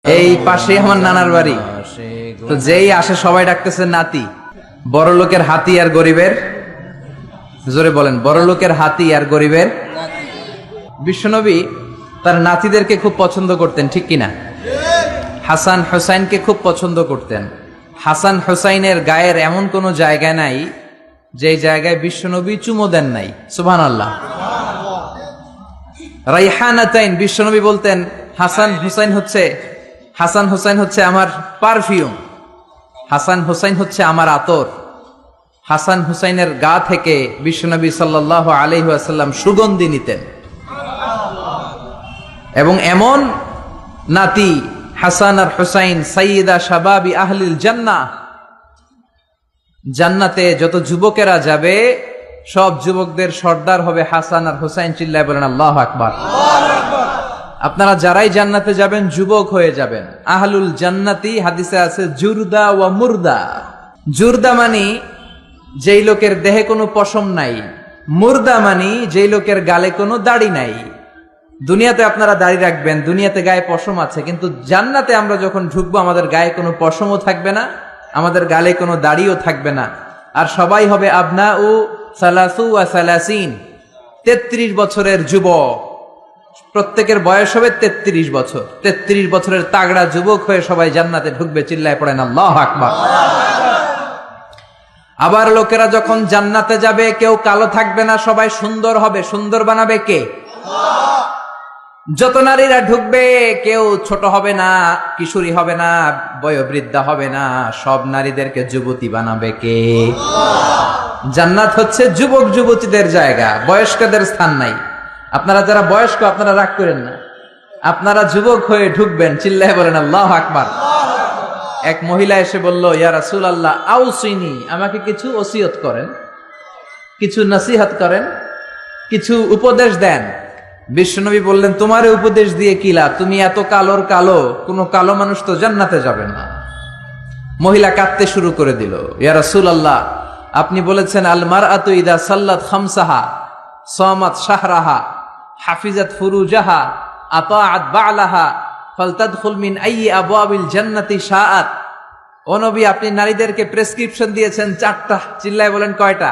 এই পাশে আমার নানার বাড়ি, তো যেই আসে সবাই ডাকতেছে নাতি। বড় লোকের হাতি আর গরিবের, জোরে বলেন, বড় লোকের হাতি আর গরিবের। বিশ্বনবী তার নাতিদেরকে খুব পছন্দ করতেন, ঠিক কিনা? হাসান হোসাইনকে খুব পছন্দ করতেন। হাসান হোসাইনের গায়ের এমন কোন জায়গা নাই যে জায়গায় বিশ্বনবী চুমো দেন নাই। সুবহানাল্লাহ। রাইহানাতাইন, বিশ্বনবী বলতেন হাসান হোসাইন হচ্ছে আমার পারফিউম, হাসান হোসাইন হচ্ছে আমার আতর। হাসান হোসাইনের গা থেকে বিশ্বনবী সাল্লাল্লাহু আলাইহি ওয়াসাল্লাম সুগন্ধি নিতেন। এবং এমন নাতি হাসান আর হোসাইন সাইয়্যিদা শাবাবি আহলিল জান্নাহ, জান্নাতে যত যুবকেরা যাবে সব যুবকদের সর্দার হবে হাসান আর হোসাইন। চিল্লায় বলেন আল্লাহু আকবার। আপনারা যারাই জান্নাতে যাবেন যুবক হয়ে যাবেন। আহলুল জান্নাতি, হাদিসে আছে জুরদা ওয়া মুরদা। জুরদা মানি যেই লোকের দেহে কোনো পশম নাই, মুরদা মানি যেই লোকের গালে কোনো দাড়ি নাই। দুনিয়াতে আপনারা দাড়ি রাখবেন, দুনিয়াতে গায়ে পশম আছে, কিন্তু জান্নাতে আমরা যখন ঢুকবো আমাদের গায়ে কোনো পশমও থাকবে না, আমাদের গালে কোনো দাড়িও থাকবে না। আর সবাই হবে আবনা ও সালাসু ওয়া সালাসিন, 33 বছরের যুবক। প্রত্যেকের বয়স হবে 33 বছর। 33 বছরের তাগড়া যুবক হয়ে সবাই জান্নাতে ঢুকবে। চিল্লায় পড়েন আল্লাহু আকবার। আবার লোকেরা যখন জান্নাতে যাবে কেউ কালো থাকবে না, সবাই সুন্দর হবে। সুন্দর বানাবে কে? যত নারীরা ঢুকবে কেউ ছোট হবে না, কিশোরী হবে না, বয়োবৃদ্ধা হবে না, সব নারীদেরকে যুবতী বানাবে কে? জান্নাত হচ্ছে যুবক যুবতীদের জায়গা, বয়স্কদের স্থান নাই। আপনারা যারা বয়স্ক আপনারা রাগ করেন না, আপনারা যুবক হয়ে ঢুকবেন। চিল্লায় বলেন আল্লাহু আকবার। এক মহিলা এসে বলল, ইয়া রাসূলুল্লাহ আউসিনি, আমাকে কিছু ওসিয়ত করেন, কিছু নসিহত করেন, কিছু উপদেশ দেন। বিশ্বনবী বললেন, তোমারে উপদেশ দিয়ে কি লাভ? তুমি এত কালোর কালো, কোনো কালো মানুষ তো জান্নাতে যাবে না। মহিলা কাঁদতে শুরু করে দিল, ইয়া রাসূলুল্লাহ আপনি বলেছেন আল মারআতু ইদা সাল্লাত খামসাহা সামাত শাহরাহা হাফিজাত ফুরুজাহা আতাআত বা'লাহা ফালতাদখুল মিন আইয়ি আবওয়াবিল জান্নাতি শাআত। ও নবী, আপনি নারীদেরকে প্রেসক্রিপশন দিয়েছেন 4টা। চিল্লায় বলেন কয়টা?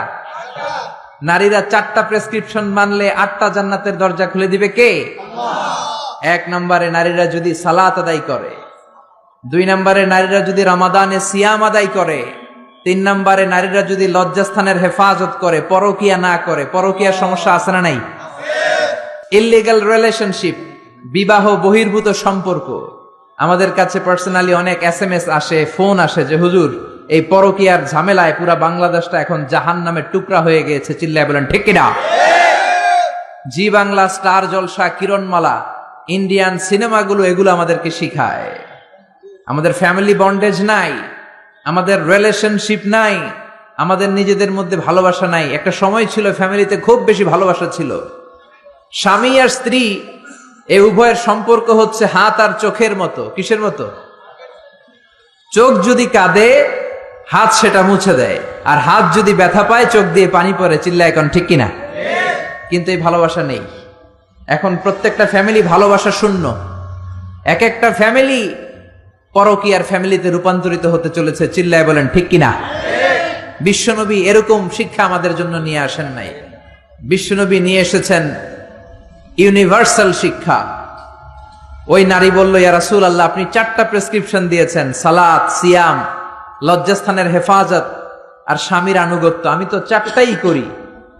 নারীরা 4টা প্রেসক্রিপশন মানলে 8টা জান্নাতের দরজা খুলে দিবে কে? আল্লাহ। 1 নম্বরে নারীরা যদি সালাত আদায় করে, 2 নম্বরে নারীরা যদি রমাদানে সিয়াম আদায় করে, 3 নম্বরে নারীরা যদি লজ্জাস্থানের হেফাজত করে, পরকিয়া না করে। পরকিয়ার সমস্যা আছে না নাই? ইললিগাল রিলেশনশিপ, বিবাহ বহির্ভূত সম্পর্ক। আমাদের কাছে পার্সোনালি অনেক SMS আসে, ফোন আসে যে হুজুর এই পরকিয়ার ঝামেলায় পুরা বাংলাদেশটা এখন জাহান্নামের টুকরা হয়ে গিয়েছে। চিল্লায় বলেন ঠিক কিনা? জি বাংলা, স্টার জলসা, কিরণমালা, ইন্ডিয়ান সিনেমাগুলো এগুলো আমাদেরকে শিখায়। আমাদের ফ্যামিলি বন্ডেজ নাই, আমাদের রিলেশনশিপ নাই, আমাদের নিজেদের মধ্যে ভালোবাসা নাই। একটা সময় ছিল ফ্যামিলিতে খুব বেশি ভালোবাসা ছিল। স্বামী আর স্ত্রী এই উভয়ের সম্পর্ক হচ্ছে হাত আর চোখের মতো। কিসের মতো? চোখ যদি কাঁদে হাত সেটা মুছে দেয়, আর হাত যদি ব্যথা পায় চোখ দিয়ে পানি পড়ে। চিল্লায় এখন ঠিক কিনা? কিন্তু এই ভালোবাসা নেই এখন। প্রত্যেকটা ফ্যামিলি ভালোবাসা শূন্য। এক একটা ফ্যামিলি পরকীয়ার ফ্যামিলিতে রূপান্তরিত হতে চলেছে। চিল্লায় বলেন ঠিক কিনা? বিশ্বনবী এরকম শিক্ষা আমাদের জন্য নিয়ে আসেন নাই। বিশ্বনবী নিয়ে এসেছেন ইউনিভার্সাল শিক্ষা। ওই নারী বলল, ইয়া রাসূলুল্লাহ আপনি 4টা প্রেসক্রিপশন দিয়েছেন, সালাত, সিয়াম, লজ্জাস্থানের হেফাজত আর স্বামীর আনুগত্য। আমি তো 4টাই করি,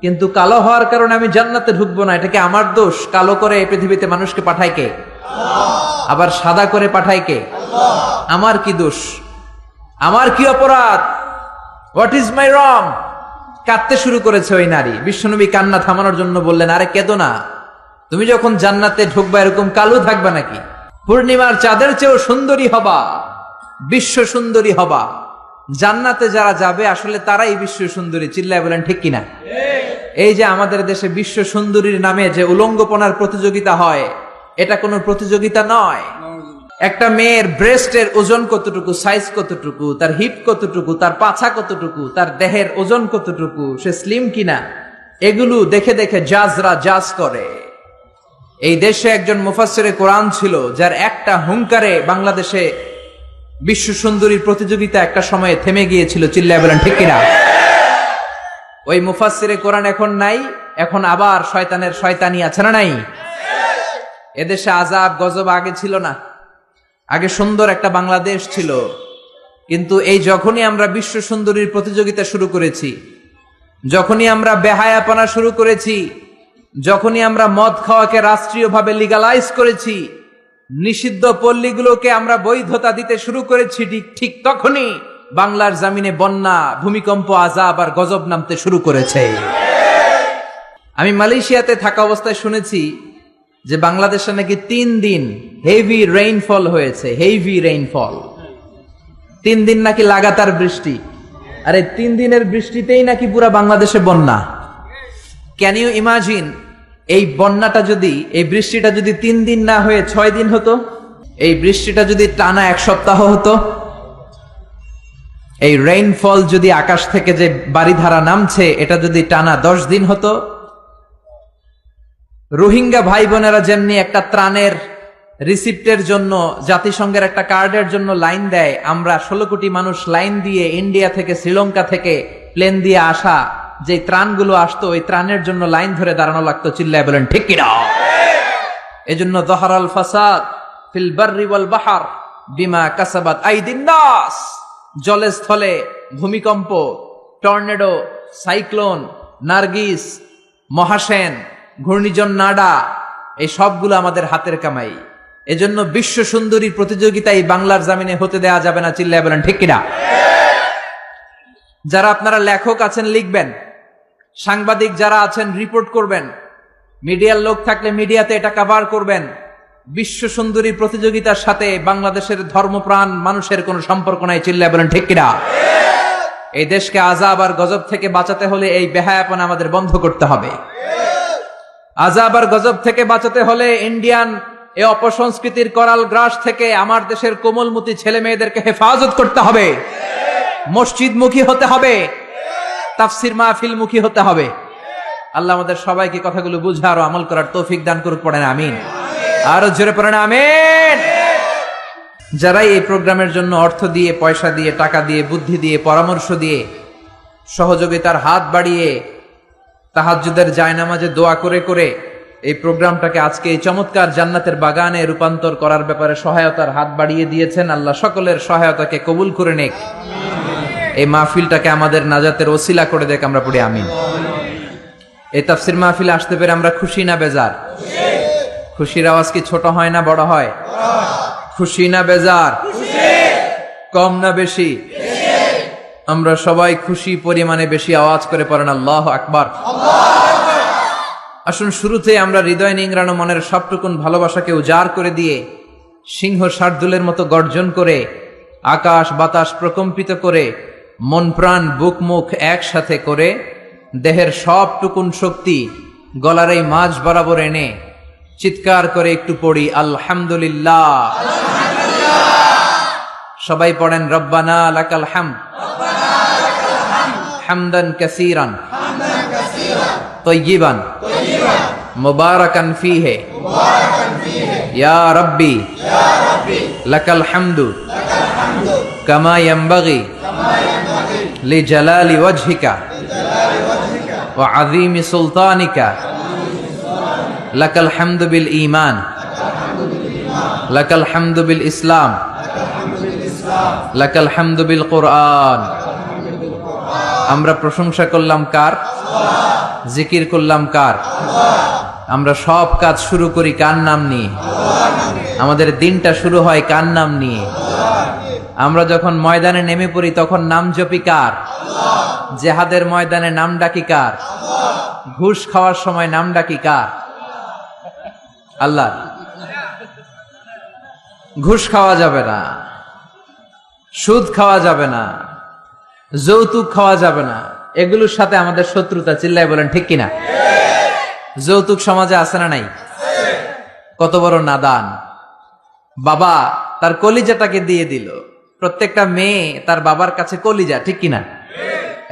কিন্তু কালো হওয়ার কারণে আমি জান্নাতে ঢুকবো না। এটা কি আমার দোষ? কালো করে এই পৃথিবীতে মানুষকে পাঠায় কে? আবার সাদা করে পাঠায় কে? আমার কি দোষ? আমার কি অপরাধ? হোয়াট ইজ মাই রং? কাঁদতে শুরু করেছে ওই নারী। বিশ্বনবী কান্না থামানোর জন্য বললেন, আরে কেঁদো না, তুমি যখন জান্নাতে ঢুকবা এরকম কালো থাকবা নাকি? পূর্ণিমার চাঁদের চেয়েও সুন্দরী হবা, বিশ্ব সুন্দরী হবা। জান্নাতে যারা যাবে আসলে তারাই বিশ্ব সুন্দরী। চিল্লায় বলেন ঠিক কিনা? এই যে আমাদের দেশে বিশ্ব সুন্দরীর নামে যে উলঙ্গপনার প্রতিযোগিতা হয়, এটা কোনো প্রতিযোগিতা নয়। একটা মেয়ের ব্রেস্টের ওজন কতটুকু, সাইজ কতটুকু, তার হিপ কতটুকু, তার পাছা কতটুকু, তার দেহের ওজন কতটুকু, সে স্লিম কিনা, এগুলো দেখে দেখে জাজরা জাজ করে। এই দেশে একজন মুফাসসিরে কোরআন ছিল, যার একটা হুঙ্কারে বাংলাদেশে বিশ্ব সুন্দরীর প্রতিযোগিতা একটা সময়ে থেমে গিয়েছিল। চিল্লায় বলেন ঠিক কিনা? ওই মুফাসসিরে কোরআন এখন নাই, এখন আবার শয়তানের শয়তানি আছে না নাই? এদেশে আযাব গজব আগে ছিল না, আগে সুন্দর একটা বাংলাদেশ ছিল। কিন্তু এই যখনই আমরা বিশ্ব সুন্দরীর প্রতিযোগিতা শুরু করেছি, যখনই আমরা বেহায়াপনা শুরু করেছি, যখনই আমরা মদ খাওয়াকে রাষ্ট্রীয়ভাবে লিগালাইজ করেছি, নিষিদ্ধ পল্লীগুলোকে আমরা বৈধতা দিতে শুরু করেছি, ঠিক তখনই বাংলার জমিনে বন্যা, ভূমিকম্প, আযাব আর গজব নামতে শুরু করেছে। আমি মালয়েশিয়াতে থাকা অবস্থায় শুনেছি যে বাংলাদেশে নাকি 3 দিন হেভি রেইনফল হয়েছে। হেভি রেইনফল, 3 দিন নাকি লাগাতার বৃষ্টি। আরে 3 দিনের বৃষ্টিতেই নাকি পুরা বাংলাদেশে বন্যা। ক্যান ইউ ইমাজিন, এই বন্যাটা যদি, এই বৃষ্টিটা যদি 3 দিন না হয়ে 6 দিন হতো, এই বৃষ্টিটা যদি টানা 1 সপ্তাহ হতো, এই রেইনফল যদি আকাশ থেকে যে বারিধারা নামছে এটা যদি টানা 10 দিন হতো, রোহিঙ্গা ভাই বোনেরা যেমনি একটা ত্রাণের রিসিপ্টের জন্য জাতিসংঘের একটা কার্ডের জন্য লাইন দেয়, আমরা 16 কোটি মানুষ লাইন দিয়ে ইন্ডিয়া থেকে, শ্রীলঙ্কা থেকে প্লেন দিয়ে আসা যে ত্রাণগুলো আসতো, ওই ত্রাণের জন্য লাইন ধরে দাঁড়ানো লাগতো। চিল্লায় বলেন ঠিক কিনা? এজন্য যহারাল ফাসাদ ফিল বাররি ওয়াল বাহর বিমা কাসাবাত আইদিন নাস। জলে স্থলে ভূমিকম্প, টর্নেডো, সাইক্লোন, নার্গিস, মহাসেন, ঘূর্ণিঝড় নাডা, এই সবগুলো আমাদের হাতের কামাই। এজন্য বিশ্ব সুন্দরী প্রতিযোগিতায় বাংলার জমিনে হতে দেয়া যাবে না। চিল্লায় বলেন ঠিক কিনা? যারা আপনারা লেখক আছেন লিখবেন, সাংবাদিক যারা আছেন রিপোর্ট করবেন, মিডিয়ার লোক থাকলে মিডিয়াতে এটা কভার করবেন। বিশ্ব সুন্দরী প্রতিযোগিতার সাথে বাংলাদেশের ধর্মপ্রাণ মানুষের কোনো সম্পর্ক নাই। চিল্লায় বলেন ঠিক কিনা? এই দেশকে আযাব আর গজব থেকে বাঁচাতে হলে এই বেহায়াপনা আমাদের বন্ধ করতে হবে। আযাব আর গজব থেকে বাঁচাতে হলে ইন্ডিয়ান এই অপসংস্কৃতির করাল গ্রাস থেকে আমার দেশের কোমলমতি ছেলে মেয়েদেরকে হেফাজত করতে হবে। মসজিদমুখী হতে হবে, তাফসির মাহফিল মুখী হতে হবে। আল্লাহ আমাদের সবাইকে কথাগুলো বুঝে আরো আমল করার তৌফিক দান করুক। পড়েন আমিন। আরো জোরে পড়েন আমিন। যারাই এই প্রোগ্রামের জন্য অর্থ দিয়ে, পয়সা দিয়ে, টাকা দিয়ে, বুদ্ধি দিয়ে, পরামর্শ দিয়ে, সহযোগিতার হাত বাড়িয়ে, তাহাজ্জুদের জায়নামাজে দোয়া করে করে এই প্রোগ্রামটাকে আজকে এই চমৎকার জান্নাতের বাগানে রূপান্তর করার ব্যাপারে সহায়তার হাত বাড়িয়ে দিয়েছেন, আল্লাহ সকলের সহায়তাকে কবুল করে নেক। এই মাহফিলটাকে আমাদের নাজাতের ওসিলা করে দেখ। আমরা পড়ি আমিন। এই তাফসির মাহফিলে আসতে পেরে আমরা খুশি না বেজার? খুশির আওয়াজ কি ছোট হয় না বড় হয়? খুশি না বেজার? কম না বেশি? আমরা সবাই খুশি পরিমাণে বেশি আওয়াজ করে পড়েন আল্লাহু আকবার। আসুন শুরুতে আমরা হৃদয় নিংড়ানো মনের সবটুকুন ভালোবাসাকে উজাড় করে দিয়ে, সিংহ শার্দুলের মতো গর্জন করে, আকাশ বাতাস প্রকম্পিত করে, মন প্রাণ বুক মুখ একসাথে করে, দেহের সবটুকুন শক্তি গলার এই মাঝ বরাবর এনে চিৎকার করে একটু পড়ি আলহামদুলিল্লাহ। সবাই পড়েন রব্বানা লাকাল হামদ হামদান কাসীরান তাইয়িবান মুবারাকান ফীহি ইয়া রাব্বি লাকাল হামদু কামা ইয়ানবাগি লিজালালি ওয়াজহিকা ওয়া আযীমি সুলতানিকা লাকাল হামদু বিল ঈমান লাকাল হামদু বিল ইসলাম লাকাল হামদু বিল কুরআন। আমরা প্রশংসা করলাম কার? জিকির করলাম কার? আমরা সব কাজ শুরু করি কার নাম নিয়ে? আমাদের দিনটা শুরু হয় কার নাম নিয়ে? আমরা যখন ময়দানে নেমে পড়ি তখন নাম জপি কার? জেহাদের ময়দানে নাম ডাকি কার? ঘুষ খাওয়ার সময় নাম ডাকি কার? আল্লাহ। ঘুষ খাওয়া যাবে না, সুদ খাওয়া যাবে না, যৌতুক খাওয়া যাবে না, এগুলোর সাথে আমাদের শত্রুতা। চিল্লায় বলেন ঠিক কিনা? যৌতুক সমাজে আছে না নাই? কত বড় নাদান বাবা, তার কলিজাটাকে দিয়ে দিল। প্রত্যেকটা মেয়ে তার বাবার কাছে কলিজা, ঠিক কিনা?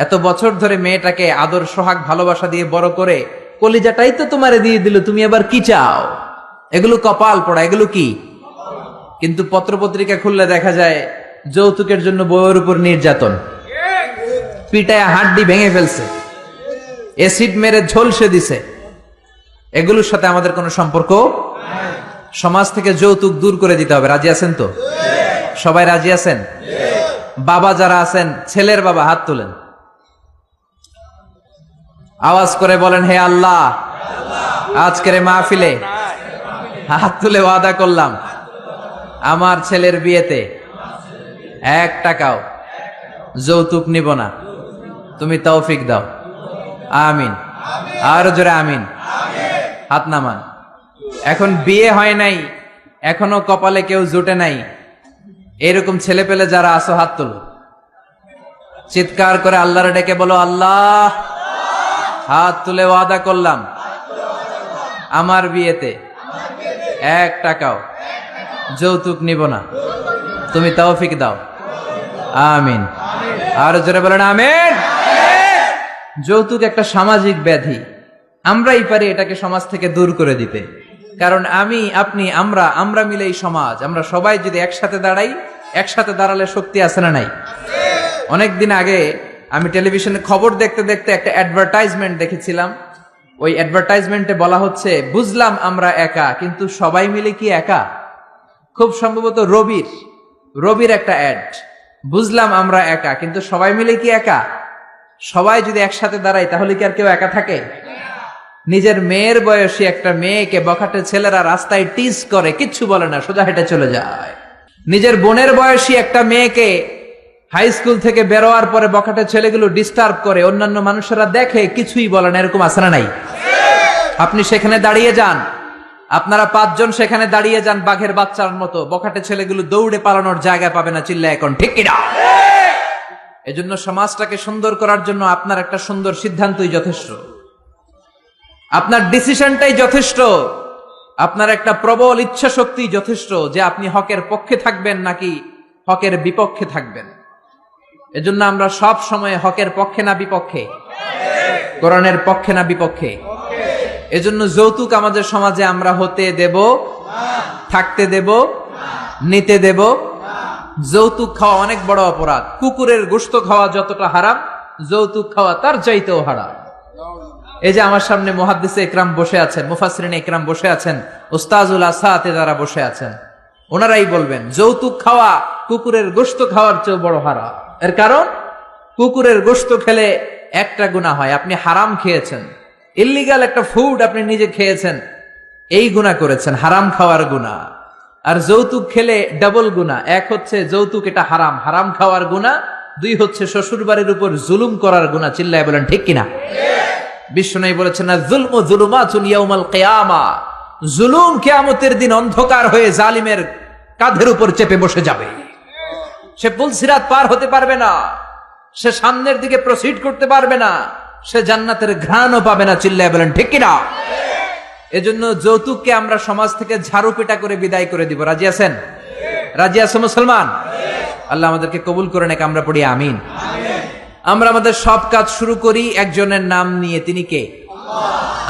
এত বছর ধরে মেয়েটাকে আদর সোহাগ ভালোবাসা দিয়ে বড় করে কলিজাটাই তো তোমারে দিয়ে দিল, তুমি আবার কি চাও? এগুলো কপাল পড়া, এগুলো কি? কিন্তু পত্রপত্রিকা খুললে দেখা যায় যৌতুকের জন্য বউয়ের উপর নির্যাতন, পিটায় হাড্ডি ভেঙে ফেলছে, এসিড মেরে ঝলসে দিছে। এগুলোর সাথে আমাদের কোনো সম্পর্ক। সমাজ থেকে যৌতুক দূর করে দিতে হবে। রাজি আছেন তো? সবাই রাজি আছেন? বাবা যারা আছেন, ছেলের বাবা হাত তুলেন, আওয়াজ করে বলেন, হে আল্লাহ, আজকের মাহফিলে হাত তুলে ওয়াদা করলাম আমার ছেলের বিয়েতে 1 টাকাও যৌতুক নিব না, তুমি তৌফিক দাও। আমিন। আর জোরে আমিন। হাত নামান। এখন বিয়ে হয় নাই, এখনো কপালে কেউ জুটে নাই, এরকম ছেলে পেলে যারা আসো হাত তোলো, চিৎকার করে আল্লাহর ডেকে বলো, আল্লাহ, হাত তুলে ওয়াদা করলাম আমার বিয়েতে 1 টাকাও যৌতুক নিব না, তুমি তৌফিক দাও। আমিন। আর জোরে বলেন আমিন। যৌতুক একটা সামাজিক ব্যাধি, আমরাই পারি এটাকে সমাজ থেকে দূর করে দিতে। কারণ আমি, আপনি, আমরা মিলে এই সমাজ, আমরা সবাই যদি একসাথে দাঁড়াই, একসাথে দাঁড়ালে শক্তি আছে না নাই? অনেকদিন আগে আমি টেলিভিশনে খবর দেখতে দেখতে একটা অ্যাডভার্টাইজমেন্ট দেখেছিলাম। ওই অ্যাডভার্টাইজমেন্টে বলা হচ্ছে, বুঝলাম আমরা একা, কিন্তু সবাই মিলে কি একা? খুব সম্ভবত রবির একটা অ্যাড। বুঝলাম আমরা একা, কিন্তু সবাই মিলে কি একা? সবাই যদি একসাথে দাঁড়াই তাহলে কি আর কেউ একা থাকে? নিজের মেয়ের বয়সী একটা মেয়েকে বখাটে ছেলেরা রাস্তায় টিজ করে, কিচ্ছু বলে না, সোজা হেঁটে চলে যায়। নিজের বোনের বয়সী একটা মেয়েকে হাই স্কুল থেকে বেরোয়ার পরে বখাটে ছেলেগুলো ডিস্টার্ব করে, অন্যান্য মানুষেরা দেখে, কিছুই বলে না। এরকম আছে না নাই? আপনি সেখানে দাঁড়িয়ে যান, আপনারা 5 জন সেখানে দাঁড়িয়ে যান বাঘের বাচ্চার মতো, বখাটে ছেলেগুলো দৌড়ে পালানোর জায়গা পাবে না। চিল্লা এখন ঠিক কিনা? এজন্য সমাজটাকে সুন্দর করার জন্য আপনার একটা সুন্দর সিদ্ধান্তই যথেষ্ট, আপনার ডিসিশনটাই যথেষ্ট, আপনার একটা প্রবল ইচ্ছা শক্তি যথেষ্ট যে আপনি হকের পক্ষে থাকবেন নাকি হকের বিপক্ষে থাকবেন। এজন্য আমরা সব সময় হকের পক্ষে না বিপক্ষে? কোরআনের পক্ষে না বিপক্ষে? এজন্য যৌতুক আমাদের সমাজে আমরা হতে দেব, থাকতে দেব, নিতে দেব। যৌতুক খাওয়া অনেক বড় অপরাধ। কুকুরের গোশত খাওয়া যতটা হারাম, যৌতুক খাওয়া তার চাইতেও হারাম। এই যে আমার সামনে মুহাদ্দিসে ইকরাম বসে আছেন, মুফাসসিরিনে ইকরাম বসে আছেন, উস্তাজুল আসাতে যারা বসে আছেন, ওনারাই বলবেন যৌতুক খাওয়া কুকুরের গোশত খাওয়ার চেয়ে বড় হারাম। এর কারণ, কুকুরের গোশত খেলে একটা গুনাহ হয়, আপনি হারাম খেয়েছেন, ইল্লিগাল একটা ফুড আপনি নিজে খেয়েছেন, এই গুনাহ করেছেন, হারাম খাওয়ার গুনাহ। আর যৌতুক খেলে ডাবল গুনাহ। এক হচ্ছে যৌতুক এটা হারাম, হারাম খাওয়ার গুনাহ। 2 হচ্ছে শ্বশুর বাড়ির উপর জুলুম করার গুনাহ। চিল্লায় বলেন ঠিক কিনা? বিশ্বনবী বলেছেন, না যুলমু যুলুমাতুন ইয়াউমাল কিয়ামা, জুলুম কিয়ামতের দিন অন্ধকার হয়ে জালিমের কাঁধের উপর চেপে বসে যাবে। সে পুলসিরাত পার হতে পারবে না, সে সামনের দিকে প্রসিড করতে পারবে না, সে জান্নাতের ঘ্রাণও পাবে না। চিল্লায় বলেন ঠিক কিনা? এজন্য যৌতুককে আমরা সমাজ থেকে ঝাড়ু পেটা করে বিদায় করে দিব। রাজি আছেন? রাজি আছেন মুসলমান? আল্লাহ আমাদেরকে কবুল করে নেক। আমরা পড়ি আমিন। আমরা আমাদের সব কাজ শুরু করি একজনের নাম নিয়ে, তিনি কে?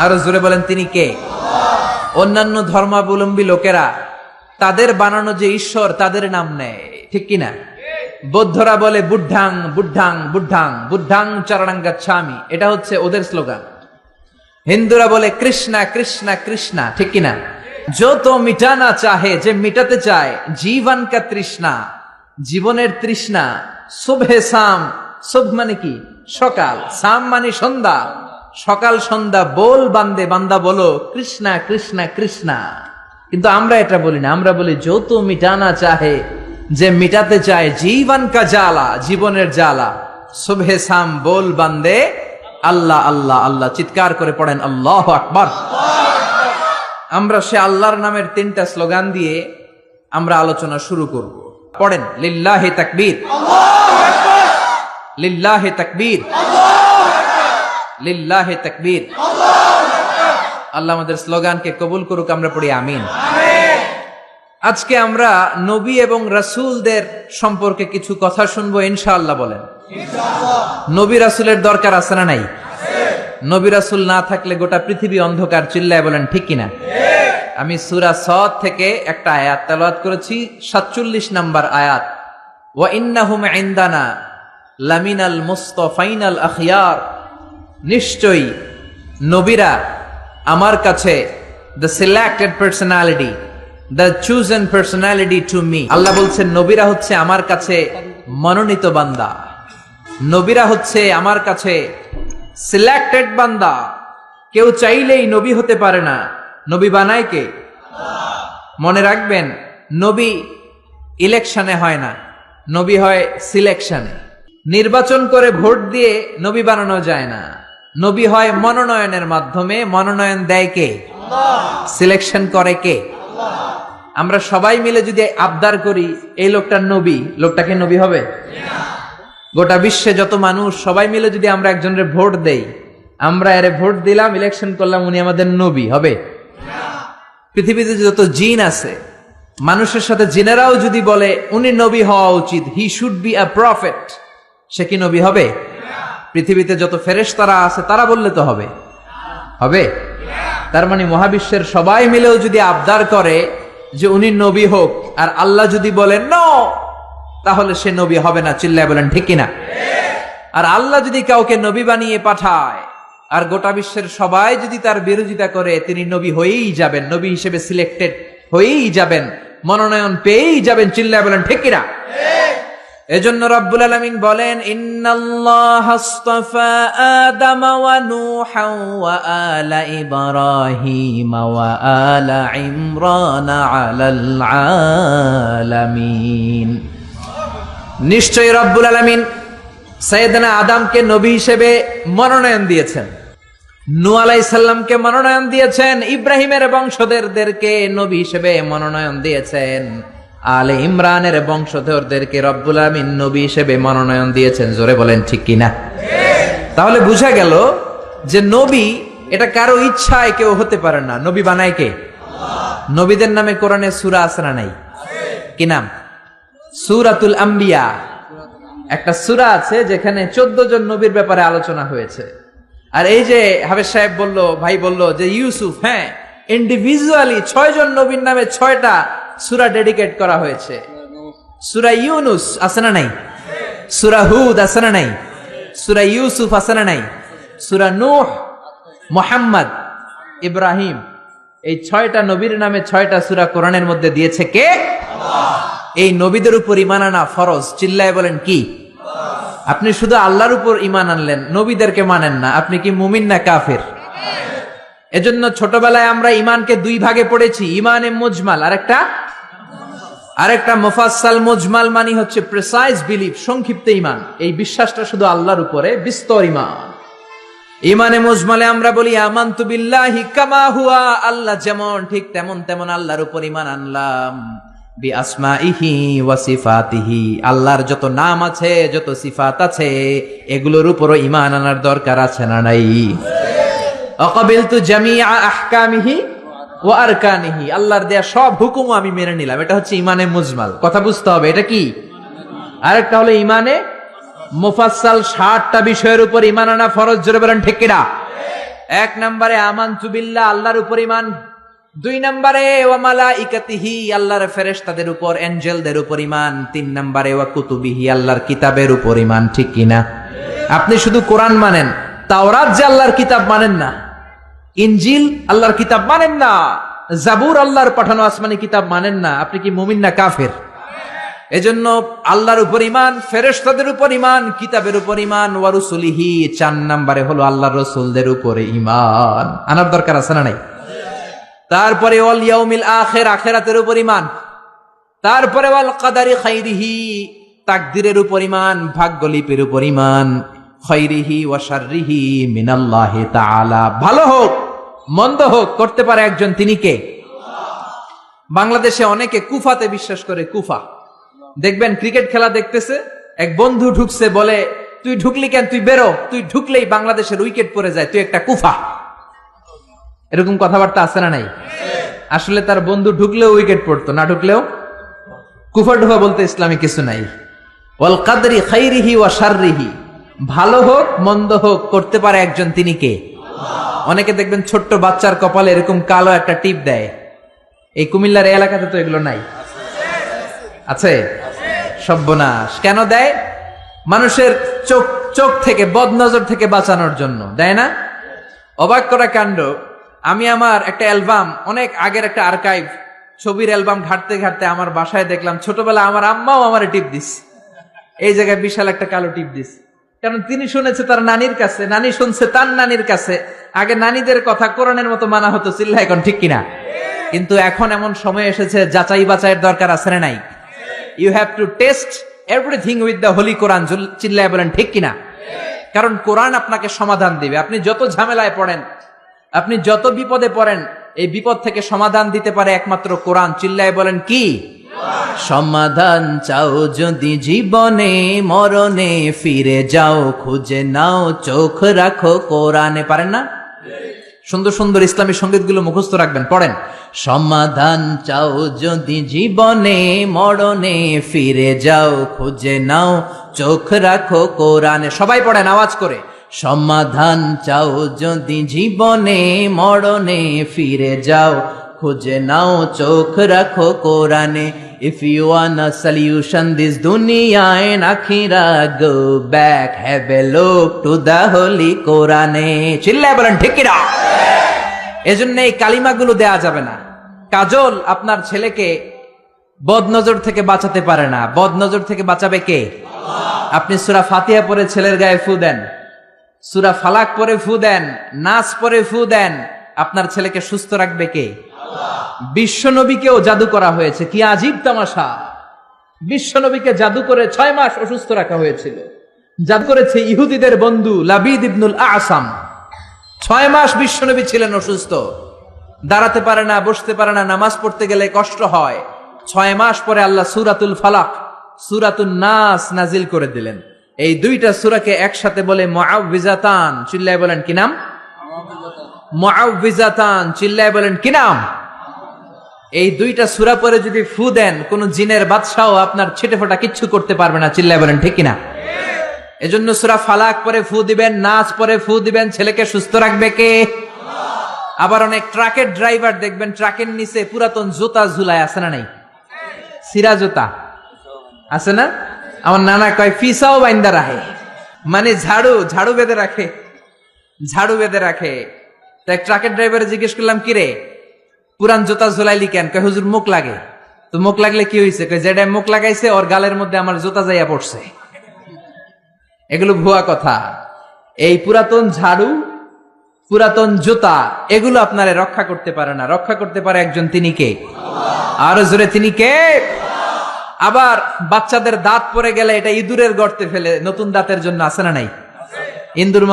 আরো জোরে বলেন, তিনি কে? অন্যান্য ধর্মাবলম্বী লোকেরা তাদের বানানো যে ঈশ্বর, তাদের নাম নেয়, ঠিক কিনা? বৌদ্ধরা বলে বুদ্ধাং বুদ্ধাং বুদ্ধাং বুদ্ধাং চরণাং গচ্ছামি, এটা হচ্ছে ওদের স্লোগান। হিন্দুরা বলে কৃষ্ণা কৃষ্ণা কৃষ্ণা, ঠিক কিনা? যত মিটানা চাহে, যে মিটাতে চায় জীবন কা তৃষ্ণা, জীবনের তৃষ্ণা। সুবহে শাম, সুব মানে কি? সকাল, শাম মানে সন্ধ্যা, সকাল সন্ধ্যা বল বান্দে, বান্দা বলো কৃষ্ণা কৃষ্ণা কৃষ্ণা। কিন্তু আমরা এটা বলি না, আমরা বলি যত মিটানা চাহে, যে মিটাতে চায় জীবন কা জ্বালা, জীবনের জ্বালা। সুবহে শাম বল বান্দে আল্লাহ আল্লাহ আল্লাহ, চিৎকার করে পড়েন আল্লাহু আকবার। আমরা সে আল্লাহর নামের 3টা স্লোগান দিয়ে আমরা আলোচনা শুরু করব। পড়েন, লিল্লাহি তাকবীর, লিল্লাহি তাকবীর, লিল্লাহি তাকবীর। আল্লাহ আমাদের স্লোগানকে কবুল করুক। আমরা পড়ি আমিন। আজকে আমরা নবী এবং রাসূলদের সম্পর্কে কিছু কথা শুনবো ইনশাআল্লাহ। বলেন নবী রাসূলের দরকার আছে না নাই? নবী রাসূল না থাকলে গোটা পৃথিবী অন্ধকার। চিল্লায় বলেন ঠিক কিনা? আমি সূরা সদ থেকে একটা আয়াত তেলাওয়াত করেছি, 47 নম্বর আয়াত। ওয়া ইন্নাহুম ইনদানা লামিনাল মুস্তাফাইনাল আখিয়ার, নিশ্চয়ই নবীরা আমার কাছে, the selected personality, the chosen personality to me. আল্লাহ বলছেন নবীরা হচ্ছে আমার কাছে মনোনীত বান্দা, নবীরা হচ্ছে আমার কাছে সিলেক্টেড বান্দা। কেউ চাইলেই নবী হতে পারে না, নবী বানায় কে? মনে রাখবেন, নবী ইলেকশনে হয় না, নবী হয় সিলেকশনে। নির্বাচন করে ভোট দিয়ে নবী বানানো যায় না, নবী হয় মনোনয়নের মাধ্যমে। মনোনয়ন দেয় কে? সিলেকশন করে কে? আমরা সবাই মিলে যদি আবদার করি এই লোকটা নবী, লোকটাকে নবী হবে? গোটা বিশ্বে যত মানুষ সবাই মিলে যদি আমরা একজনের ভোট দেই, আমরা এর ভোট দিলাম, ইলেকশন করলাম, উনি আমাদের নবী হবে? পৃথিবীতে যত জিন আছে, মানুষের সাথে জিনেরাও যদি বলে উনি নবী হওয়া উচিত, he should be a prophet, সে কি নবী হবে? পৃথিবীতে যত ফেরেশতারা আছে তারা বললে তো হবে? হবে? তার মানে মহাবিশ্বের সবাই মিলেও যদি আবদার করে যে উনি নবী হোক, আর আল্লাহ যদি বলেন নো, তাহলে সে নবী হবে না। চিল্লায় বলেন ঠিক কিনা? আর আল্লাহ যদি কাউকে নবী বানিয়ে পাঠায় আর গোটা বিশ্বের সবাই যদি তার বিরোধিতা করে, তিনি নবী হয়েই যাবেন, নবী হিসেবে সিলেক্টেড হয়েই যাবেন, মনোনয়ন পেয়েই যাবেন। চিল্লায় বলেন ঠিক কিনা? এজন্য রব্বুল আলামিন বলেন, ইন্নাল্লাহা আসতাফা আদম ওয়া নূহা ওয়া আলা ইব্রাহিম ওয়া আলা ইমরান আলাল আলামিন। নিশ্চয়ই রব্বুল আলামিন সাইয়েদনা আদমকে নবী হিসেবে মনোনয়ন দিয়েছেন, নূহ আলাইহিস সালামকে মনোনয়ন দিয়েছেন, ইব্রাহিমের বংশধরদেরকে নবী হিসেবে মনোনয়ন দিয়েছেন, আলে ইমরানের বংশধরদেরকে রব্বুল আলামিন নবী হিসেবে মনোনয়ন দিয়েছেন। জোরে বলেন ঠিক কিনা? তাহলে বুঝা গেল যে নবী এটা কারো ইচ্ছায় কেউ হতে পারে না, নবী বানায় কে? নবীদের নামে কোরআনে সূরা আছে না নাই? কি নাম? সূরাতুল আম্বিয়া। একটা সূরা আছে যেখানে 14 জন নবীর ব্যাপারে আলোচনা হয়েছে। আর এই যে হাফেজ সাহেব বলল, ভাই বলল যে ইউসুফ, হ্যাঁ, ইন্ডিভিজুয়ালি 6 জন নবীর নামে 6টা সূরা ডেডিকেট করা হয়েছে। সূরা ইউনুস আছে না নাই? সূরা হুদ আছে না নাই? সূরা ইউসুফ আছে না নাই? সূরা নূহ, মুহাম্মদ, ইব্রাহিম, এই 6টা নবীর নামে 6টা সূরা কোরআনের মধ্যে দিয়েছে কে? আল্লাহ। এই নবীদের উপর ঈমান আনা ফরজ। চিল্লায় বলেন কি? আপনি শুধু আল্লাহর উপর ঈমান আনলেন, নবীদেরকে মানেন না, আপনি কি মুমিন না কাফের? এজন্য ছোটবেলায় আমরা ঈমানকে 2 ভাগে পড়েছি, ঈমানে মুজমাল আরেকটা মুফাসসাল। মুজমাল মানে হচ্ছে প্রিসাইজ বিলিফ, সংক্ষিপ্ত ঈমান, এই বিশ্বাসটা শুধু আল্লাহর উপরে, বিস্তর ঈমান। ঈমানে মুজমালে আমরা বলি আমানতু বিল্লাহি কামা হুয়া, আল্লাহ যেমন ঠিক তেমন আল্লাহর উপর ঈমান আনলাম। বি আসমাইহি ওয়া সিফাতিহি, আল্লাহর যত নাম আছে, যত সিফাত আছে, এগুলোর উপরও ঈমান আনার দরকার আছে না নাই? আকাবিলতু জামিআ আহকামিহি ওয়া আরকানিহি, আল্লাহর দেয়া সব হুকুম আমি মেনে নিলাম, এটা হচ্ছে ঈমানে মুজমাল। কথা বুঝতে হবে এটা কি। আরেকটা হলো ঈমানে মুফাসসাল, 60টা বিষয়ের উপর ঈমান আনা ফরজ। জোরে বলেন ঠিক কিনা? 1 নম্বরে আমানতু বিল্লাহ, আল্লাহর উপর ঈমান। 2 নম্বরে ওয়া মালাইকাতিহি, আল্লাহর ফেরেশতাদের উপর, এঞ্জেলদের উপর ঈমান। 3 নম্বরে ওয়া কুতুবিহি, আল্লাহর কিতাবের উপর ঈমান। ঠিক কিনা? আপনি শুধু কোরআন মানেন, তাওরাত যে আল্লাহর কিতাব মানেন না, ইনজিল আল্লাহর কিতাব মানেন না, জাবুর আল্লাহর পাঠানো আসমানি কিতাব মানেন না, আপনি কি মুমিন না কাফের? এজন্য আল্লাহর উপর ঈমান, ফেরেশতাদের উপর ঈমান, কিতাবের উপর ঈমান, ওয়া রুসুলিহি। 4 নম্বরে হলো আল্লাহর রাসূলদের উপরে ঈমান আনার দরকার আছে না নাই? তারপরে ওয়াল ইয়াউমিল আখির, আখিরাতের উপর ঈমান। তারপরে ওয়াল কদারি খাইরিহি, তাকদীরের উপর ঈমান, ভাগ্যলিপির উপর ঈমান। খাইরিহি ওয়া শাররিহি মিনাল্লাহি তাআলা, ভালো হোক মন্দ হোক করতে পারে একজন, তিনি কে? বাংলাদেশে অনেকে কুফাতে বিশ্বাস করে। কুফা দেখবেন ক্রিকেট খেলা দেখতেছে, এক বন্ধু ঢুকছে, বলে তুই ঢুকলি কেন, তুই বেরো, তুই ঢুকলেই বাংলাদেশের উইকেট পড়ে যায়, তুই একটা কুফা। এরকম কথাবার্তা আছে না নাই? আসলে তার বন্ধু ঢুকলেও উইকেট পড়তো, না ঢুকলেও কুফা ঢুফা বলতে ইসলামে কিছু নাই। ওয়াল কদরি খাইরিহি ওয়া শাররিহি, ভালো হোক মন্দ হোক করতে পারে একজন, তিনি কে? অনেকে দেখবেন ছোট্ট বাচ্চার কপালে এরকম কালো একটা টিপ দেয়, এই কুমিল্লার এই এলাকাতে তো এগুলো নাই, আছে? সর্বনাশ। কেন দেয়? মানুষের চোখ থেকে, বদনজর থেকে বাঁচানোর জন্য দেয় না? অবাক করা কাণ্ড, আমি আমার একটা অ্যালবাম, অনেক আগের একটা আর্কাইভ ছবির অ্যালবাম ঘাটতে ঘাটতে আমার বাসায় দেখলাম ছোটবেলা আমার আম্মাও আমার টিপ দিস, এই জায়গায় বিশাল একটা কালো টিপ দিস। কারণ তিনি শুনেছে তার নানির কাছে, নানি শুনছে তার নানির কাছে। আগে নানিদের কথা কোরআনের মতো মানা হতো, চিল্লা এখন ঠিক কিনা? কিন্তু এখন এমন সময় এসেছে, যাচাই বাছাইয়ের দরকার আছে না নাই? You have to test everything with the holy Quran. চিল্লায় বলেন ঠিক কিনা? কারণ কোরআন আপনাকে সমাধান দিবে। আপনি যত ঝামেলায় পড়েন, আপনি যত বিপদে পড়েন, এই বিপদ থেকে সমাধান দিতে পারে একমাত্র কোরআন। চিল্লায় বলেন কি? সমাধান চাও যদি জীবনে, মরণে ফিরে যাও, খুঁজে নাও, চোখ রাখো কোরআনে। পারেন না? সুন্দর সুন্দর ইসলামী সঙ্গীতগুলো মুখস্থ রাখবেন, পড়েন। সমাধান চাও যদি জীবনে, মরণে ফিরে যাও, খুঁজে নাও, চোখ রাখো কোরআনে। সবাই পড়েন আওয়াজ করে। সমাধান চাও যদি জীবনে, মরণে ফিরে যাও, খুঁজে নাও, চোখ রাখো কোরআনে। If you want a solution this dunya and akhirah, go back, have a look to the holy Quran. চিল্লায় বলেন ঠিক কিনা? এজন্য এই কালিমাগুলো দেয়া যাবে না। কাজল আপনার ছেলেকে বদনজর থেকে বাঁচাতে পারে না। বদনজর থেকে বাঁচাবে কে? আপনি সূরা ফাতিহা পড়ে ছেলের গায়ে ফু দেন, সূরা ফালাক পড়ে ফু দেন, নাস পড়ে ফু দেন, আপনার ছেলেকে সুস্থ রাখবে কে? বিশ্বনবীকেও জাদু করা হয়েছে। কি আজীব তামাশা! বিশ্বনবীকে জাদু করে 6 মাস অসুস্থ রাখা হয়েছিল। জাদু করেছে ইহুদিদের বন্ধু লাবিদ ইবনুল আসাম। 6 মাস বিশ্বনবী ছিলেন অসুস্থ, দাঁড়াতে পারে না, বসতে পারে না, নামাজ পড়তে গেলে কষ্ট হয়। 6 মাস পরে আল্লাহ সূরাতুল ফালাক, সূরাতুন নাস নাজিল করে দিলেন। এই দুইটা সূরাকে একসাথে বলে মুআউযিজাতান। চিল্লায় বলেন কি নাম? মুআউযিজাতান। চিল্লায় বলেন কি নাম? এই দুইটা সূরা পরে যদি ফু দেন, কোন জিনের বাদশাও আপনার ছিটেফোঁটা কিচ্ছু করতে পারবে না। চিল্লায় বলেন ঠিক কিনা? এজন্য সূরা ফালাক পরে ফু দিবেন, নাস পরে ফু দিবেন। ছেলেকে সুস্থ রাখবে কে? আবার অনেক ট্রাকের ড্রাইভার দেখবেন ট্রাকের নিচে পুরাতন জুতা ঝুলায়, আছে না নাই? সিরা জুতা আছে না? আমার নানা কয় ফিসাও বাইন্দা রাখে, মানে ঝাড়ু বেঁধে রাখে, ঝাড়ু বেঁধে রাখে। তো এক ট্রাকের ড্রাইভারে জিজ্ঞেস করলাম, কি রে পুরান জুতা ঝুলাইলি কেন? কয় হুজুর মুখ লাগে। তো মুখ লাগলে কি হয়েছে? কয় যেটা মুখ লাগাইছে ওর গালের মধ্যে আমার জুতা যাইয়া পড়ছে। এগুলো ভুয়া কথা। এই পুরাতন ঝাড়ু, পুরাতন জুতা, এগুলো আপনারে রক্ষা করতে পারে না। রক্ষা করতে পারে একজন, তিনি কে? আরো জোরে, তিনি কে? আবার বাচ্চাদের দাঁত পড়ে গেলে এটা ইঁদুরের গর্তে ফেলে নতুন দাঁতের জন্য, আছে না নাই? ইন্দুর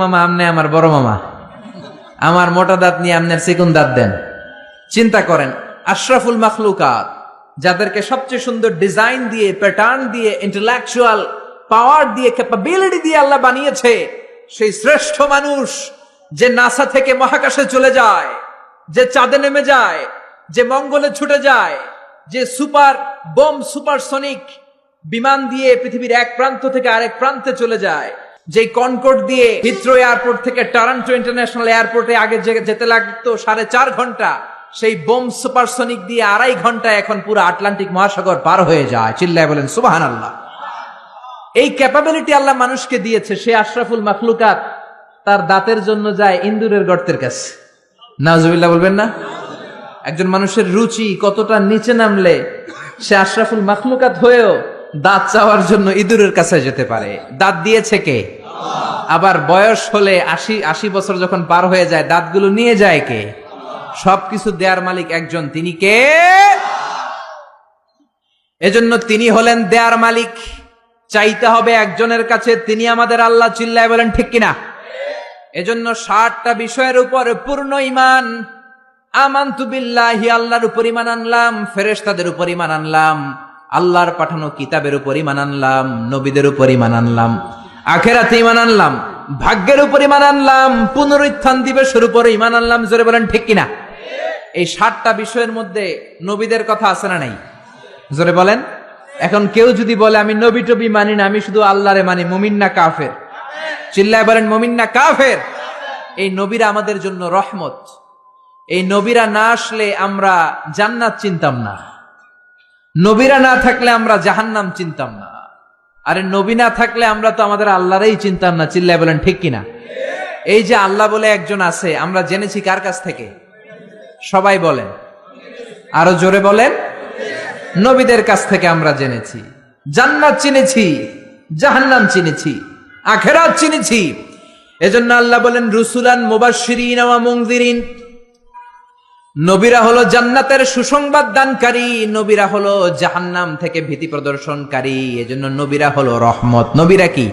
মামা আমনে আমার বড় মামা, আমার মোটা দাঁত নিয়ে আমনের চিকন দাঁত দেন। চিন্তা করেন, আশরাফুল মাখলুকাত, যাদেরকে সবচেয়ে সুন্দর ডিজাইন দিয়ে, প্যাটার্ন দিয়ে, ইন্টেলেকচুয়াল পাওয়ার দিয়ে, ক্যাপাবিলিটি দিয়ে আল্লাহ বানিয়েছে, সেই শ্রেষ্ঠ মানুষ যে নাসা থেকে মহাকাশে চলে যায়, যে চাঁদে নেমে যায়, যে মঙ্গলে ছুটে যায়, যে সুপারসনিক বিমান দিয়ে পৃথিবীর এক প্রান্ত থেকে আরেক প্রান্তে চলে যায়, যে কনকর্ড দিয়ে হিথ্রো এয়ারপোর্ট থেকে টরন্টো ইন্টারন্যাশনাল এয়ারপোর্টে আগে যেতে লাগতো 4.5 ঘন্টা, সেই বোম সুপারসনিক দিয়ে 2.5 ঘন্টায় এখন পুরো আটলান্টিক মহাসাগর পার হয়ে যায়। চিল্লায় বলেন সুবহানাল্লাহ। এই ক্যাপাবিলিটি আল্লাহ মানুষকে দিয়েছে। সে আশরাফুল মাখলুকাত তার দাঁতের জন্য যায় ইন্দুরের গর্তের কাছে। নাউজুবিল্লাহ বলবেন না? একজন মানুষের রুচি কতটা নিচে নামলে সে আশরাফুল মাখলুকাত হয়েও দাঁত চাওয়ার জন্য ইঁদুরের কাছে যেতে পারে। দাঁত দিয়েছে কে? আবার বয়স হলে 80 বছর যখন পার হয়ে যায়, দাঁতগুলো নিয়ে যায় কে? সবকিছু দেয়ার মালিক একজন, তিনি কে? এজন্য তিনি হলেন দেয়ার মালিক। চাইতে হবে একজনের কাছে, তিনি আমাদের আল্লাহ। চিল্লায় বলেন ঠিক কিনা? এজন্য 60টা বিষয়ের উপর পূর্ণ ঈমান। আমানতু বিল্লাহি, আল্লাহর উপর ঈমান আনলাম, ফেরেশতাদের উপর ঈমান আনলাম, আল্লাহর পাঠানো কিতাবের উপর ঈমান আনলাম, নবীদের উপর ঈমান আনলাম, আখিরাতে ঈমান আনলাম, ভাগ্যের উপর ঈমান আনলাম, পুনরুত্থান দিবসের উপর ঈমান আনলাম। জোরে বলেন ঠিক কিনা? এই 60টা বিষয়ের মধ্যে নবীদের কথা আছে না নাই? জোরে বলেন। এখন কেউ যদি বলে আমি নবী টবি মানি না, আমি শুধু আল্লাহরে মানি, মুমিন না কাফের? চিল্লায় বলেন মুমিন না কাফের? এই নবীরা আমাদের জন্য রহমত। এই নবীরা না আসলে আমরা জান্নাত চিনতাম না, নবীরা না থাকলে আমরা জাহান্নাম চিনতাম না। আরে নবী না থাকলে আমরা তো আমাদের আল্লাহরই চিনতাম না। চিল্লায় বলেন ঠিক কিনা? এই যে আল্লাহ বলে একজন আছে, আমরা জেনেছি কার কাছ থেকে? সবাই বলেন, আরো জোরে বলেন। নবীদের কাছ থেকে আমরা জেনেছি। জান্নাত চিনেছি, জাহান্নাম চিনেছি, আখিরাত চিনেছি। এজন্য আল্লাহ বলেন রুসুলান মুবাশশিরিন ওয়া মুনযিরিন। নবীরা হলো জান্নাতের সুসংবাদ দানকারী, নবীরা হলো জাহান্নাম থেকে ভীতি প্রদর্শনকারী। এজন্য নবীরা হলো রহমত। নবীরা কি?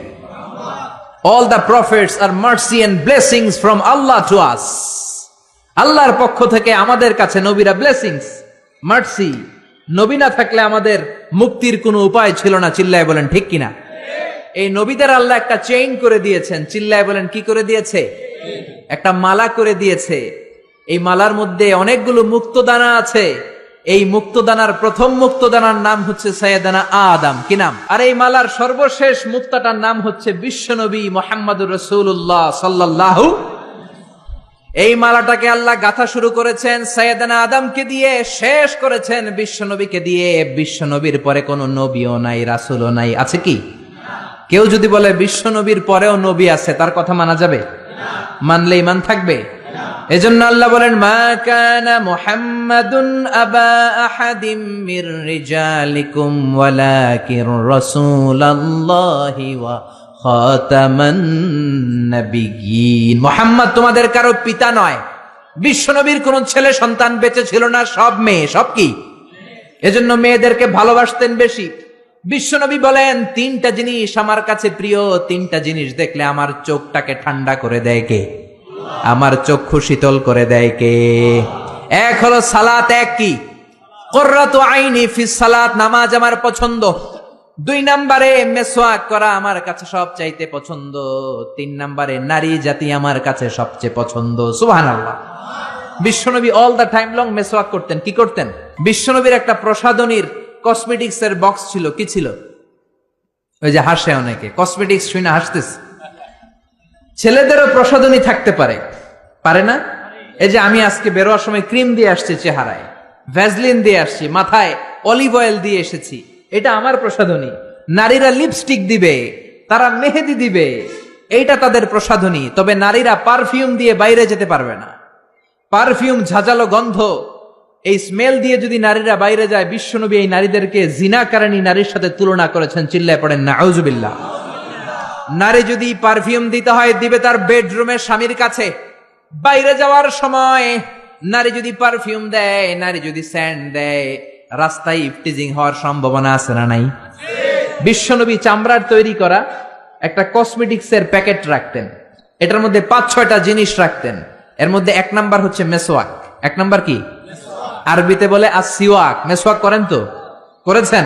All the prophets are mercy and blessings from Allah to us. আল্লাহর পক্ষ থেকে আমাদের কাছে নবীরা ব্লেসিংস, মার্সি। নবী না থাকলে আমাদের মুক্তির কোনো উপায় ছিল না। চিল্লায় বলেন ঠিক কিনা? এই নবীদের আল্লাহ একটা চেইন করে দিয়েছেন। চিল্লায় বলেন কি করে দিয়েছে? একটা মালা করে দিয়েছে। এই মালার মধ্যে অনেকগুলো মুক্তদানা আছে। এই মুক্তদানার প্রথম মুক্তদানার নাম হচ্ছে সাইয়েদানা আদম। কি নাম? আর এই মালার সর্বশেষ মুক্তাটার নাম হচ্ছে বিশ্বনবী মুহাম্মদুর রাসূলুল্লাহ সাল্লাল্লাহু। এই মালাটাকে আল্লাহ গাঁথা শুরু করেছেন সাইয়েদানা আদমকে দিয়ে, শেষ করেছেন বিশ্বনবীকে দিয়ে। বিশ্বনবীর পরে কোনো নবীও নাই, রাসূলও নাই। আছে কি? কেউ যদি বলে বিশ্বনবীর পরেও নবী আছে, তার কথা মানা যাবে? মানলে ঈমান থাকবে? এজন্য আল্লাহ বলেন মা কানা মুহাম্মাদুন আবা আহাদিম মির রিজালিকুম ওয়ালাকিন রাসূলুল্লাহি ওয়া খাতামান নাবিয়্যিন। মুহাম্মদ তোমাদের কারো পিতা নয়। বিশ্বনবীর কোন ছেলে সন্তান বেঁচে ছিল না, সব মেয়ে। সব কি? এজন্য মেয়েদেরকে ভালোবাসতেন বেশি। বিশ্বনবী বলেন তিনটা জিনিস আমার কাছে প্রিয়, তিনটা জিনিস দেখলে আমার চোখটাকে ঠান্ডা করে দেয় কে? আমার চক্ষু শীতল করে দেয় কে? এক হলো সালাত, এক কি? কুররাতু আইনি ফিস সালাত, নামাজ আমার পছন্দ। দুই নম্বরে মেসওয়াক করা আমার কাছে সবচাইতে পছন্দ। তিন নম্বরে নারী জাতি আমার কাছে সবচেয়ে পছন্দ। সুবহানাল্লাহ। বিশ্বনবী অল দা টাইম লং মেসওয়াক করতেন। কি করতেন? বিশ্বনবীর একটা প্রসাধনীর কসমেটিক্স এর বক্স ছিল। কি ছিল? ওই যে হাসে অনেকে, কসমেটিক্স শুনে হাসতেছে। ছেলেদেরও প্রসাধনী থাকতে পারে, পারে না? এই যে আমি আজকে বেরোয়ার সময় ক্রিম দিয়ে আসছি চেহারায়, ভ্যাসলিন দিয়ে আসছি, মাথায় অলিভ অয়েল দিয়ে এসেছি, এটা আমার প্রসাধনী। নারীরা লিপস্টিক দিবে, তারা মেহেদি দিবে, এইটা তাদের প্রসাধনী। তবে নারীরা পারফিউম দিয়ে বাইরে যেতে পারবে না। পারফিউম, ঝাঁঝালো গন্ধ, এই স্মেল দিয়ে যদি নারীরা বাইরে যায়, বিশ্বনবী এই নারীদেরকে জিনাকারিনী নারীর সাথে তুলনা করেছেন। চিল্লায় পড়েন নাউজুবিল্লাহ। নারী যদি পারফিউম দিতে হয়, দিবে তার বেডরুমে স্বামীর কাছে। বাইরে যাওয়ার সময় নারী যদি পারফিউম দেয়, নারী যদি সেন্ট দেয়, রাস্তায় ইফটিজিং হওয়ার সম্ভাবনা আছে না নাই? বিশ্বনবী চামড়ার তৈরি করা একটা কসমেটিক্স এর প্যাকেট রাখতেন। এটার মধ্যে 5-6টা জিনিস রাখতেন। এর মধ্যে এক নাম্বার হচ্ছে মেসওয়াক। এক নাম্বার কি? আরবিতে বলে আসিওয়াক। মেসওয়াক করেন তো? করেছেন?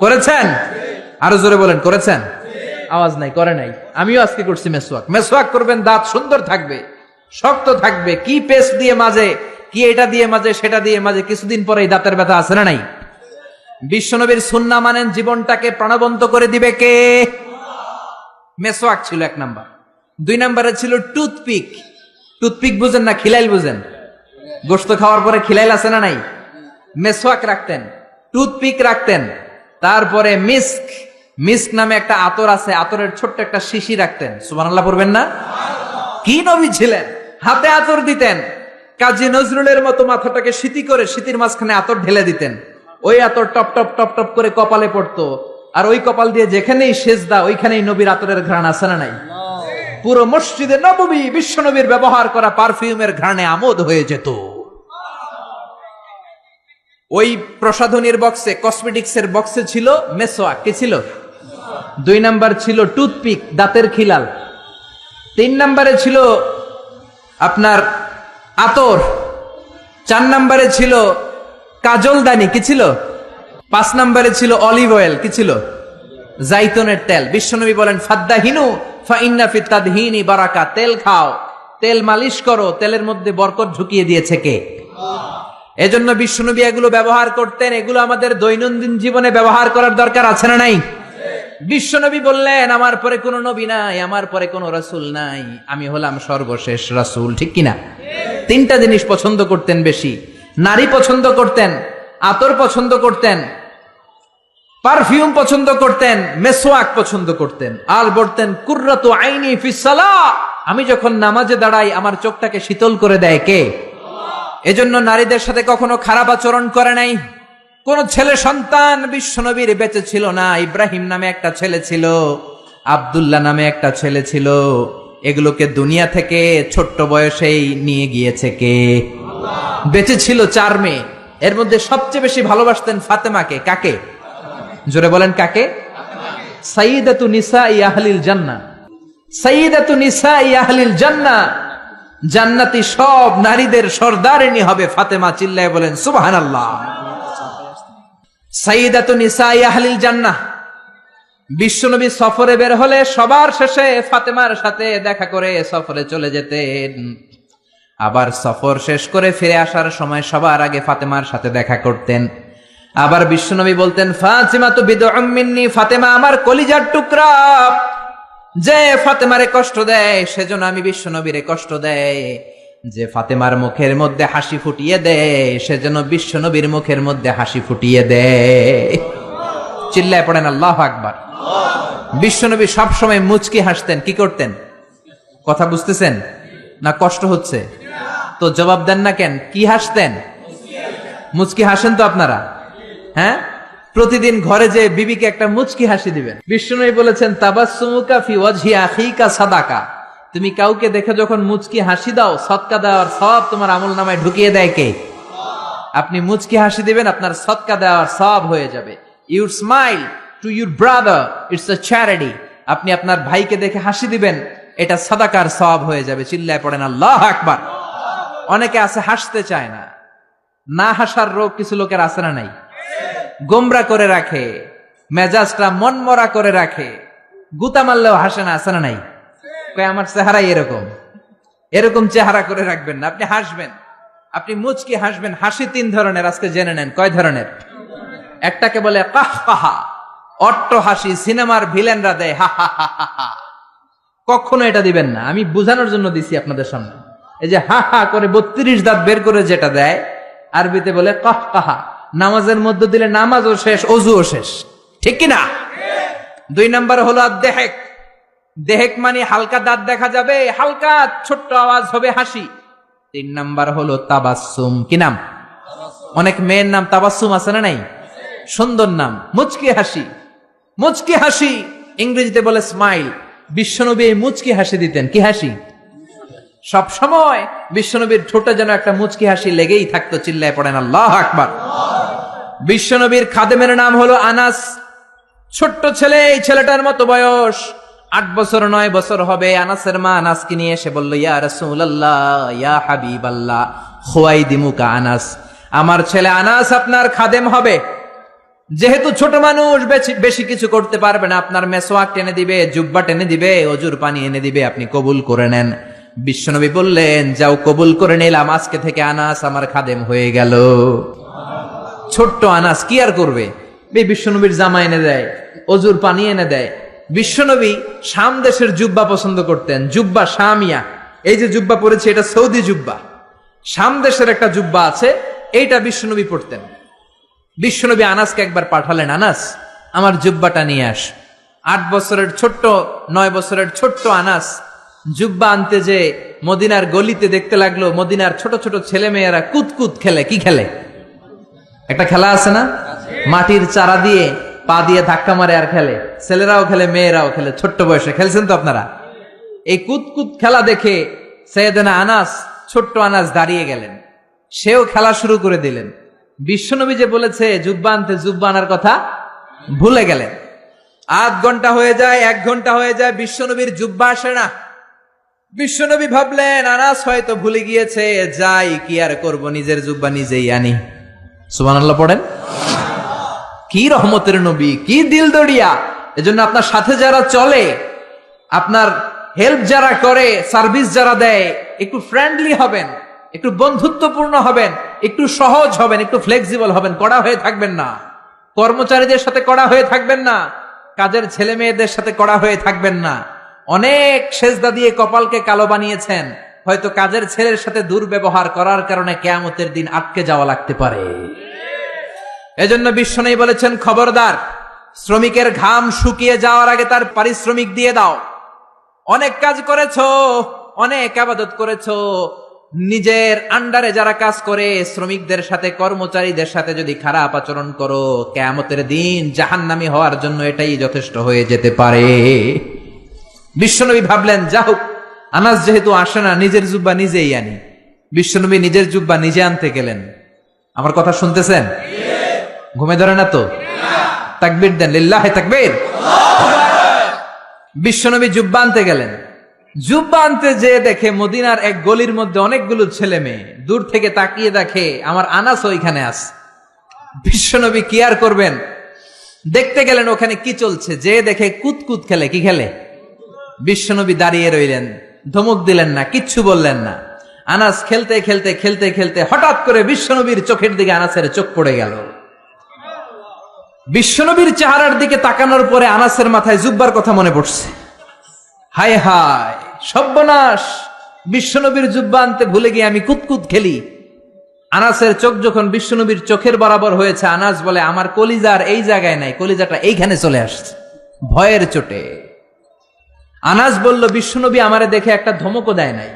করেছেন? আরো জোরে বলেন করেছেন? আওয়াজ নাই, করে নাই। আমিও আজকে করছি মেসওয়াক। মেসওয়াক করবেন, দাঁত সুন্দর থাকবে, শক্ত থাকবে। কি পেস্ট দিয়ে মাঝে, কি এটা দিয়ে মাঝে, সেটা দিয়ে মাঝে, কিছুদিন পরে দাঁতের ব্যথা আছে না নাই? বিশ্বনবীর সুন্নাহ মানেন, জীবনটাকে প্রাণবন্ত করে দিবে কে? মেসওয়াক ছিল এক নাম্বার। দুই নাম্বারে ছিল টুথপিক। টুথপিক বুঝেন না? খিলাইল বুঝেন? গোশত খাওয়ার পরে খিলাইল আছে না নাই? মেসওয়াক রাখতেন, টুথপিক রাখতেন। তারপরে মিস্ক, মিস্ক নামে একটা আতর আছে, আতরের ছোট্ট একটা শিশি রাখতেন। সুবহানাল্লাহ পড়বেন না? কি নবী ছিলেন! হাতে আতর দিতেন। কাজী নজরুলের মতো মাথাটাকে শীতি করে শীতির মাঝখানে আতর ঢেলে দিতেন। ওই আতর টপ টপ টপ টপ করে কপালে পড়তো। আর ওই কপাল দিয়ে যেখানেই সেজদা, ওইখানেই নবীর আতরের ঘ্রাণ আছে না নাই? পুরো মসজিদে নববী বিশ্বনবীর ব্যবহার করা পারফিউমের ঘ্রাণে আমোদ হয়ে যেত। ওই প্রসাধনীর বক্সে, কসমেটিক্স এর বক্সে ছিল মেসওয়াক। কি ছিল? দুই নাম্বার ছিল টুথপিক, দাঁতের খিলাল। তিন নাম্বারে ছিল আপনার আতর। চার নাম্বারে ছিল কাজলদানি। কি ছিল? 5 নাম্বারে ছিল অলিভ অয়েল। কি ছিল? জাইতুনের তেল। বিশ্বনবী বলেন ফাদ্দাহিনু ফা ইন্না ফিত তাদহিনি বারাকা। তেল খাও, তেল মালিশ করো, তেলের মধ্যে বরকত ঢুকিয়ে দিয়েছে কে? এজন্য বিশ্বনবী এগুলো ব্যবহার করতেন। এগুলো আমাদের দৈনন্দিন জীবনে ব্যবহার করার দরকার আছে না নাই? বিশ্বনবী বললেন আমার পরে কোনো নবী নাই, আমার পরে কোনো রাসূল নাই, আমি হলাম সর্বশেষ রাসূল। ঠিক কিনা? তিনটা জিনিস পছন্দ করতেন বেশি। নারী পছন্দ করতেন, আতর পছন্দ করতেন, পারফিউম পছন্দ করতেন, মেসওয়াক পছন্দ করতেন। আর বলতেন কুররাতু আইনি ফিস সালাহ, আমি যখন নামাজে দাঁড়াই আমার চোখটাকে শীতল করে দেয় কে? এজন্য নারীদের সাথে কখনো খারাপ আচরণ করে নাই। কোন ছেলে সন্তান বিশ্বনবীর বেঁচে ছিল না। ইব্রাহিম নামে একটা ছেলে ছিল, আব্দুল্লাহ নামে একটা ছেলে ছিল। এগুলোকে দুনিয়া থেকে ছোট্ট বয়সেই নিয়ে গিয়েছে কে? বেঁচে ছিল 4 মেয়ে, এর মধ্যে সবচেয়ে বেশি ভালোবাসতেন ফাতেমাকে। কাকে? জোরে বলেন কাকে? সাইয়্যিদাতু নিসাই আহলিল জান্নাহ, সাইয়্যিদাতু নিসাই আহলিল জান্নাহ, জান্নাতি সব নারীদের সর্দারিনী হবে ফাতেমা। চিল্লায় বলেন সুবহানাল্লাহ। সাইয়্যিদাতু নিসাই আহলিল জান্নাহ। বিশ্বনবী সফরে বের হলে সবার শেষে ফাতেমার সাথে দেখা করে সফরে চলে যেতেন। আবার সফর শেষ করে ফিরে আসার সময় সবার আগে ফাতেমার সাথে দেখা করতেন। আবার বিশ্বনবী বলতেন ফাতিমা তো বিদউম মিন্নি, ফাতেমা আমার কলিজার টুকরা। যে ফাতেমারে কষ্ট দেয় সেজন্য আমি বিশ্বনবীরে কষ্ট দেয়। যে ফাতেমার মুখের মধ্যে হাসি ফুটিয়ে দেয় সেজন্য বিশ্বনবীর মুখের মধ্যে হাসি ফুটিয়ে দেয়। চিল্লায় পড়েন আল্লাহু আকবার। বিশ্বনবী সবসময় মুচকি হাসতেন। কি করতেন? কথা বুঝতেছেন না? কষ্ট হচ্ছে তো জবাব দেন না কেন? কি হাসতেন? মুচকি হাসেন তো আপনারা? হ্যাঁ, প্রতিদিন ঘরে যে বিবিকে একটা মুচকি হাসি দিবেন। বিষ্ণুই বলেছেন তাবাসসুমুকা ফি ওয়াজহি আখিকা সাদাকা, তুমি কাউকে দেখে যখন মুচকি হাসি দাও সদকা দেওয়ার সব তোমার আমলনামায় ঢুকিয়ে দেয় কে? আপনি মুচকি হাসি দিবেন, আপনার সদকা দেওয়ার সব হয়ে যাবে। You smile to your brother, it's a charity. আপনি আপনার ভাইকে দেখে হাসি দিবেন, এটা সাদাকার সব হয়ে যাবে। চিল্লায় পড়েন আল্লাহু আকবার। অনেকে আছে হাসতে চায় না, না হাসার রোগ কিছু লোকের আছে না নাই? গোমরা করে রাখে, মেজাজটা মনমরা করে রাখে, গুতা মারলেও হাসে না, আছে না নাই? কয় আমার চেহারাই এরকম। এরকম চেহারা করে রাখবেন না, আপনি হাসবেন, আপনি মুচকি হাসবেন। হাসি 3 ধরনের, আজকে জেনে নেন। কয় ধরনের? একটাকে বলে কাহকাহা, অট্ট হাসি, সিনেমার ভিলেনরা দেয় হা হা হা হা। কখনো এটা দিবেন না, আমি বোঝানোর জন্য দিছি আপনাদের সামনে। এই যে হা হা করে 32 দাঁত বের করে যেটা দেয়, আরবিতে বলে কাহকাহা। নামাজের মধ্যে দিলে নামাজও শেষ, ওযুও শেষ, ঠিক কিনা? 2 নাম্বার হলো আদ-দেহেক। দেহেক মানে হালকা দাঁত দেখা যাবে, হালকা ছোট্ট আওয়াজ হবে হাসি। 3 নাম্বার হলো তাবাসসুম। কি নাম? অনেক মেয়ের নাম তাবাসসুম আছে না নাই? সুন্দর নাম, মুচকি হাসি। মুচকি হাসি ইংরেজিতে বলে স্মাইল। বিশ্বনবী এই মুচকি হাসি দিতেন। কি হাসি? সব সময় বিশ্বনবীর ঠোঁটে যেন একটা মুচকি হাসি লেগেই থাকতো। চিল্লায় পড়েন আল্লাহু আকবার। বিশ্বনবীর খাদেমের নাম হলো আনাস। ছোট্ট ছেলে, এই ছেলেটার মতো বয়স 8 বছর 9 বছর হবে। আনাসের মা আনাসকে নিয়ে এসে বলল ইয়া রাসূলুল্লাহ, ইয়া হাবিবাল্লাহ, খুয়াইদিমুকা আনাস, আমার ছেলে আনাস আপনার খাদেম হবে। যেহেতু ছোট মানুষ বেশি কিছু করতে পারবে না, আপনার মেসওয়াক টেনে দিবে, জুব্বা টেনে দিবে, অজুর পানি এনে দিবে, আপনি কবুল করে নেন। বিশ্বনবী বললেন যাও, কবুল করে নিলাম, আজকে থেকে আনাস আমার খাদেম হয়ে গেল। ছোট্ট আনাস কি আর করবে? বিশ্বনবীর জামা এনে দেয়, অজুর পানি এনে দেয়। বিশ্বনবী শাম দেশের জুব্বা পছন্দ করতেন, জুব্বা শামিয়া। এই যে জুব্বা পরেছে এটা সৌদি জুব্বা। শাম দেশের একটা জুব্বা আছে, এইটা বিশ্বনবী পরতেন। বিশ্বনবী আনাসকে একবার পাঠালেন, আনাস আমার জুব্বাটা নিয়ে আস। 8 বছরের ছোট্ট 9 বছরের ছোট্ট আনাস জুব্বা আনতে যে মদিনার গলিতে দেখতে লাগলো মদিনার ছোট ছোট ছেলে মেয়েরা কুতকুত খেলে। কি খেলে? একটা খেলা আছে না, মাটির চারা দিয়ে পা দিয়ে ধাক্কা মারে আর খেলে। ছেলেরাও খেলে, মেয়েরাও খেলে, ছোট্ট বয়সে খেলছেন তো আপনারা। এই কুতকুত খেলা দেখে সাইয়েদনা আনাস, ছোট্ট আনাস দাঁড়িয়ে গেলেন, সেও খেলা শুরু করে দিলেন। বিশ্বনবী যে বলেছে জুব্বা আনতে, জুব্বা আনার কথা ভুলে গেলেন। 8 ঘন্টা হয়ে যায়, 1 ঘন্টা হয়ে যায়, বিশ্বনবীর জুব্বা আসে না। বিশ্বনবী ভাবলেন আনাস হয়তো ভুলে গিয়েছে, যাই কি আর করব, নিজের জুব্বা নিজেই আনি। সুবহানাল্লাহ পড়েন। কি রহমতের নবী, কি দিল দড়িয়া। এজন্য আপনার সাথে যারা চলে, আপনার হেল্প যারা করে, সার্ভিস যারা দেয়, একটু ফ্রেন্ডলি হবেন, একটু বন্ধুত্বপূর্ণ হবেন, একটু সহজ হবেন, একটু ফ্লেক্সিবল হবেন। কড়া হয়ে থাকবেন না, কর্মচারীদের সাথে কড়া হয়ে থাকবেন না, কাজের ছেলে মেয়েদের সাথে কড়া হয়ে থাকবেন না। অনেক সেজদা দিয়ে কপালকে কালো বানিয়েছেন, হয়তো কাজের ছেলের সাথে দুর্ব্যবহার করার কারণে কিয়ামতের দিন আটকে যাওয়া লাগতে পারে। এজন্য বিশ্বনবী বলেছেন, খবরদার, শ্রমিকের ঘাম শুকিয়ে যাওয়ার আগে তার পারিশ্রমিক দিয়ে দাও। অনেক কাজ করেছো, অনেক ইবাদত করেছো, নিজের আন্ডারে যারা কাজ করে শ্রমিকদের সাথে, কর্মচারীদের সাথে যদি খারাপ আচরণ করো, কিয়ামতের দিন জাহান্নামী হওয়ার জন্য এটাই যথেষ্ট হয়ে যেতে পারে। বিশ্বনবী ভাবলেন, যা হোক, আনাস যেহেতু আসে না, নিজের জুব্বা নিজেই আনি। বিশ্বনবী নিজের জুব্বা নিজে আনতে গেলেন। আমার কথা শুনতেছেন? ঘুমে ধরে না তো? তাকবীর দেন, লিল্লাহে তাকবীর। বিশ্বনবী জুব্বা আনতে গেলেন। জুব্বা আনতে যে দেখে মদিনার এক গলির মধ্যে অনেকগুলো ছেলে মেয়ে, দূর থেকে তাকিয়ে দেখে আমার আনাস ওইখানে আছে। বিশ্বনবী কি আর করবেন, দেখতে গেলেন ওখানে কি চলছে। যে দেখে কুতকুত খেলে। কি খেলে? বিশ্বনবী দাঁড়িয়ে রইলেন, ধমক দিলেন না, কিচ্ছু বললেন না। আনাস খেলতে খেলতে খেলতে খেলতে হঠাৎ করে বিশ্বনবীর চোখের দিকে আনাসের চোখ পড়ে গেল। বিশ্বনবীর চেহারার দিকে তাকানোর পরে আনাসের মাথায় জুব্বার কথা মনে পড়ছে। হায় হায়, সর্বনাশ, বিশ্বনবীর জুব্বা আনতে ভুলে গিয়ে আমি কুতকুত খেলি। আনাসের চোখ যখন বিশ্বনবীর চোখের বরাবর হয়েছে, আনাস বলে, আমার কলিজার এই জায়গায় নাই, কলিজাটা এইখানে চলে আসছে ভয়ের চোটে। আনাস বলল, বিশ্বনবী আমারে দেখে একটা ধমকও দেয় নাই,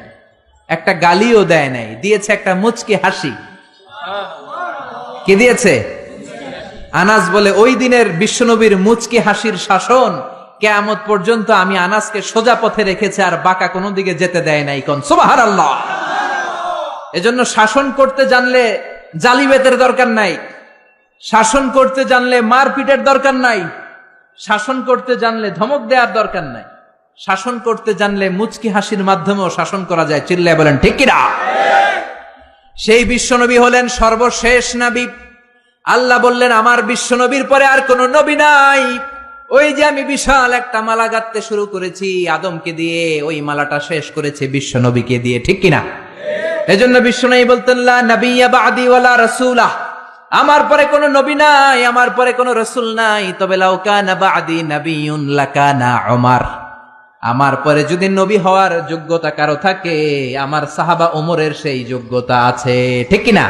একটা গালিও দেয় নাই, দিয়েছে একটা মুচকি হাসি। কি দিয়েছে? আনাস বলে, ওই দিনের বিশ্বনবীর মুচকি হাসির শাসন কিয়ামত পর্যন্ত আমি আনাসকে সোজা পথে রেখেছে, আর বাঁকা কোনো দিকে যেতে দেয় নাই। কোন সুবহানাল্লাহ। এজন্য শাসন করতে জানলে জালিবেতের দরকার নাই, শাসন করতে জানলে মারপিটের দরকার নাই, শাসন করতে জানলে ধমক দেওয়ার দরকার নাই, শাসন করতে জানলে মুচকি হাসির মাধ্যমেও শাসন করা যায়। চিল্লায় বলেন ঠিক কিনা? সেই বিশ্বনবী হলেন সর্বশেষ নবী। আল্লাহ বললেন, আমার বিশ্বনবীর পরে আর কোন নবী নাই। ওই যে আমি বিশাল একটা মালা গাঁথতে শুরু করেছি আদমকে দিয়ে, ওই মালাটা শেষ করেছে বিশ্বনবীকে দিয়ে। ঠিক কিনা? এজন্য বিশ্বনবী বলতেন, লা নাবিয়্যা বা'দি ওয়ালা রাসূলা, আমার পরে কোন নবী নাই, আমার পরে কোন রাসূল নাই। তবে লাউ কানা বা'দি নাবিয়্যুন লাকানা উমর, আমার পরে যদি নবী হওয়ার যোগ্যতা কারো থাকে, আমার সাহাবা ওমরের সেই যোগ্যতা আছে। ঠিক কিনা?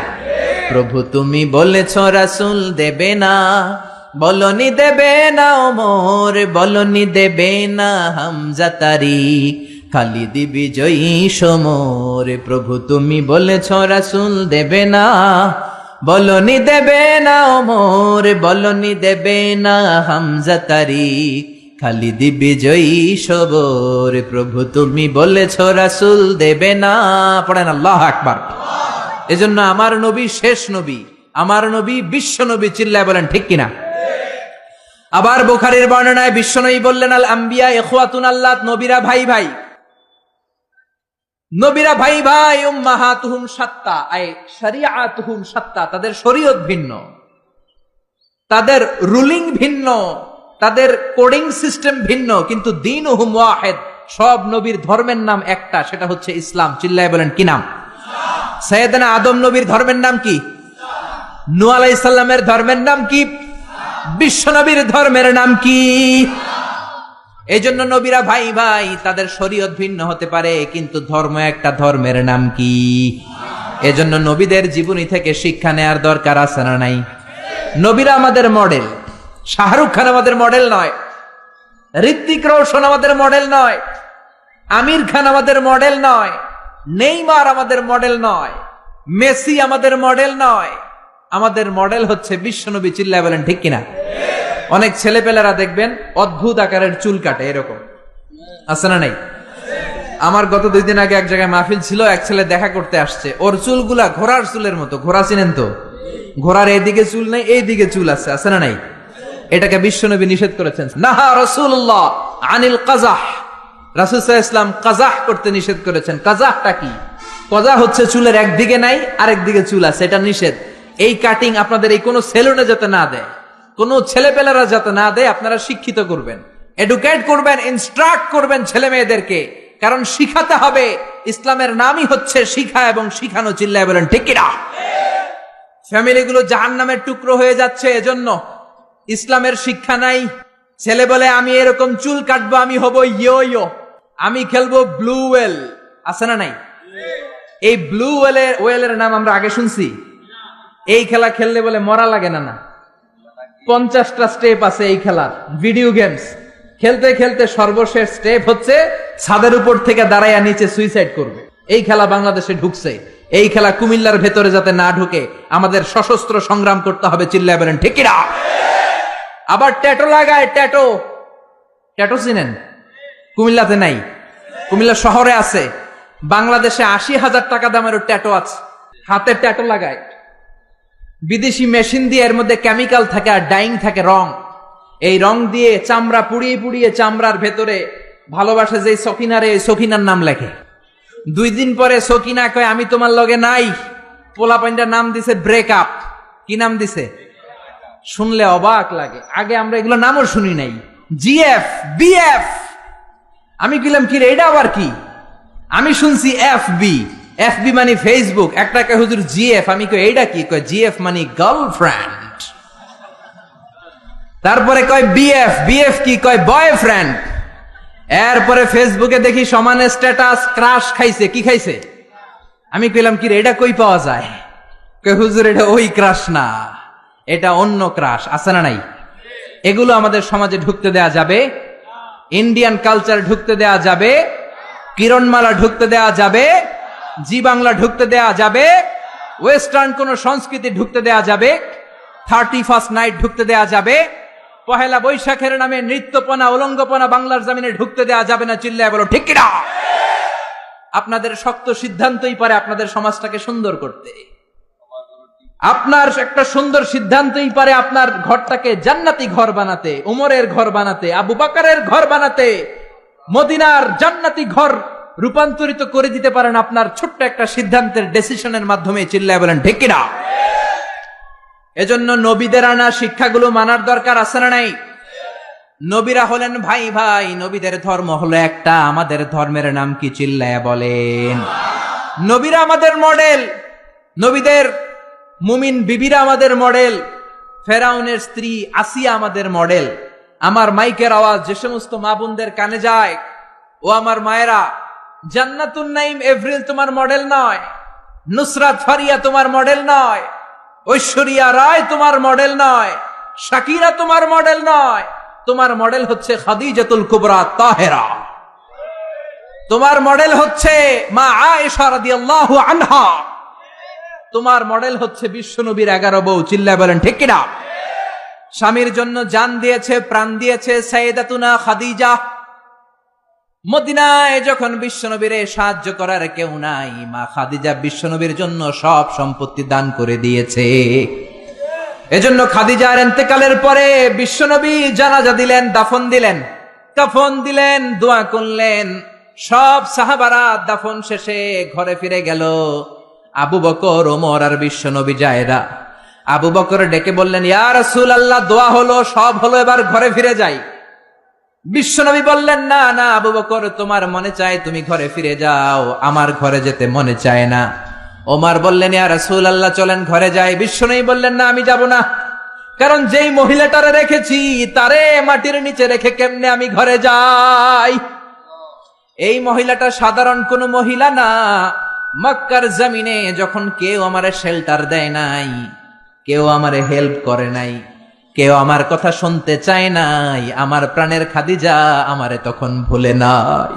প্রভু তুমি বলেছ রাসূল দেবে না, বলনি দেবে না ওমর, বলনি দেবে না হামজা তারিক, খালিদ বিজয়ী সমর। প্রভু তুমি বলেছ রাসূল দেবে না, বলনি দেবে না ওমর, বলনি দেবে না হামজা তারিক, খালিদ বিজয়ী সবর। প্রভু তুমি বলেছ রাসূল দেবে না। পড়েন আল্লাহু আকবার। এজন্য আমার নবী শেষ নবী, আমার নবী বিশ্ব নবী। চিল্লায় বলেন ঠিক কিনা? আবার বুখারীর বর্ণনায় বিশ্বনবী বললেন, আল আম্বিয়া ইখওয়াতুন আল্লাহ, নবীরা ভাই ভাই, নবীরা ভাই ভাই। উম্মাহাতুহুম শাত্তা, আই শরিয়াতুহুম শাত্তা, তাদের শরীয়ত ভিন্ন, তাদের রুলিং ভিন্ন, তাদের কোডিং সিস্টেম ভিন্ন, কিন্তু দীনুহুম ওয়াহিদ, সব নবীর ধর্মের নাম একটা, সেটা হচ্ছে ইসলাম। চিল্লায় বলেন কি নাম? সাইয়েদনা আদম নবীর ধর্মের নাম কি? নূহ আলাইহিস সালামের ধর্মের নাম কি? বিশ্ব নবীর ধর্মের নাম কি? এজন্য নবীরা ভাই ভাই, তাদের শরীয়ত ভিন্ন হতে পারে, কিন্তু ধর্ম একটা, ধর্মের নাম কি? এজন্য নবীদের জীবনী থেকে শিক্ষা নেয়ার দরকার আছে না নাই? নবীরা আমাদের মডেল। শাহরুখ খান আমাদের মডেল নয়, ঋত্বিক রোশন আমাদের মডেল নয়, আমির খান আমাদের মডেল নয়, নেইমার আমাদের মডেল নয়, মেসি আমাদের মডেল নয়। আমাদের মডেল হচ্ছে বিশ্বনবী। চিল্লায় বলেন ঠিক কিনা? অনেক ছেলেপেলেরা দেখবেন অদ্ভুত আকারের চুল কাটে, এরকম আছে না নাই? আমার গত 2 দিন আগে এক জায়গায় মাহফিল ছিল, এক ছেলে দেখা করতে আসছে, ওর চুলগুলা ঘোড়ার চুলের মতো। ঘোড়া চিনেন তো? ঘোড়ার এইদিকে চুল নেই, এইদিকে চুল আছে না নাই? এটাকে বিশ্বনবী নিষেধ করেছেন। নাহা রাসূলুল্লাহ আনিল কাযাহ, রাসূল সাল্লাল্লাহু আলাইহি ওয়াসাল্লাম কাযাহ করতে নিষেধ করেছেন। কাযাহটা কি? কাযা হচ্ছে চুলের একদিকে নাই, আরেকদিকে চুল আছে, এটা নিষেধ। এই কাটিং আপনাদের এই কোন সেলুনে যাতে না দেয়, কোন ছেলেপেলেরা যাতে না দেয়। আপনারা শিক্ষিত করবেন, এডুকেট করবেন, ইনস্ট্রাক্ট করবেন ছেলে মেয়েদেরকে, কারণ শিখাতে হবে। ইসলামের নামই হচ্ছে শিখা এবং শিখানো। চিল্লায় বলেন ঠিক কিনা? ফ্যামিলিগুলো জাহান্নামের টুকরো হয়ে যাচ্ছে এজন্য। ইসলামের শিক্ষা নাই। ছেলে বলে, আমি এরকম চুল কাটবো, আমি হব ইয়ো ইয়ো, আমি খেলবো ব্লু ওয়েল, আছে না নাই? এই ব্লু ওয়েলের নাম আমরা আগে শুনছি? এই খেলা খেললে বলে মরা লাগে না। 50টা স্টেপ আছে এই খেলার। ভিডিও গেমস খেলতে খেলতে সর্বশেষ স্টেপ হচ্ছে ছাদের উপর থেকে দাঁড়াইয়া নিচে সুইসাইড করবে। এই খেলা বাংলাদেশে ঢুকছে। এই খেলা কুমিল্লার ভেতরে যাতে না ঢুকে আমাদের সশস্ত্র সংগ্রাম করতে হবে। চিল্লায় বলেন ঠিক কিনা? আবার ট্যাটো লাগায়। ট্যাটো চিনেন? কুমিল্লাতে নাই, কুমিল্লা শহরে আছে। বাংলাদেশে 80,000 টাকা দামের ট্যাটো আছে। হাতে ট্যাটো লাগায়, বিদেশি মেশিন দিয়ে, এর মধ্যে কেমিক্যাল থাকে আর ডাইং থাকে, রং। এই রং দিয়ে চামড়া পুড়িয়ে পুড়িয়ে চামড়ার ভেতরে ভালোবাসে যে সকিনারে, সকিনার নাম লেখে। 2 দিন পরে সকিনা কয় আমি তোমার লগে নাই। পোলাপাইনটার নাম দিছে ব্রেকআপ। কি নাম দিছে? শুনলে অবাক লাগে। আগে আমরা এগুলো নামও শুনি নাই। GF, BF. আমি কইলাম কি রে, এটা আবার কি? আমি শুনছি এফবি। এফবি মানে ফেসবুক। একটা কয় হুজুর জিএফ। আমি কই এইটা কি? কয় জিএফ মানে গার্লফ্রেন্ড। তারপরে কয় বিএফ। বিএফ কি? কয় বয়ফ্রেন্ড। এরপরে ফেসবুকে দেখি সমানে স্ট্যাটাস ক্রাশ খাইছে। কি খাইছে? আমি কইলাম কি রে, এটা কই পাওয়া যায়? কয় হুজুর এটা ওই ক্রাশ না, এটা অন্য ক্রাশ। আছে না নাই? এগুলো আমাদের সমাজে ঢুকতে দেয়া যাবে? ইন্ডিয়ান কালচার ঢুকতে দেয়া যাবে? কিরণমালা ঢুকতে দেয়া যাবে? জি বাংলা ঢুকতে দেয়া যাবে? ওয়েস্টার্ন কোন সংস্কৃতি ঢুকতে দেয়া যাবে? 31st নাইট ঢুকতে দেয়া যাবে? পহেলা বৈশাখের নামে নৃত্যপনা, উলঙ্গপনা বাংলার জমিনে ঢুকতে দেয়া যাবে না। চিল্লায় বলো ঠিক কিনা? আপনাদের শক্ত সিদ্ধান্তই পারে আপনাদের সমাজটাকে সুন্দর করতে। আপনার একটা সুন্দর সিদ্ধান্তই পারে আপনার ঘরটাকে জান্নাতি ঘর বানাতে, উমরের ঘর বানাতে, আবু বকরের ঘর বানাতে, মদিনার জান্নাতি ঘর রূপান্তরিত করে দিতে পারেন আপনার ছোট্ট একটা সিদ্ধান্তের ডিসিশনের মাধ্যমে। চিল্লায় বলেন ঠিক কিনা? এজন্য নবীদের আনা শিক্ষাগুলো মানার দরকার আছে না নাই? নবীরা হলেন ভাই ভাই, নবীদের ধর্ম হলো একটা। আমাদের ধর্মের নাম কি? চিল্লায়া বলেন। নবীরা আমাদের মডেল। নবীদের মুমিন বিবিরা আমাদের মডেল। ফেরাউনের স্ত্রী আসিয়া আমাদের মডেল। আমার মাইকের আওয়াজ যে সমস্ত মা বোনদের কানে যায়, ও আমার মায়েরা, জান্নাতুন নাইম এভরিল তোমার মডেল নয়, নুসরাত ফারিয়া তোমার মডেল নয়, ঐশ্বরিয়া রায় তোমার মডেল নয়, শাকিরা তোমার মডেল নয়। তোমার মডেল হচ্ছে খাদিজাতুল কুবরা তাহেরা। তোমার মডেল হচ্ছে মা আয়েশা রাদিয়াল্লাহু আনহা। তোমার মডেল হচ্ছে বিশ্বনবীর 11 বউ। চিল্লায় বলেন ঠিক কিনা? স্বামীর জন্য জান দিয়েছে, প্রাণ দিয়েছে সাইয়েদাতুনা খাদিজা। মদিনায় যখন বিশ্বনবীর সাহায্য করার কেউ নাই, মা খাদিজা বিশ্বনবীর জন্য সব সম্পত্তি দান করে দিয়েছে। এজন্য খাদিজার ইন্তেকালের পরে বিশ্বনবী জানাজা দিলেন, দাফন দিলেন, কাফন দিলেন, দোয়া করলেন। সব সাহাবারা দাফন শেষে ঘরে ফিরে গেল। আবু বকর, ওমর আর বিশ্বনবী জায়রা। আবু বকর ডেকে বললেন, ইয়া রাসূলুল্লাহ, দোয়া হলো, সব হলো, এবার ঘরে ফিরে যাই। বিশ্বনবী বললেন, না না আবু বকর, তোমার মনে চায় তুমি ঘরে ফিরে যাও, আমার ঘরে যেতে মনে চায় না। ওমর বললেন, ইয়া রাসূলুল্লাহ চলেন ঘরে যাই। বিশ্বনবী বললেন, না আমি যাব না, কারণ যেই মহিলাটারে রেখেছি তারে মাটির নিচে রেখে কেমনে আমি ঘরে যাই? এই মহিলাটা সাধারণ কোন মহিলা না। মক্কার জমিনে যখন কেউ আমারে শেল্টার দেয় নাই, কেউ আমারে হেল্প করে নাই, কেউ আমার কথা শুনতে চায় নাই, আমার প্রাণের খাদিজা আমারে তখন ভুলে নাই।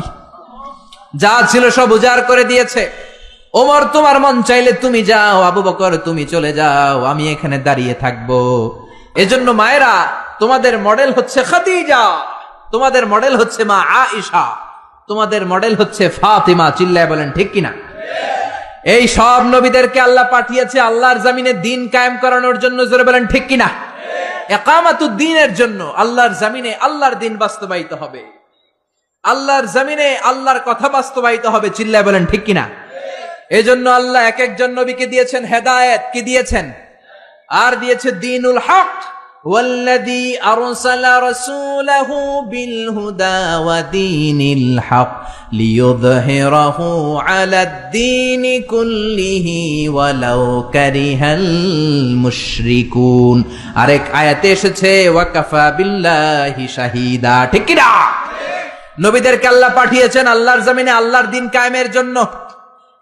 যা ছিল সব উজাড় করে দিয়েছে। ওমর, তোমার মন চাইলে তুমি যাও, আবু বকর তুমি চলে যাও, আমি এখানে দাঁড়িয়ে থাকবো। এজন্য মায়েরা, তোমাদের মডেল হচ্ছে খাদিজা, তোমাদের মডেল হচ্ছে মা আয়েশা, তোমাদের মডেল হচ্ছে ফাতিমা। চিল্লায় বলেন ঠিক কিনা? এই সব নবীদেরকে আল্লাহ পাঠিয়েছে আল্লাহর জমিনে দিন কায়েম করানোর জন্য। জোরে বলেন ঠিক কিনা? ইকামাতুদ দ্বীনের জন্য। আল্লাহর জমিনে আল্লাহর দিন বাস্তবায়িত হবে, আল্লাহর জমিনে আল্লাহর কথা বাস্তবায়িত হবে। চিল্লায় বলেন ঠিক কিনা? এজন্য আল্লাহ এক একজন নবীকে দিয়েছেন হেদায়েত। কি দিয়েছেন? আর দিয়েছে দ্বীনুল হক। ওয়াল্লাযী আরসালা রাসূলাহু বিল হুদা ওয়া দীনিল হক লিইয়ুযহিরাহু আলাদ দীনি কুল্লিহি ওয়ালাউ কারিহাল মুশরিকুন। আরেক আয়াতে এসেছে ওয়া কাফা বিল্লাহি শাহীদা। ঠিক কি না? নবীদেরকে আল্লাহ পাঠিয়েছেন আল্লাহর জমিনে আল্লাহর দিন কায়েমের জন্য।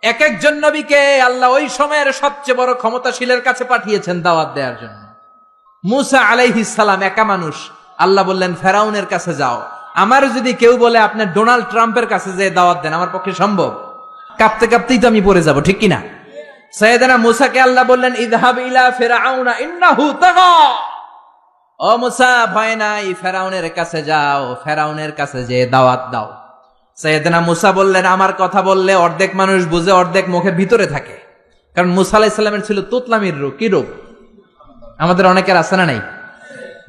এক একজন নবীকে আল্লাহ ওই সময়ের সবচেয়ে বড় ক্ষমতাশীলের কাছে পাঠিয়েছেন দাওয়াত দেওয়ার জন্য। মুসা আলাইহিস সালাম একা মানুষ, আল্লাহ বললেন ফেরাউনের কাছে যাও। আমার যদি কেউ বলে আপনি ডোনাল্ড ট্রাম্পের কাছে যে দাওয়াত দেন, আমার পক্ষে সম্ভব? কাঁপতে কাঁপতেই তো আমি পড়ে যাব, ঠিক কিনা? সাইয়েদনা মুসাকে আল্লাহ বললেন ইযহাব ইলা ফিরআউনা ইন্নাহু তাগা। ও মুসা, ভয় নাই, ফেরাউনের কাছে যাও, ফেরাউনের কাছে যে দাওয়াত দাও। সাইয়েদনা মুসা বললেন আমার কথা বললে অর্ধেক মানুষ বুঝে, অর্ধেক মুখে ভিতরে থাকে। কারণ মুসা আলাইহিস সালামের ছিল তুতলামির রূপ। কি রূপ? আমাদের অনেকের আছে না নাই?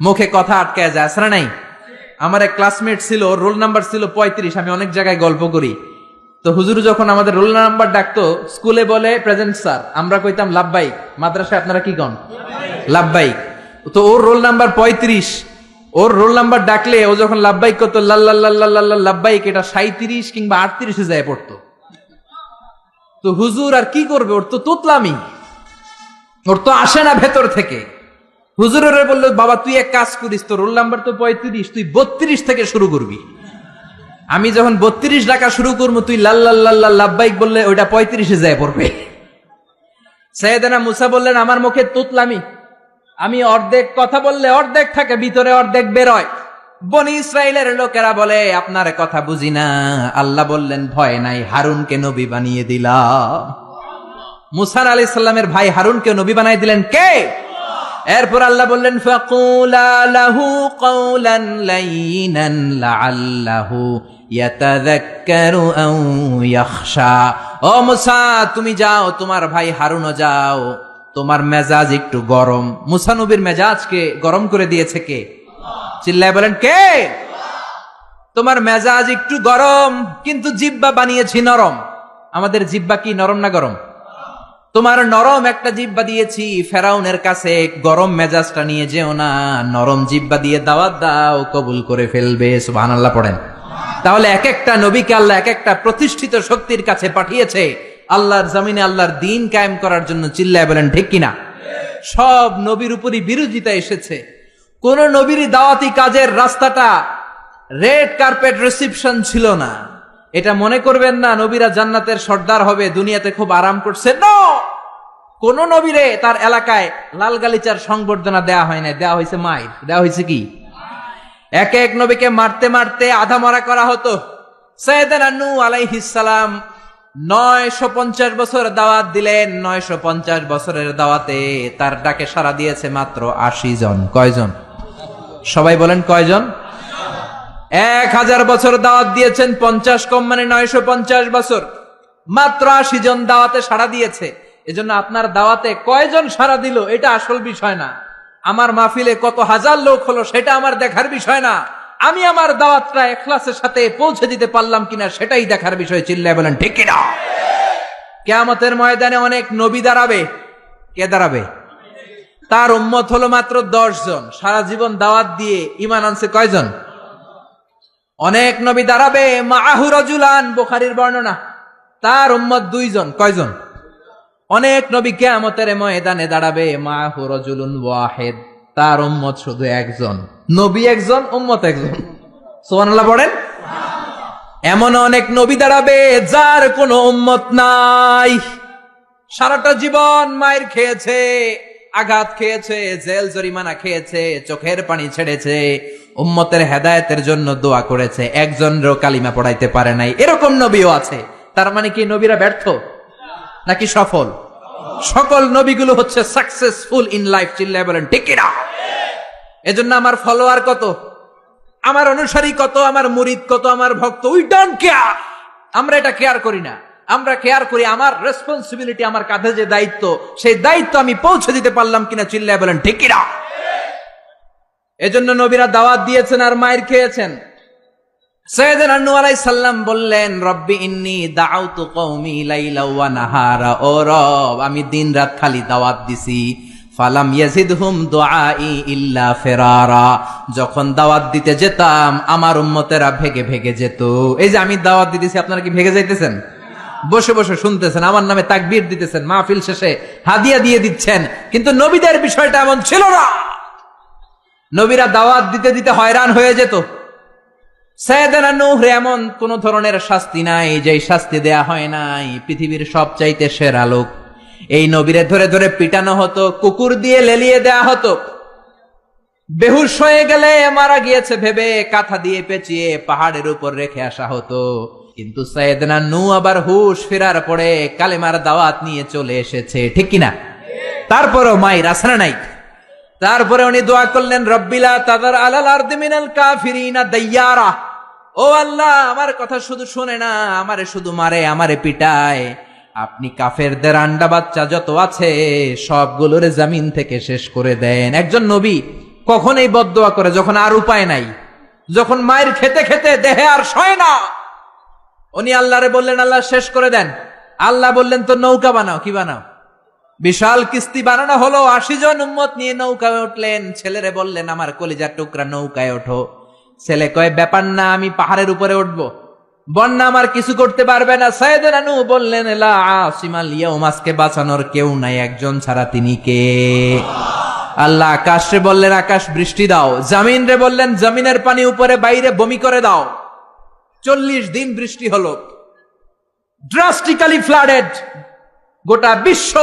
মুখে কথা আটকায় যায়, আছে না নাই? আমার এক ক্লাসমেট ছিল, রোল নাম্বার ছিল 35। আমি অনেক জায়গায় গল্প করি। তো হুজুর যখন আমাদের রোল নাম্বার ডাকতো, স্কুলে বলে প্রেজেন্ট স্যার, আমরা কইতাম লাব্বাইক। মাদ্রাসায় আপনারা কি কন? লাব্বাইক। তো ওর রোল নাম্বার 35। ওর রোল নাম্বার ডাকলে ও যখন লাব্বাইক করতো, লাল্লাল্লাহ লাব্বাইক, এটা 37 কিংবা 38 যায় পড়তো। তো হুজুর আর কি করবে, ওর তো তুতলামি, ওর তো আসে না ভেতর থেকে। হুজুরের বললো বাবা তুই এক কাজ করিস, তোর রোল নাম্বার তো 35, তুই 32 থেকে শুরু করবি। আমি যখন 32 ডাকা শুরু করবো, তুই লাল্লাল্লাহ লাব্বাইক বললে ওইটা 35 যায় পড়বে। সাইয়েদনা মুসা বললেন আমার মুখে তুতলামি, আমি অর্ধেক কথা বললে অর্ধেক থাকে ভিতরে, অর্ধেক বেরোয়। বনি ইসরাইলের লোকেরা বলে আপনার কথা বুঝি না। আল্লাহ বললেন ভয় নাই, হারুনকে নবী বানিয়ে দিলাম। মুসা আলাইহিস সালামের ভাই হারুনকে নবী বানিয়ে দিলেন কে? এরপর আল্লাহ বললেন ফাকুলা লাহু কাওলান লাইনান লাআল্লাহু ইয়াতাযাক্কারু আও ইয়াখশা। ও মুসা তুমি যাও, তোমার ভাই হারুনও যাও, তোমার মেজাজ একটু গরম। মুসা নবীর মেজাজকে গরম করে দিয়েছে কে? চিল্লায় বলেন কে? তোমার মেজাজ একটু গরম, কিন্তু জিহ্বা বানিয়েছি নরম। আমাদের জিহ্বা কি নরম না গরম? তোমার নরম একটা জিহ্বা দিয়েছি, ফেরাউনের কাছে গরম মেজাজটা নিয়ে যেও না, নরম জিহ্বা দিয়ে দাওয়াত দাও, কবুল করে ফেলবে। সুবহানাল্লাহ পড়েন। তাহলে এক একটা নবীকে আল্লাহ এক একটা প্রতিষ্ঠিত শক্তির কাছে পাঠিয়েছে আল্লাহর জমিনে আল্লাহর দ্বীন কায়েম করার জন্য। চিল্লায় বলেন ঠিক কিনা? সব নবীর উপরই বিরোধিতা এসেছে। কোন নবীরই দাওয়াতি কাজের রাস্তাটা রেড কার্পেট রিসিপশন ছিল না। এটা মনে করবেন না নবীরা জান্নাতের সর্দার হবে, দুনিয়াতে খুব আরাম করছে। না, কোন নবীরে তার এলাকায় লাল গালিচার সংবর্ধনা দেয়া হয় না, দেয়া হয়েছে মাইর, দেয়া হয়েছে কি? এক এক নবীকে মারতে মারতে আধা মরা করা হতো। সাইয়েদনা নূহ আলাইহিস সালাম 950 বছর দাওয়াত দিলেন। 950 বছরের দাওয়াতে তার ডাকে সাড়া দিয়েছে মাত্র 80 জন। কয়জন? সবাই বলেন কয়জন? 1000 বছর দাওয়াত দিয়েছেন, 50 কম মানে 950 বছর, মাত্র 80 জন দাওয়াতে সাড়া দিয়েছে। এজন্য আপনার দাওয়াতে কয়জন সাড়া দিল এটা আসল বিষয় না। আমার মাহফিলে কত হাজার লোক হলো সেটা আমার দেখার বিষয় না। আমি আমার দাওয়াতটা ইখলাসের সাথে পৌঁছে দিতে পারলাম কিনা সেটাই দেখার বিষয়। চিল্লায় বলেন ঠিক কিনা? কিয়ামতের ময়দানে অনেক নবী দাঁড়াবে। কে দাঁড়াবে? তার উম্মত হলো মাত্র 10 জন। সারা জীবন দাওয়াত দিয়ে ঈমান আনছে কয়জন? অনেক নবী দাঁড়াবে, মাআহু রাজুলান, বুখারীর বর্ণনা, তার উম্মত 2 জন। কয়জন? অনেক নবী কিয়ামতের ময়দানে দাঁড়াবে, মাআহু রাজুলুন ওয়াহিদ, তার উম্মত শুধু একজন। নবী একজন, উম্মত একজন। সুবহানাল্লাহ পড়েন। এমন অনেক নবী দাঁড়াবে যার কোনো উম্মত নাই। সারাটা জীবন মায়ের খেয়েছে, আঘাত খেয়েছে, জেল জরিমানা খেয়েছে, চোখের পানি ছেড়েছে, উম্মতের হেদায়েতের জন্য দোয়া করেছে, একজনেরও কালিমা পড়াইতে পারে নাই। এরকম নবীও আছে। তার মানে কি নবীরা ব্যর্থ নাকি সফল? সকল নবীগুলো হচ্ছে সাকসেসফুল ইন লাইফ। চিল্লায় বলেন ঠিক কিনা? এজন্য আমার ফলোয়ার কত, আমার অনুসারী কত, আমার মুরিদ কত, আমার ভক্ত, উই ডোন্ট কেয়ার। আমরা এটা কেয়ার করি না। আমরা কেয়ার করি আমার রেসপন্সিবিলিটি, আমার কাঁধে যে দায়িত্ব, সেই দায়িত্ব আমি পৌঁছে দিতে পারলাম কিনা। চিল্লায় বলেন ঠিক কিনা? এজন্য নবীরা দাওয়াত দিয়েছেন আর মায়ের খেয়েছেন। সাইয়েদনা নূহ আলাইহিস সালাম বললেন রব্বি ইন্নী দাআউতু কওমি লাইলা ওয়া নাহারা। ও রব, আমি দিন রাত খালি দাওয়াত দিছি, ফালাম ইয়াজিদহুম দুআই ইল্লা ফিরারা। যখন দাওয়াত দিতে যেতাম আমার উম্মতেরা ভেগে ভেগে যেত। এই যে আমি দাওয়াত দিতেছি, আপনারা কি ভেগে যাইতেছেন? বসে বসে শুনতেছেন, আমার নামে তাকবীর দিতেছেন, মাহফিল শেষে হাদিয়া দিয়ে দিচ্ছেন, কিন্তু নবীদের বিষয়টা এমন ছিল না। নবীরা দাওয়াত দিতে দিতে হয়রান হয়ে যেত। সাইয়েদনা নূহ এমন কোন ধরনের শাস্তি নাই যে শাস্তি দেয়া হয় নাই। পৃথিবীর সবচাইতে সেরা লোক, এই নবীরে ধরে ধরে পিটানো হতো, কুকুর দিয়ে লেলিয়ে দেয়া হতো, বেহুশ হয়ে গেলে মারা গিয়েছে ভেবে কাঁথা দিয়ে পেঁচিয়ে পাহাড়ের উপর রেখে আসা হতো। কিন্তু সাইয়েদনা নূহ আবার হুশ ফেরার পরে কালেমার দাওয়াত নিয়ে চলে এসেছে, ঠিক কিনা? তারপরেও মাই রাসনা নাই। তারপরে উনি দোয়া করলেন, রব্বিলা তাদার আলাল আরদি মিনাল কাফিরিনা দাইয়ারা। ও আল্লাহ, আমার কথা শুধু শুনে না, আমারে শুধু মারে, আমারে পিটায়। আপনি কাফেরদের আন্ডা বাচ্চা যত আছে সবগুলোরে জমিন থেকে শেষ করে দেন। একজন নবী কখন এই বদদোয়া করে? যখন আর উপায় নাই, যখন মায়ের খেতে খেতে দেহে আর সয় না। উনি আল্লাহরে বললেন, আল্লাহ শেষ করে দেন। আল্লাহ বললেন, তো নৌকা বানাও। কি বানাও? বিশাল কিস্তি বানানো হলো। 80 জন উম্মত নিয়ে নৌকায় উঠলেন। ছেলেরে বললেন, আমার কলিজার টুকরা নৌকায় ওঠো। ছেলে কয়, ব্যাপার না, আমি পাহাড়ের উপরে উঠবো, বন্যা আমার কিছু করতে পারবে না। সাইয়েদনা নূহ বললেন, লা আসিমাল ইয়াউম, আজকে বাঁচানোর কেউ নাই, একজন ছাড়া, তিনি কে? আল্লাহ। আকাশে বললেন, আকাশ বৃষ্টি দাও। জমিন রে বললেন, জমিনের পানি উপরে বাইরে বমি করে দাও। 40 দিন বৃষ্টি হলো, ড্রাস্টিক্যালি ফ্লাডেড। গোটা বিশ্ব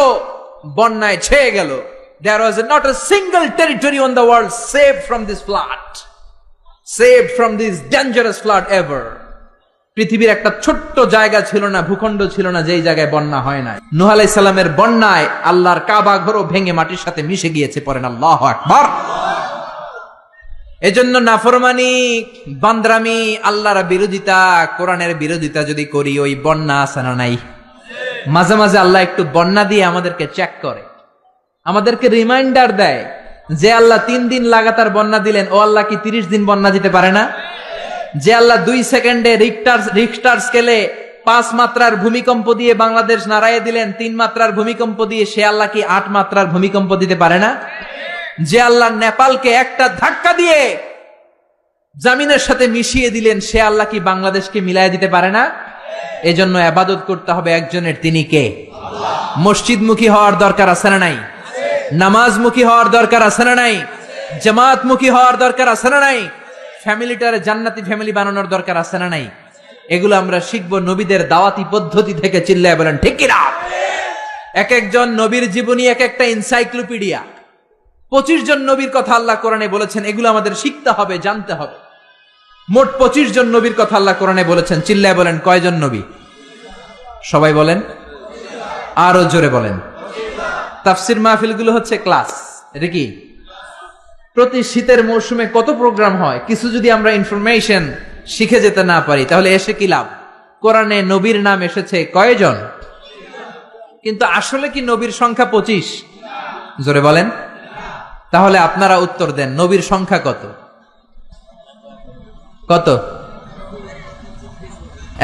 বন্যায় ছেয়ে গেল। There was not a single territory on the world saved from this flood, saved from this dangerous flood ever. পৃথিবীর একটা ছোট্ট জায়গা ছিল না, ভূখণ্ড ছিল না যেই জায়গায় বন্যা হয় না। নূহ আলাইহিস সালামের বন্যায় আল্লাহর কাবা ঘরও ভেঙে মাটির সাথে মিশে গিয়েছে। পড়েন আল্লাহু আকবার। এজন্য নাফরমানি, বান্দরামি, আল্লাহর বিরোধিতা, কোরআনের বিরোধিতা যদি করি, ওই বন্যা আছে না নাই? মাঝে মাঝে আল্লাহ একটু বন্যা দিয়ে আমাদেরকে চেক করে, আমাদেরকে রিমাইন্ডার দেয় যে আল্লাহ 3 দিন লাগাতার বন্যা দিলেন, ও আল্লাহ কি 30 দিন বন্যা দিতে পারে না? যে আল্লাহ 2 সেকেন্ডে রিখটার স্কেলে 5 মাত্রার ভূমিকম্প দিয়ে বাংলাদেশ নাড়াইয়ে দিলেন, 3 মাত্রার ভূমিকম্প দিয়ে, সে আল্লাহ কি 8 মাত্রার ভূমিকম্প দিতে পারে না? যে আল্লাহ নেপালকে একটা ধাক্কা দিয়ে জমিনের সাথে মিশিয়ে দিলেন, সে আল্লাহ কি বাংলাদেশকে মিলাইয়া দিতে পারে না? এজন্য ইবাদত করতে হবে একজনের, তিনি কে? মসজিদমুখী হওয়ার দরকার আছে না নাই? নামাজমুখী হওয়ার দরকার আছে না নাই? জামাতমুখী হওয়ার দরকার আছে না নাই? ফ্যামিলিটারে জান্নাতি ফ্যামিলি বানানোর দরকার আছে না নাই? এগুলো আমরা শিখবো নবীদের দাওয়াতি পদ্ধতি থেকে। চিল্লায় বলেন ঠিক কিনা? এক একজন নবীর জীবনী এক একটা এনসাইক্লোপিডিয়া। 25 জন নবীর কথা আল্লাহ কোরআনে বলেছেন, এগুলো আমাদের শিখতে হবে, জানতে হবে। মোট 25 জন নবীর কথা আল্লাহ কোরআনে বলেছেন। চিল্লায় বলেন কয়জন নবী? সবাই বলেন, আরো জোরে বলেন। তাফসির মাহফিলগুলো হচ্ছে ক্লাস। এটা কি? প্রতি শীতের মৌসুমে কত প্রোগ্রাম হয়, কিছু যদি আমরা ইনফরমেশন শিখে যেতে না পারি তাহলে এসে কি লাভ? কোরআনে নবীর নাম এসেছে কয়জন? কিন্তু আসলে কি নবীর সংখ্যা 25? জোরে বলেন। তাহলে আপনারা উত্তর দেন, নবীর সংখ্যা কত? কত?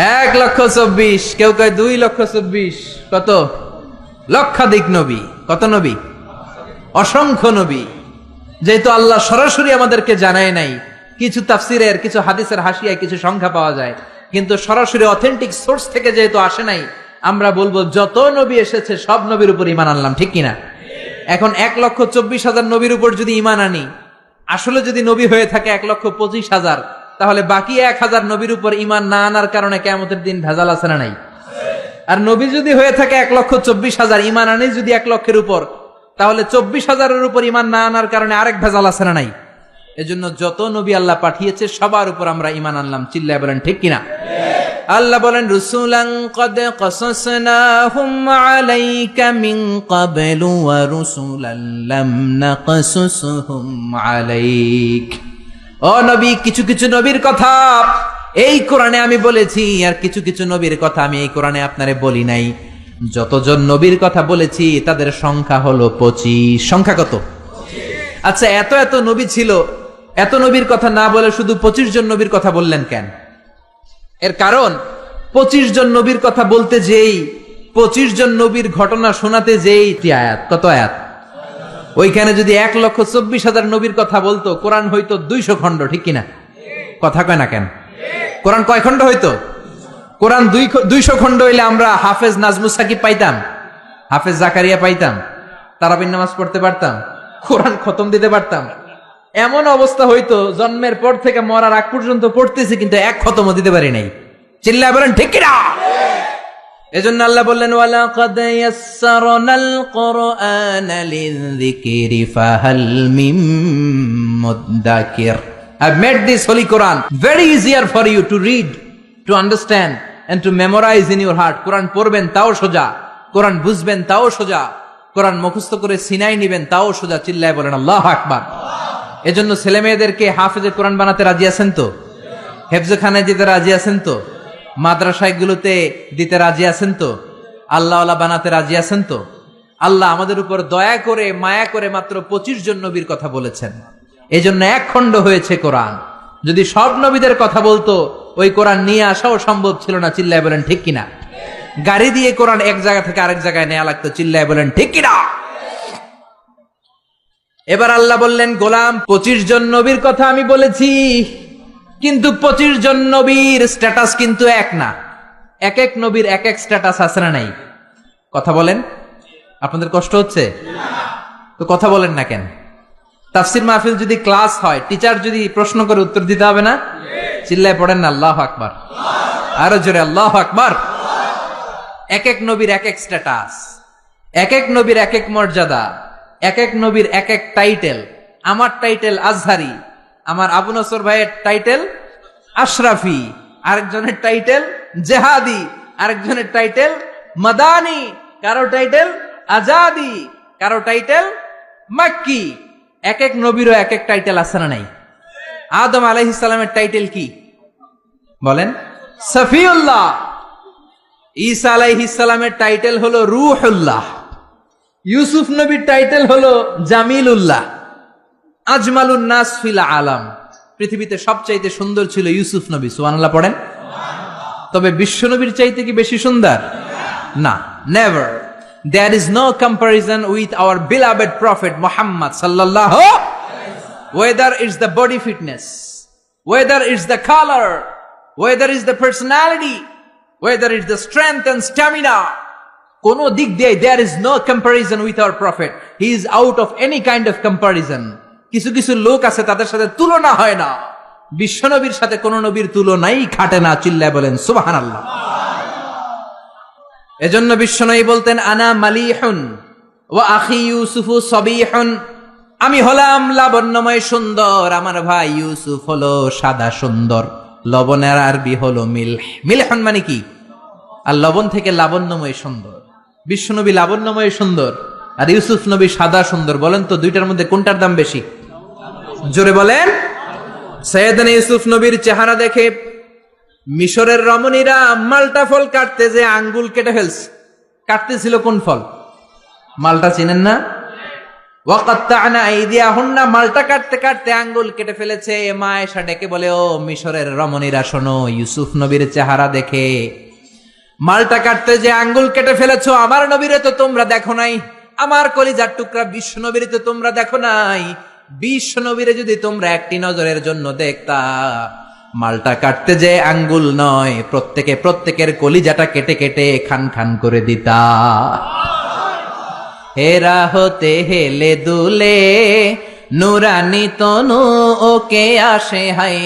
1,24,000। কেউ কয় 2,24,000। কত? লক্ষাধিক নবী। কত নবী? অসংখ্য নবী। যেহেতু আল্লাহ সরাসরি আমাদেরকে জানায় নাই, কিছু তাফসিরের, কিছু হাদিসের হাসিয়ায় কিছু সংখ্যা পাওয়া যায়, কিন্তু সরাসরি অথেন্টিক সোর্স থেকে যেহেতু আসে নাই, আমরা বলবো যত নবী এসেছে সব নবীর উপর ঈমান আনলাম, ঠিক কিনা? এখন 1,24,000 নবীর উপর যদি ঈমান আনি, আসলে যদি নবী হয়ে থাকে 1,25,000, তাহলে বাকি 1,000 নবীর উপর ঈমান না আনার কারণে কিয়ামতের দিন ভেজাল আছে না নাই? আর নবী যদি হয়ে থাকে 1,24,000, ঈমান আনি যদি 1 লক্ষের উপর, তাহলে 24,000-এর উপর ঈমান না আনার কারণে আরেক ভেজাল আছে না নাই? এজন্য যত নবী আল্লাহ পাঠিয়েছে সবার উপর আমরা ঈমান আনলাম। চিল্লায় বলেন ঠিক কিনা? আল্লাহ বলেন, রুসুলান ক্বাদ ক্বাসাসনাহুম আলাইকা মিন ক্বাবলু ওয়া রুসুলান লাম নাকসুসহুম আলাইক। ও নবী, কিছু কিছু নবীর কথা এই কোরআনে আমি বলেছি, আর কিছু কিছু নবীর কথা আমি এই কোরআনে আপনারে বলি নাই। যতজন নবীর কথা বলেছি তাদের সংখ্যা হলো 25। সংখ্যা কত? আচ্ছা, এত এত নবী ছিল, এত নবীর কথা না বলে শুধু 25 জন নবীর কথা বললেন কেন? এর কারণ 25 জন নবীর কথা বলতে যেই, 25 জন নবীর ঘটনা শোনাতে যেই আয়াত, কত আয়াত? ওইখানে যদি 1,24,000 নবীর কথা বলতো, কোরআন হইতো 200 খণ্ড, ঠিক কিনা? কথা কয় না কেন? কোরআন কয় খণ্ড হইতো? কোরআন 200 খণ্ড হইলে আমরা হাফেজ নাজমুস সাকিব পাইতাম, হাফেজ জাকারিয়া পাইতাম, তারাবির নামাজ পড়তে পারতাম, কোরআন খতম দিতে পারতাম। এমন অবস্থা হইতো জন্মের পর থেকে মরার আগ পর্যন্ত পড়তেছি কিন্তু এক খতম দিতে পারি নাই। চিল্লায় বলেন ঠিক কিনা? এজন্য আল্লাহ বললেন ওয়ালাকাদ ইয়াসসারনাল কুরআনা লিযিকরি ফাহাল মিন মুদ্দাকির। I've made this holy Quran very easier for you to read, to understand and to memorize in your heart. কোরআন পড়বেন তাও সোজা, কোরআন বুঝবেন তাও সোজা, কোরআন মুখস্থ করে সিনাই নেবেন তাও সোজা। চিল্লায় বলেন আল্লাহু আকবার। এজন্য ছেলে মেয়েদেরকে হাফেজে কোরআন বানাতে রাজি আছেন তো? হেফজখানায় দিতে রাজি আছেন তো? মাদ্রাসাগুলোতে দিতে রাজি আছেন তো? আল্লাহওয়ালা বানাতে রাজি আছেন তো? আল্লাহ আমাদের উপর দয়া করে মায়া করে মাত্র 25 জন নবীর কথা বলেছেন। এই জন্য এক খণ্ড হয়েছে কোরআন। যদি সব নবীদের কথা বলতো ওই কোরআন নিয়ে আসাও সম্ভব ছিল না। চিল্লায় বলেন ঠিক কিনা? গাড়ি দিয়ে কোরআন এক জায়গা থেকে আরেক জায়গায় নেওয়া লাগতো। চিল্লায় বলেন ঠিক কিনা? এবার আল্লাহ বললেন গোলাম 25 জন নবীর কথা আমি বলেছি, কিন্তু 25 জন নবীর স্ট্যাটাস কিন্তু এক না। এক এক নবীর এক এক স্ট্যাটাস আছে না নাই? কথা বলেন। আপনাদের কষ্ট হচ্ছে তো কথা বলেন না কেন? তাফসীর মাহফিল যদি ক্লাস হয়, টিচার যদি প্রশ্ন করে উত্তর দিতে হবে না? চিল্লায় পড়েন না আল্লাহু আকবার। আরো জোরে আল্লাহু আকবার। এক এক নবীর এক এক স্ট্যাটাস, এক এক নবীর এক এক মর্যাদা, এক এক নবীর এক এক টাইটেল। আমার টাইটেল আজহারি, আমার আবু নসর ভাইয়ের টাইটেল আশরাফি, আরেকজনের টাইটেল জেহাদি, আরেকজনের টাইটেল মাদানি, কারো টাইটেল আজাদি, কারো টাইটেল মাক্কি। এক এক নবীরও এক এক টাইটেল আছে না নাই? আদম আলাইহিস সালামের টাইটেল কি বলেন? সফিউল্লাহ। ঈসা আলাইহিস সালামের টাইটেল হলো রূহুল্লাহ। ইউসুফ নবীর টাইটেল হলো জামিলুল্লাহ। আজমালুন নাস ফিল আলাম, পৃথিবীতে সবচাইতে সুন্দর ছিল ইউসুফ নবী। সুবহানাল্লাহ পড়েন। তবে বিশ্ব নবীর চাইতে কি বেশি সুন্দর? না, never. There is no comparison with our beloved prophet Muhammad sallallahu, whether it's the body fitness, whether it's the color, whether it's the personality, whether it's the strength and stamina, কোনো দিক দিয়ে there is no comparison with our prophet. He is out of any kind of comparison. কিছু কিছু লোক আছে তাদের সাথে তুলনা হয় না, বিশ্ব নবীর সাথে কোন নবীর তুলনাই খাটে না। চিল্লায় বলেন সুবহানাল্লাহ। এজন্য বিশ্বনবী বলতেন আনা মালিহুন ওয়া আখি ইউসুফু সবিহুন, আমি হলাম লাবণ্যময় সুন্দর, আমার ভাই ইউসুফ হলো সাদা সুন্দর। লবণের আরবি হলো মিলহ। মিলহুন মানে কি? আর লবণ থেকে লাবণ্যময় সুন্দর। বিশ্বনবী লাবণ্যময় সুন্দর আর ইউসুফ নবী সাদা সুন্দর। বলেন তো দুইটার মধ্যে কোনটার দাম বেশি? জোরে বলেন। সৈয়দনা ইউসুফ নবীর চেহারা দেখে মিশরের রমণীরা মালটা ফল কাটতে যে আঙ্গুল কেটে ফেলছে। কাটতেছিল কোন ফল? মালটা চিনেন না? ওয়াকাত্তা'না আইদিয়াহুন্না, মালটা কাটতে কাটতে আঙ্গুল কেটে ফেলেছে। মা আয়েশা ডেকে বলে, ও মিশরের রমণীরা শোনো, ইউসুফ নবীর চেহারা দেখে মালটা কাটতে যে আঙ্গুল কেটে ফেলেছো, আমার নবীরে তো তোমরা দেখো নাই, আমার কলিজার টুকরা বিশ্ব নবীরে তো তোমরা দেখো নাই। বিশ্ব নবীরে যদি তোমরা একটি নজরের জন্য দেখতা, মালটা কাটতে যে আঙ্গুল নয়, প্রত্যেকের কলিজাটা কেটে কেটে খান খান করে দিতা। হেরা হতে হেলে দুলে নুরানি তনু ওকে আসে হায়,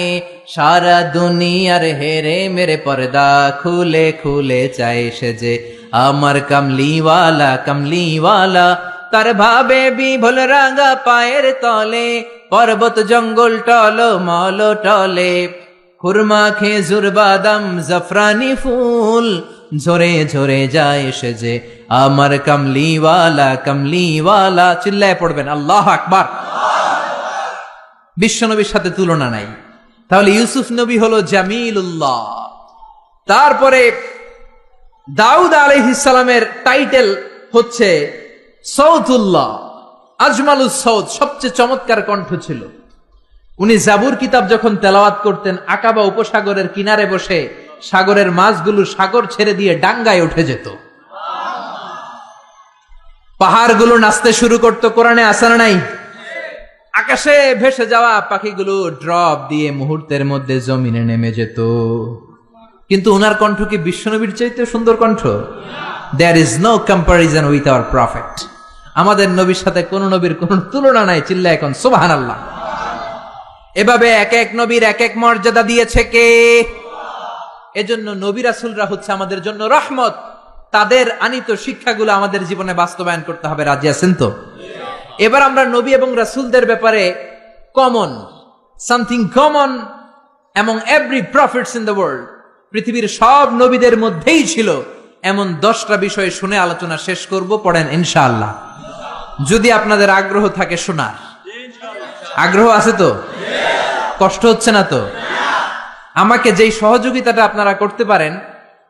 সারা দুনিয়ার হেরে মেরে পর্দা খুলে খুলে চায় সে যে আমার কামলিওয়ালা কামলিওয়ালা। তার ভাবে বিভোল রাঙা পায়ের তলে, পর্বত জঙ্গল টল মল টলে, খুরমা খেজুর বাদাম জাফরানি ফুল ঝরে ঝরে যায় সে যে আমার কামলিওয়ালা কামলিওয়ালা। চিল্লায় পড়বেন আল্লাহু আকবার। বিশ্ব নবীর সাথে তুলনা নাই। তাহলে ইউসুফ নবী হলো জামিলুল্লাহ। তারপরে দাউদ আলাইহিস সালামের টাইটেল হচ্ছে সৌতুল্লাহ, আজমালুস সৌত, সবচেয়ে চমৎকার কণ্ঠ ছিল। উনি জাবুর কিতাব যখন তেলাওয়াত করতেন, আকাবা উপসাগরের কিনারে বসে সাগরের মাছগুলো সাগর ছেড়ে দিয়ে ডাঙ্গায় উঠে যেত, পাহাড়গুলো নাচতে শুরু করতো। কোরআনে আছে না নাই? আকাশে ভেসে যাওয়া পাখিগুলো ড্রপ দিয়ে মুহূর্তের মধ্যে জমিনে নেমে যেত। কিন্তু উনার কণ্ঠ কি বিশ্বনবীর চাইতে সুন্দর কণ্ঠ? There is no comparison with our prophet. আমাদের নবীর সাথে কোন নবীর কোন তুলনা নাই। চিল্লা এখন সুবহানাল্লাহ। এভাবে এক এক নবীর এক এক মর্যাদা দিয়েছে কে? এজন্য নবী রাসূলরা হচ্ছে আমাদের জন্য রহমত। তাদের আনিত শিক্ষাগুলো আমাদের জীবনে বাস্তবায়ন করতে হবে। রাজি আছেন তো? এবার আমরা নবী এবং রাসূলদের ব্যাপারে something common among every prophets in the world, পৃথিবীর সব নবীদের মধ্যেই ছিল এমন 10টা বিষয় শুনে আলোচনা শেষ করব। পড়েন ইনশাআল্লাহ, যদি আপনাদের আগ্রহ থাকে শোনার। আগ্রহ আছে তো? কষ্ট হচ্ছে না তো? আমাকে যেই সহযোগিতাটা আপনারা করতে পারেন,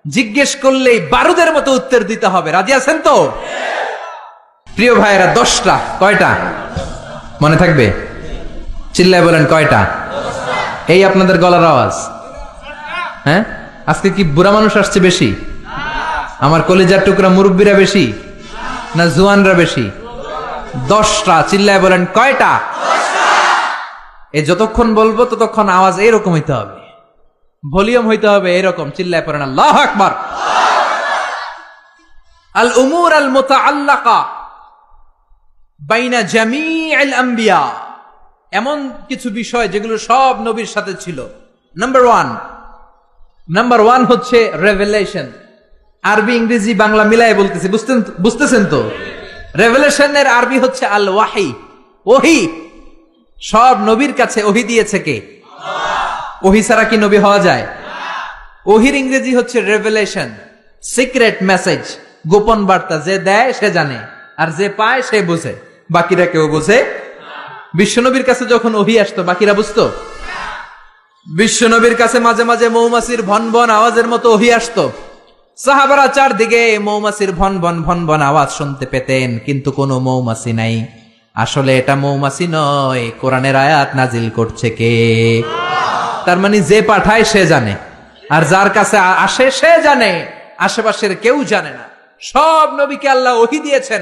জিজ্ঞেস করলেই বারুদের মতো উত্তর দিতে হবে। রাজি আছেন তো? প্রিয় ভাইয়েরা, 10টা। কয়টা মনে থাকবে? চিল্লায় বলেন কয়টা? এই আপনাদের গলার আওয়াজ। হ্যাঁ, আজকে কি বুড়া মানুষ আসছে বেশি? আমার কলিজার টুকরা মুরব্বীরা বেশি না জুয়ানরা বেশি? 10টা। চিল্লায় বলেন কয়টা? এই যতক্ষণ বলবো ততক্ষণ আওয়াজ এরকম হইতে হবে, ভলিউম হইতে হবে এরকম। চিল্লায় পড়েন আল্লাহু আকবার। আল উমুর আল মুতাআল্লাকা বাইনা জামিআল আম্বিয়া, এমন কিছু বিষয় যেগুলো সব নবীর সাথে ছিল। নাম্বার ওয়ান হচ্ছে রেভেলেশন। আরবি ইংরেজি বাংলা মিলাই বলতেছি, বুঝতেছেন তো? রেভেলেশনের আরবি হচ্ছে আল ওয়াহি, ওহি। সব নবীর কাছে ওহি দিয়েছে কে? ওহি ছাড়া কি নবী হওয়া যায়? ওহির ইংরেজি হচ্ছে রেভেলেশন, সিক্রেট মেসেজ, গোপন বার্তা। যে দেয় সে জানে, আর যে পায় সে বোঝে, বাকিরা কেউ বোঝে। বিশ্বনবীর কাছে যখন ওহি আসতো বাকিরা বুঝতো? বিশ্বনবীর কাছে মাঝে মাঝে মৌমাছির ভন ভন আওয়াজের মতো ওহি আসতো। সাহাবারা চারদিকে মৌমাছির ভন ভন ভন ভন আওয়াজ শুনতে পেতেন, কিন্তু কোনো মৌমাছি নাই। আসলে এটা মৌমাছি নয়, কোরআনের আয়াত নাজিল করছে কে? তার মানে যে পাঠায় সে জানে, আর যার কাছে আসে সে জানে, আশেপাশের কেউ জানে না। সব নবীকে আল্লাহ ওহি দিয়েছেন,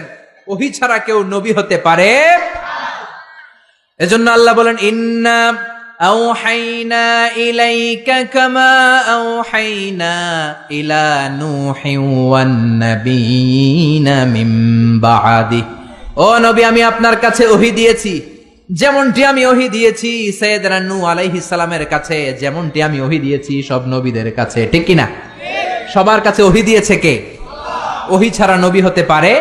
ওহি ছাড়া কেউ নবী হতে পারে। এজন্য আল্লাহ বলেন ইন্না আওহাইনা ইলাইকা কামা আওহাইনা ইলা নূহিন ওয়ান নাবিয়িনা মিন বাদি। ও নবী, আমি আপনার কাছে ওহী দিয়েছি যেমনটি আমি ওহী দিয়েছি সাইয়েদনা নূহ আলাইহিস সালামের কাছে, যেমনটি আমি ওহী দিয়েছি সব নবীদের কাছে। ঠিক কি না? সবার কাছে ওহী দিয়েছে কে? ওহী ছাড়া নবী হতে পারে?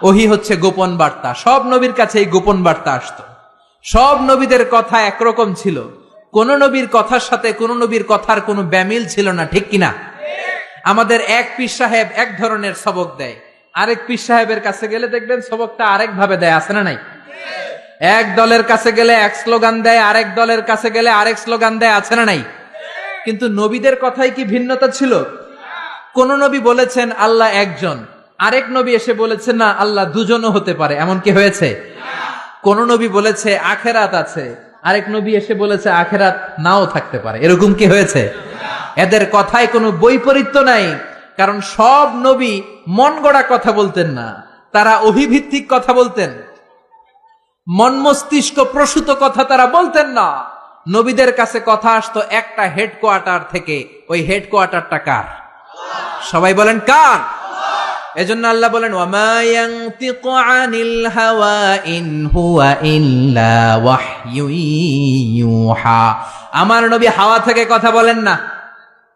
ওহী হচ্ছে গোপন বার্তা। সব নবীর কাছে এই গোপন বার্তা আসতো। সব নবীদের কথা একরকম ছিল, কোন নবীর কথার সাথে কোন নবীর কথার কোনো ব্যামিল ছিল না। ঠিক কিনা? আমাদের এক পীর সাহেব এক ধরনের সবক দেয়, আরেক পীর সাহেবের কাছে গেলে দেখবেন সবকটা আরেক ভাবে দেয়। আছে না নাই? এক দলের কাছে গেলে এক স্লোগান দেয়, আরেক দলের কাছে গেলে আরেক স্লোগান দেয়। আছে না নাই? কিন্তু নবীদের কথাই কি ভিন্নতা ছিল? কোন নবী বলেছেন আল্লাহ একজন, আরেক নবী এসে বলেছেন না আল্লাহ দুজনও হতে পারে। এমন কি হয়েছে? কোন নবী বলেছে আখেরাত আছে, আরেক নবী এসে বলেছে আখেরাত নাও থাকতে পারে। এরকম কি হয়েছে? এদের কথায় কোনো বৈপরীত্য নাই, কারণ সব নবী মন গড়া কথা বলতেন না, তারা অভিভিত্তিক কথা বলতেন। মন মস্তিষ্ক প্রসূত কথা তারা বলতেন না। নবীদের কাছে কথা আসতো একটা হেডকোয়ার্টার থেকে। ওই হেডকোয়ার্টারটা কার? সবাই বলেন কার? এজন্য আল্লাহ বলেন ওয়ামা ইয়ানতিকু আনিল হাওয়া ইন হুয়া ইল্লা ওয়াহয়ু ইউহা। আমার নবী হাওয়া থেকে কথা বলেন না,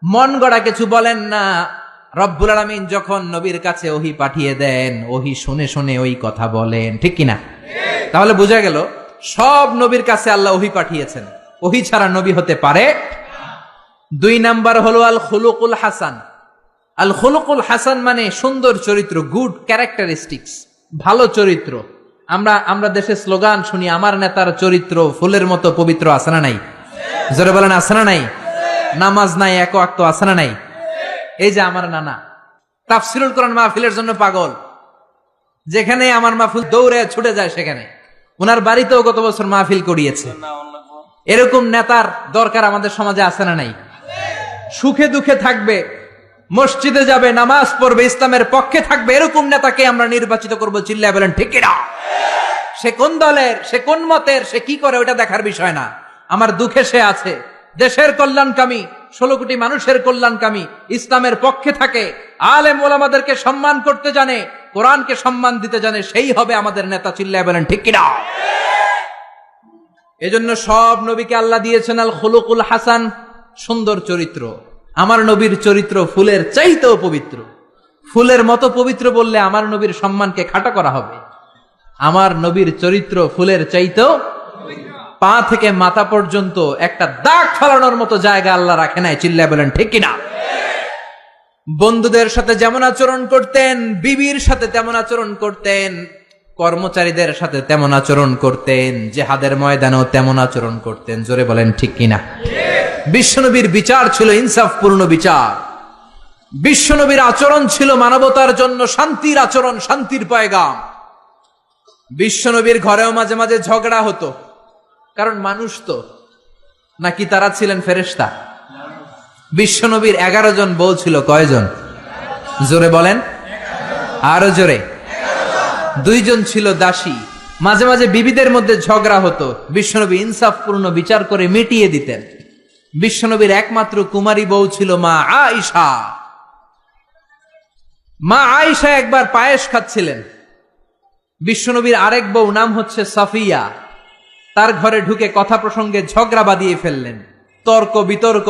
মন গড়া কিছু বলেন না। রব্বুল আলামিন যখন নবীর কাছে ওহী পাঠিয়ে দেন, ওহী শুনে শুনে ওই কথা বলেন। ঠিক কিনা? তাহলে বোঝা গেল সব নবীর কাছে আল্লাহ ওহী পাঠিয়েছেন, ওহী ছাড়া নবী হতে পারে। 2 নাম্বার হলো আল খুলুকুল হাসান। আল খুলুকুল হাসান মানে সুন্দর চরিত্র, গুড ক্যারেক্টারিস্টিক্স, ভালো চরিত্র। আমরা দেশে স্লোগান শুনি, আমার নেতার চরিত্র ফুলের মতো পবিত্র। আছে না নাই? জোরে বলেন আছে না নাই? নামাজ নাই, এক ওয়াক্ত। আছে না নাই? এই যে আমার নানা তাফসীরুল কোরআন মাহফিলের জন্য পাগল, যেখানে আমার মাহফিল দৌড়ে ছুটে যায় সেখানে। ওনার বাড়িতেও গত বছর মাহফিল করিয়েছে। এরকম নেতার দরকার আমাদের সমাজে। আছে না নাই? সুখে দুঃখে থাকবে, মসজিদে যাবে, নামাজ পড়বে, ইসলামের পক্ষে থাকবে, এরকম নেতাকে আমরা নির্বাচিত করব। চিল্লায় বলেন ঠিক কিনা? সে কোন দলের, সে কোন মতের, সে কি করে, ওটা দেখার বিষয় না। আমার দুঃখে সে আছে, দেশের কল্যাণকামী, 16 কোটি মানুষের কল্যাণকামী, ইসলামের পক্ষে থাকে, আলেম ওলামাদেরকে সম্মান করতে জানে, কোরআনকে সম্মান দিতে জানে, সেই হবে আমাদের নেতা। চিল্লায় বলেন ঠিক কিনা? এজন্য সব নবীকে আল্লাহ দিয়েছেন আল খুলুকুল হাসান, সুন্দর চরিত্র। আমার নবীর চরিত্র ফুলের চাইতেও পবিত্র। ফুলের মতো পবিত্র বললে আমার নবীর সম্মানকে খাটো করা হবে। আমার নবীর চরিত্র ফুলের চাইতেও, পা থেকে মাথা পর্যন্ত একটা দাগ ফেলানোর মতো জায়গা আল্লাহ রাখে নাই। চিল্লায় বলেন ঠিক কিনা? বন্ধুদের সাথে যেমন আচরণ করতেন, বিবির সাথে তেমন আচরণ করতেন, কর্মচারীদের সাথে তেমন আচরণ করতেন, জিহাদের ময়দানেও তেমন আচরণ করতেন। জোরে বলেন ঠিক কিনা? বিশ্বনবীর বিচার ছিল ইনসাফপূর্ণ বিচার। বিশ্বনবীর আচরণ ছিল মানবতার জন্য শান্তির আচরণ, শান্তির পয়গাম। বিশ্বনবীর ঘরেও মাঝে মাঝে ঝগড়া হতো, কারণ মানুষ তো, নাকি তারা ছিলেন ফেরেশতা? বিশ্বনবীর 11 জন বউ ছিল, কয়জন? জোরে বলেন, আরো জোরে। 2 জন ছিল দাসী। মাঝে মাঝে বিবিদের মধ্যে ঝগড়া হতো, বিশ্বনবী ইনসাফপূর্ণ বিচার করে মিটিয়ে দিতেন। বিশ্বনবীর একমাত্র কুমারী বউ ছিল মা আয়েশা। মা আয়েশা একবার পায়েস খাচ্ছিলেন। বিশ্বনবীর আরেক বউ নাম হচ্ছে সাফিয়া, তার ঘরে ঢুকে কথা প্রসঙ্গে ঝগড়া বাঁধিয়ে ফেললেন। তর্ক বিতর্ক,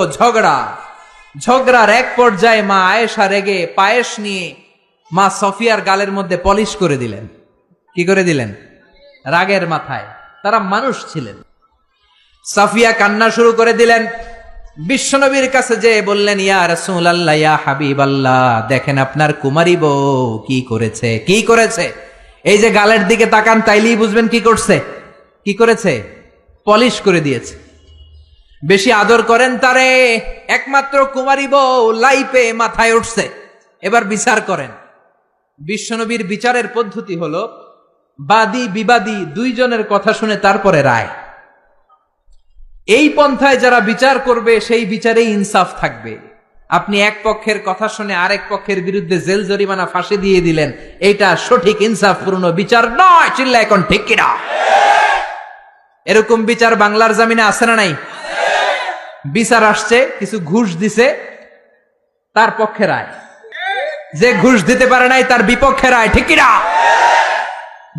ঝগড়ার এক পর্যায়ে মা আয়েশা রেগে পায়েস নিয়ে মা সফিয়ার গালের মধ্যে পলিশ করে দিলেন। কি করে দিলেন? রাগের মাথায়। তারা মানুষ ছিলেন। সাফিয়া কান্না শুরু করে দিলেন। বিশ্বনবীর কাছে যে বললেন, ইয়া রাসূলুল্লাহ, ইয়া হাবিবাল্লাহ, দেখেন আপনার কুমারী বউ কি করেছে। কি করেছে? এই যে গালের দিকে তাকান, তাইলেই বুঝবেন কি করছে। কি করেছে? পলিশ করে দিয়েছে। বেশি আদর করেন তারে, একমাত্র কুমারী বউ লাইপে মাথায় উঠছে। এবার বিচার করেন। বিশ্বনবীর বিচারের পদ্ধতি হলো বাদী বিবাদী 2 জনের কথা শুনে তারপরে রায়। এই পন্থায় যারা বিচার করবে সেই বিচারেই ইনসাফ থাকবে। আপনি এক পক্ষের কথা শুনে আরেক পক্ষের বিরুদ্ধে জেল জরিমানা, ফাঁসি দিয়ে দিলেন, এটা সঠিক ইনসাফপূর্ণ বিচার নয়। চিল্লা এখন ঠিক কিনা? এরকম বিচার বাংলার জমিনে আছে না নাই? বিচার আসছে, কিছু ঘুষ দিছে, তার পক্ষে রায়। যে ঘুষ দিতে পারে নাই তার বিপক্ষে রায়। ঠিক কিনা?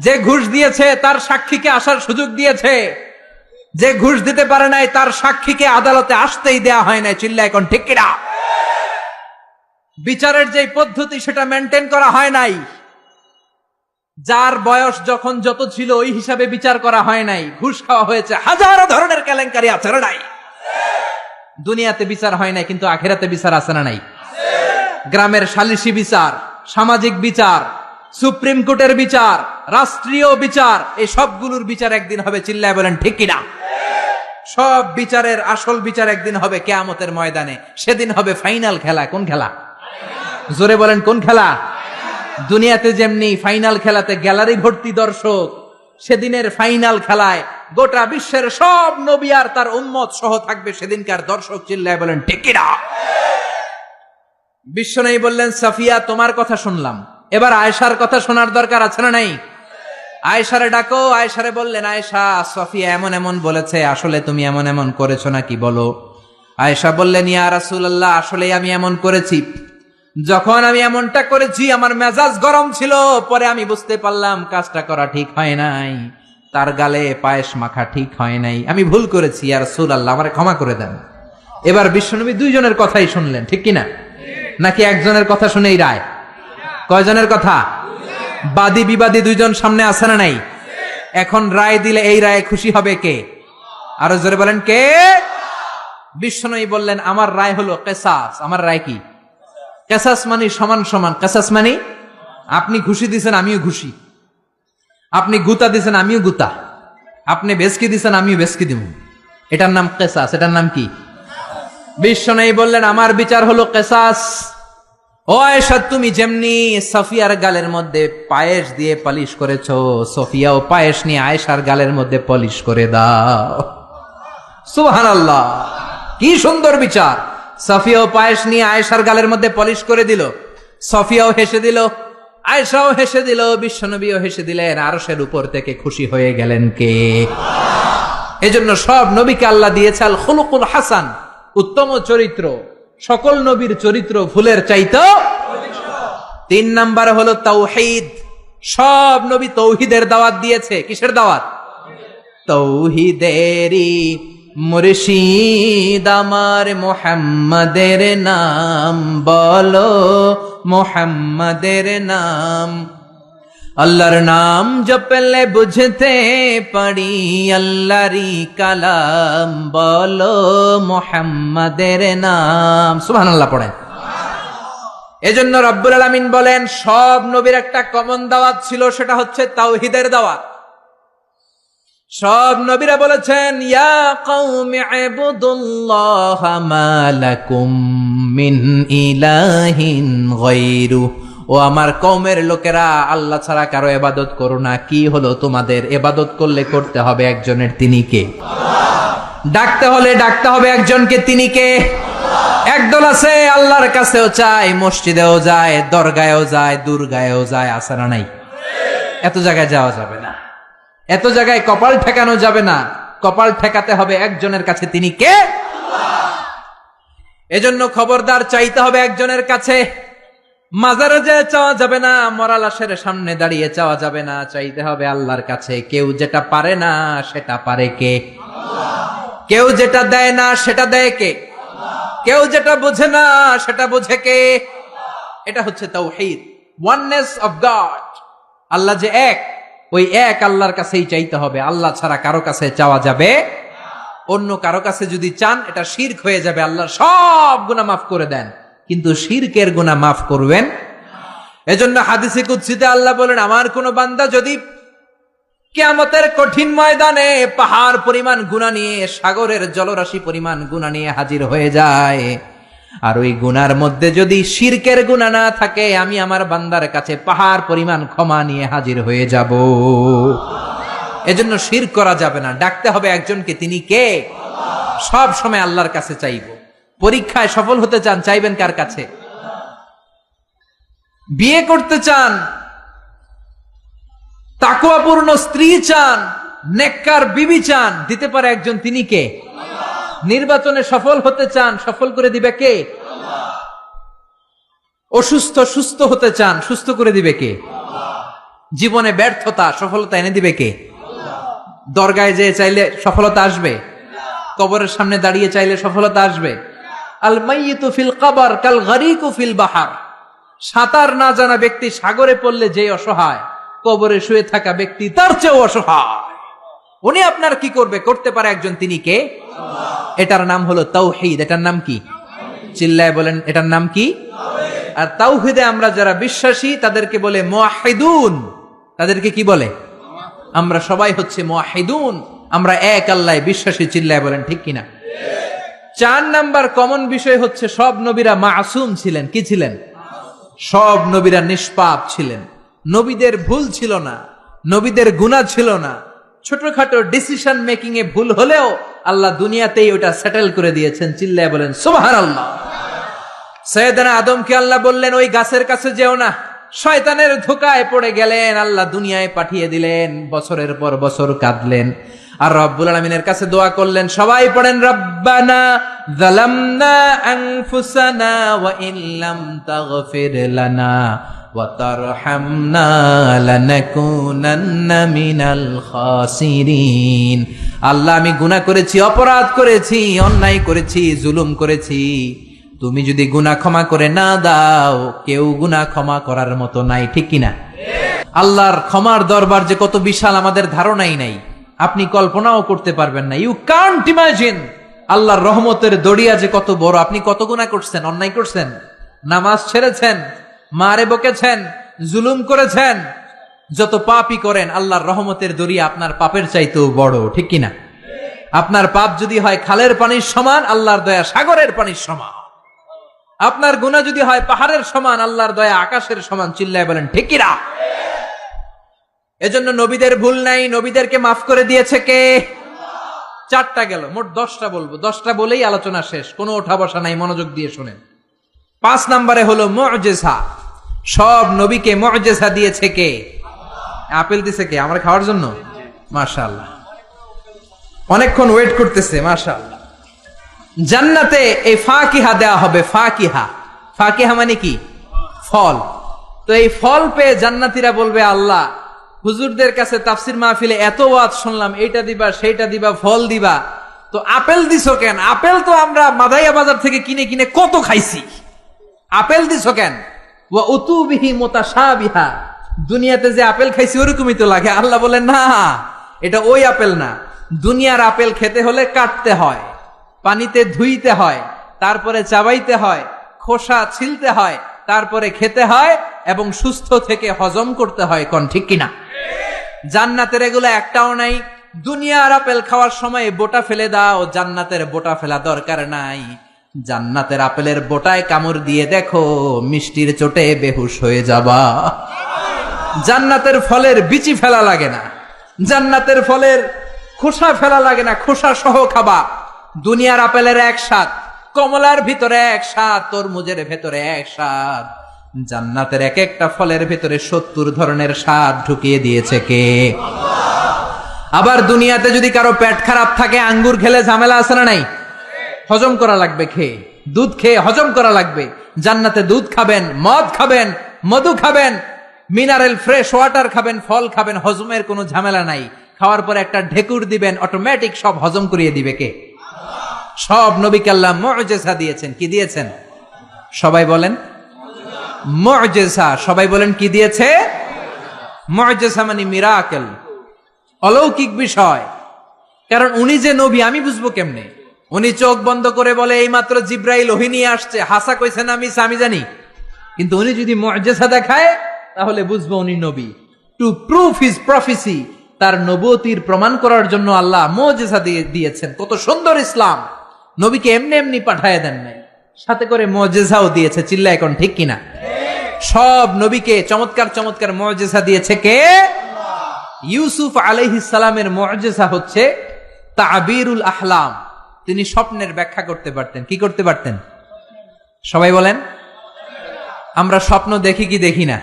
যে ঘুষ দিয়েছে তার সাক্ষীকে আসার সুযোগ দিয়েছে, যে ঘুষ দিতে পারে নাই তার সাক্ষীকে আদালতে আসতেই দেয়া হয় নাই। চিল্লা এখন ঠিক কিনা? বিচারের যে পদ্ধতি সেটা মেনটেন করা হয় নাই। যার বয়স যখন যত ছিল ওই হিসাবে বিচার করা হয় নাই। ঘুষ খাওয়া হয়েছে, হাজারো ধরনের কেলেঙ্কারি আছে না নাই? দুনিয়াতে বিচার হয় নাই, কিন্তু আখিরাতে বিচার আছে না নাই? গ্রামের সালিশি বিচার, সামাজিক বিচার, সুপ্রিম কোর্টের বিচার, রাষ্ট্রীয় বিচার, এই সবগুলোর বিচার একদিন হবে। চিল্লায় বলেন ঠিক কিনা? সব বিচারের আসল বিচার একদিন হবে কিয়ামতের ময়দানে। সেদিন হবে ফাইনাল খেলা। কোন খেলা? জোরে বলেন, কোন খেলা? দুনিয়াতে যেমনি ফাইনাল খেলাতে গ্যালারি ভর্তি দর্শক, সেদিনের ফাইনাল খেলায় গোটা বিশ্বের সব নবী আর তার উম্মত সহ থাকবে সেদিনকার দর্শক। চিল্লায় বলেন ঠিক কিনা? বিশ্বনবী বললেন, সাফিয়া তোমার কথা শুনলাম, এবার আয়েশার কথা শোনার দরকার আছে না নাই? আয়েশারে ডাকো। আয়েশারে বললেন, আয়েশা, সাফিয়া এমন এমন বলেছে, আসলে তুমি এমন এমন করেছো নাকি বলো। আয়েশা বললেন, ইয়া রাসূলুল্লাহ, আসলে আমি এমন করেছি। যখন আমি এমনটা করেছি আমার মেজাজ গরম ছিল, পরে আমি বুঝতে পারলাম কাজটা করা ঠিক হয় নাই, তার গালে পায়েস মাখা ঠিক হয় নাই, আমি ভুল করেছি, ইয়া রাসূলুল্লাহ আমারে ক্ষমা করে দেন। এবার বিশ্বনবী 2 জনের কথাই শুনলেন। ঠিক কিনা? নাকি একজনের কথা শুনেই রায়? কয়জনের কথা? বাদী বিবাদী 2 জন সামনে আছে না নাই? এখন রায় দিলে এই রায়ে খুশি হবে কে? আরো জোরে বলেন, কে? বিশ্বনবী বললেন, আমার রায় হলো কিসাস। আমার রায় কি? কিসাস মানে সমান সমান। কিসাস মানে আপনি ঘুষি দিছেন আমিও ঘুষি, আপনি গুতা দিছেন আমিও গুতা, আপনি বেসকি দিছেন আমিও বেসকি দিব। এটার নাম কিসাস। এটার নাম কি? বিশ্বনবী বললেন, আমার বিচার হলো কিসাস। ও আয়েশা, তুমি যেমনি সাফিয়ার গালের মধ্যে পায়েস দিয়ে পালিশ করেছো, সফিয়াও পায়েস নিয়ে আয়েশার গালের মধ্যে পলিশ করে দাও। সুবহানাল্লাহ, কি সুন্দর বিচার। সফিয়াও পায়েস নিয়ে আয়েশার গালের মধ্যে পলিশ করে দিল। সফিয়াও হেসে দিল, আয়েশাও হেসে দিল, বিশ্বনবীও হেসে দিলেন। আরশের উপর থেকে খুশি হয়ে গেলেন কে? এজন্য সব নবীকে আল্লাহ দিয়েছে আল খুলুকুল হাসান, উত্তম চরিত্র। সকল নবীর চরিত্র ফুলের চাইতেও। 3 নাম্বার হলো তাওহীদ। সব নবী তৌহিদের দাওয়াত দিয়েছে। কিসের দাওয়াত? তৌহিদেরি মুর্শিদ আমার মুহাম্মাদের নাম বলো, মুহাম্মাদের নাম। আল্লাহর নাম জপলে বুঝতে পারি আল্লাহরই কালাম বলো, মুহাম্মাদের নাম। সুবহানাল্লাহ পড়েন। এজন্য রব্বুল আলামিন বলেন সব নবীর একটা কমন দাওয়াত ছিল, সেটা হচ্ছে তাওহীদের দাওয়াত। সব নবীরা বলেছেন ইয়া কওমি ইবুদুল্লাহা মা লাকুম মিন ইলাহিন গায়রু, ও আমার কওমের লোকেরা আল্লাহ ছাড়া কারো ইবাদত করো না। কি হলো তোমাদের? ইবাদত করলে করতে হবে একজনের, তিনি কে? ডাকতে হলে ডাকতে হবে একজনকে, তিনি কে? একদল আছে আল্লাহর কাছেও চায়, মসজিদেও যায়, দরগায়ও যায়, দুর্গায়ও যায়, আছে না নাই? এত জায়গায় যাওয়া যাবে না, এত জায়গায় কপাল ঠেকানো যাবে না। কপাল ঠেকাতে হবে একজনের কাছে, তিনি কে? এজন্য খবরদার, চাইতে হবে একজনের কাছে। মাজারে যে চাওয়া যাবে না, মরা লাশের সামনে দাঁড়িয়ে চাওয়া যাবে না, চাইতে হবে আল্লাহর কাছে। কেউ যেটা পারে না সেটা পারে কে? কেউ যেটা দেয় না সেটা দেয় কে? কেউ যেটা বোঝে না সেটা বোঝে কে? এটা হচ্ছে তাওহীদ, ওয়াননেস অফ গড। আল্লাহ যে এক, ওই এক আল্লাহর কাছেই চাইতে হবে। আল্লাহ ছাড়া কারো কাছে চাওয়া যাবে? অন্য কারো কাছে যদি চান এটা শিরক হয়ে যাবে। আল্লাহ সব গুনাহ মাফ করে দেন, কিন্তু শিরকের গুনাহ মাফ করবেন। এজন্য হাদিসে কুদসিতে আল্লাহ বলেন আমার কোন বান্দা যদি কিয়ামতের কঠিন ময়দানে পাহাড় পরিমাণ গুনাহ নিয়ে, সাগরের জলরাশি পরিমাণ গুনাহ নিয়ে হাজির হয়ে যায়, আর ওই গুনার মধ্যে যদি শিরকের গুনাহ না থাকে, আমি আমার বান্দার কাছে পাহাড় পরিমাণ ক্ষমা নিয়ে হাজির হয়ে যাব। এজন্য শিরক করা যাবে না, ডাকতে হবে একজনকে, তিনি কে? সব সময় আল্লাহর কাছে চাইব। পরীক্ষায় সফল হতে চান, চাইবেন কার কাছে? বিয়ে করতে চান, তাকওয়াপূর্ণ স্ত্রী চান, নেককার বিবি চান, দিতে পারে একজন, তিনি কে? নির্বাচনে সফল হতে চান, সফল করে দিবে কে? অসুস্থ সুস্থ হতে চান, সুস্থ করে দিবে কে? জীবনে ব্যর্থতা সফলতা এনে দিবে কে? দরগায় যেয়ে চাইলে সফলতা আসবে? কবরের সামনে দাঁড়িয়ে চাইলে সফলতা আসবে? আল মাইয়িতু ফিল কবর কাল গরীকু ফিল বাহর, সাঁতার না জানা ব্যক্তি সাগরে পড়লে যে অসহায়, কবরে শুয়ে থাকা ব্যক্তি তার চেয়েও অসহায়। উনি আপনার কি করবে? করতে পারে একজন, তিনি কে? এটার নাম হলো তাওহীদ। এটার নাম কি? চিল্লায় বলেন, এটার নাম কি? আর তাওহীদে আমরা যারা বিশ্বাসী তাদেরকে বলে মুওয়াহিদুন। তাদেরকে কি বলে? আমরা সবাই হচ্ছে মুওয়াহিদুন, আমরা এক আল্লাহয় বিশ্বাসী। চিল্লায় বলেন ঠিক কিনা? 4 নাম্বার কমন বিষয় হচ্ছে সব নবীরা মাসুম ছিলেন। কি ছিলেন? সব নবীরা নিষ্পাপ ছিলেন। নবীদের ভুল ছিল না, নবীদের গুনাহ ছিল না। ছোটখাটো ডিসিশন মেকিং এ ভুল হলেও আল্লাহ দুনিয়াতেই ওটা সেটেল করে দিয়েছেন। চিল্লায় বলেন সুবহানাল্লাহ। সৈয়দনা আদমকে আল্লাহ বললেন ওই গাছের কাছে যেও না, শয়তানের ধোকায় পড়ে গেলেন, আল্লাহ দুনিয়ায় পাঠিয়ে দিলেন। বছরের পর বছর কাঁদলেন, আর রব্বুল আলামিনের কাছে দোয়া করলেন। সবাই পড়েন রব্বানা যালামনা আনফুসানা ওয়া ইল্লাম তাগফির লানা ওয়া তারহামনা লানাকুনান্না মিনাল খাসিরিন। আল্লাহ আমি গুনাহ করেছি, অপরাধ করেছি, অন্যায় করেছি, জুলুম করেছি। তুমি যদি গুনাহ ক্ষমা করে না দাও, কেউ গুনাহ ক্ষমা করার মতো নাই। ঠিক কিনা? আল্লাহর ক্ষমার দরবার যে কত বিশাল আমাদের ধারণাই নাই, আপনি কল্পনাও করতে পারবেন না। You can't imagine. আল্লাহর রহমতের দরিয়া যে কত বড়। আপনি কত গুনাহ করছেন, অন্যায় করছেন, নামাজ ছেড়েছেন, মারে বকেছেন, জুলুম করেছেন, যত পাপই করেন, আল্লাহর রহমতের দরিয়া আপনার পাপের চাইতেও বড়। ঠিক কিনা? আপনার পাপ যদি হয় খালের পানির সমান, আল্লাহর দয়া সাগরের পানির সমান। আপনার গুনাহ যদি হয় পাহাড়ের সমান, আল্লাহর দয়া আকাশের সমান। চিল্লায় বলেন ঠিক কিনা? এজন্য নবীদের ভুল নাই, নবীদেরকে মাফ করে দিয়েছে কে? 4টা গেল, মোট 10টা বলবো। 10টা বলেই আলোচনা শেষ, কোনো ওঠা বসা নাই, মনোযোগ দিয়ে শুনেন। 5 নম্বরে হলো মুজিজা। সব নবীকে মুজিজা দিয়েছে কে? আপেল দিছে কে? আমরা খাওয়ার জন্য? মাশাআল্লাহ, অনেকক্ষণ ওয়েট করতেছে। মাশাআল্লাহ। জান্নাতে এই ফাকিহা দেওয়া হবে। ফাকিহা, ফাকিহা মানে কি? ফল। তো এই ফল পেয়ে জান্নাতীরা বলবে আল্লাহ হুজুরদের কাছে তাফসির মাহফিলে এত ওয়াজ শুনলাম, এইটা দিবা সেইটা দিবা ফল দিবা, তো আপেল দিছো কেন? আপেল তো আমরা মাদাইয়া বাজার থেকে কিনে কিনে কত খাইছি, আপেল দিছো কেন? ওয়া উতুবিহি মুতাশাবিহা, দুনিয়াতে যে আপেল খাইছি ওরকমই তো লাগে। আল্লাহ বলেন না, এটা ওই আপেল না। দুনিয়ার আপেল খেতে হলে কাটতে হয়, পানিতে ধুইতে হয়, তারপরে চাবাইতে হয়, খোসা ছিলতে হয়, তারপরে খেতে হয় এবং সুস্থ থেকে হজম করতে হয়। কোন ঠিক কিনা? জান্নাতের এগুলো একটাও নাই। দুনিয়ার আপেল খাওয়ার সময় বোটা ফেলে দাও, জান্নাতের বোটা ফেলা দরকার নাই। জান্নাতের আপেলের বোটায় কামড় দিয়ে দেখো, মিষ্টির চোটে বেহুশ হয়ে যাবা। জান্নাতের ফলের বিচি ফেলা লাগে না, জান্নাতের ফলের খোসা ফেলা লাগে না, খোসা সহ খাবা। দুনিয়ার আপেলের এক স্বাদ, কমলার ভিতরে এক স্বাদ, তরমুজের ভেতরে এক স্বাদ, জান্নাতের এক একটা ফলের ভেতরে 70 ধরনের স্বাদ ঢুকিয়ে দিয়েছে কে? আবার দুনিয়াতে যদি কারো পেট খারাপ থাকে, আঙ্গুর খেলে ঝামেলা আছে না নাই? হজম করা লাগবে খেয়ে, দুধ খেয়ে হজম করা লাগবে। জান্নাতে দুধ খাবেন, মদ খাবেন, মধু খাবেন, মিনারেল ফ্রেশ ওয়াটার খাবেন, ফল খাবেন, হজমের কোনো ঝামেলা নাই। খাওয়ার পরে একটা ঢেকুর দিবেন, অটোমেটিক সব হজম করিয়ে দিবে কে? সব নবীকে আল্লাহ মুআজিজা দিয়েছেন। কি দিয়েছেন? সবাই বলেন মুআজিজা। সবাই বলেন কি দিয়েছে? মুআজিজা মানে মিরাকেল, অলৌকিক বিষয়। কারণ উনি যে নবী আমি বুঝবো কেমনে? উনি চোখ বন্ধ করে বলে এই মাত্র জিব্রাইল ওহী নিয়ে আসছে, হাসা কইছে না মিছা আমি জানি। কিন্তু উনি যদি মুআজিজা দেখায় তাহলে বুঝবো উনি নবী। টু প্রুভ হিজ প্রফেসি, তার নবুয়তির প্রমাণ করার জন্য আল্লাহ মুআজিজা দিয়েছেন। কত সুন্দর ইসলাম! নবীকে এমনি এমনি পাঠায় দেন নাই, সাথে করে মুআজিজাও দিয়েছে। চিল্লা এখন ঠিক কিনা? সব নবীকে চমৎকার চমৎকার মুআজিজা দিয়েছে কে? ইউসুফ আলাইহিস সালামের মুআজিজা হচ্ছে তাবিরুল আহলাম। তিনি স্বপ্নের ব্যাখ্যা করতে পারতেন। কি করতে পারতেন? সবাই বলেন। আমরা স্বপ্ন দেখি কি দেখি না?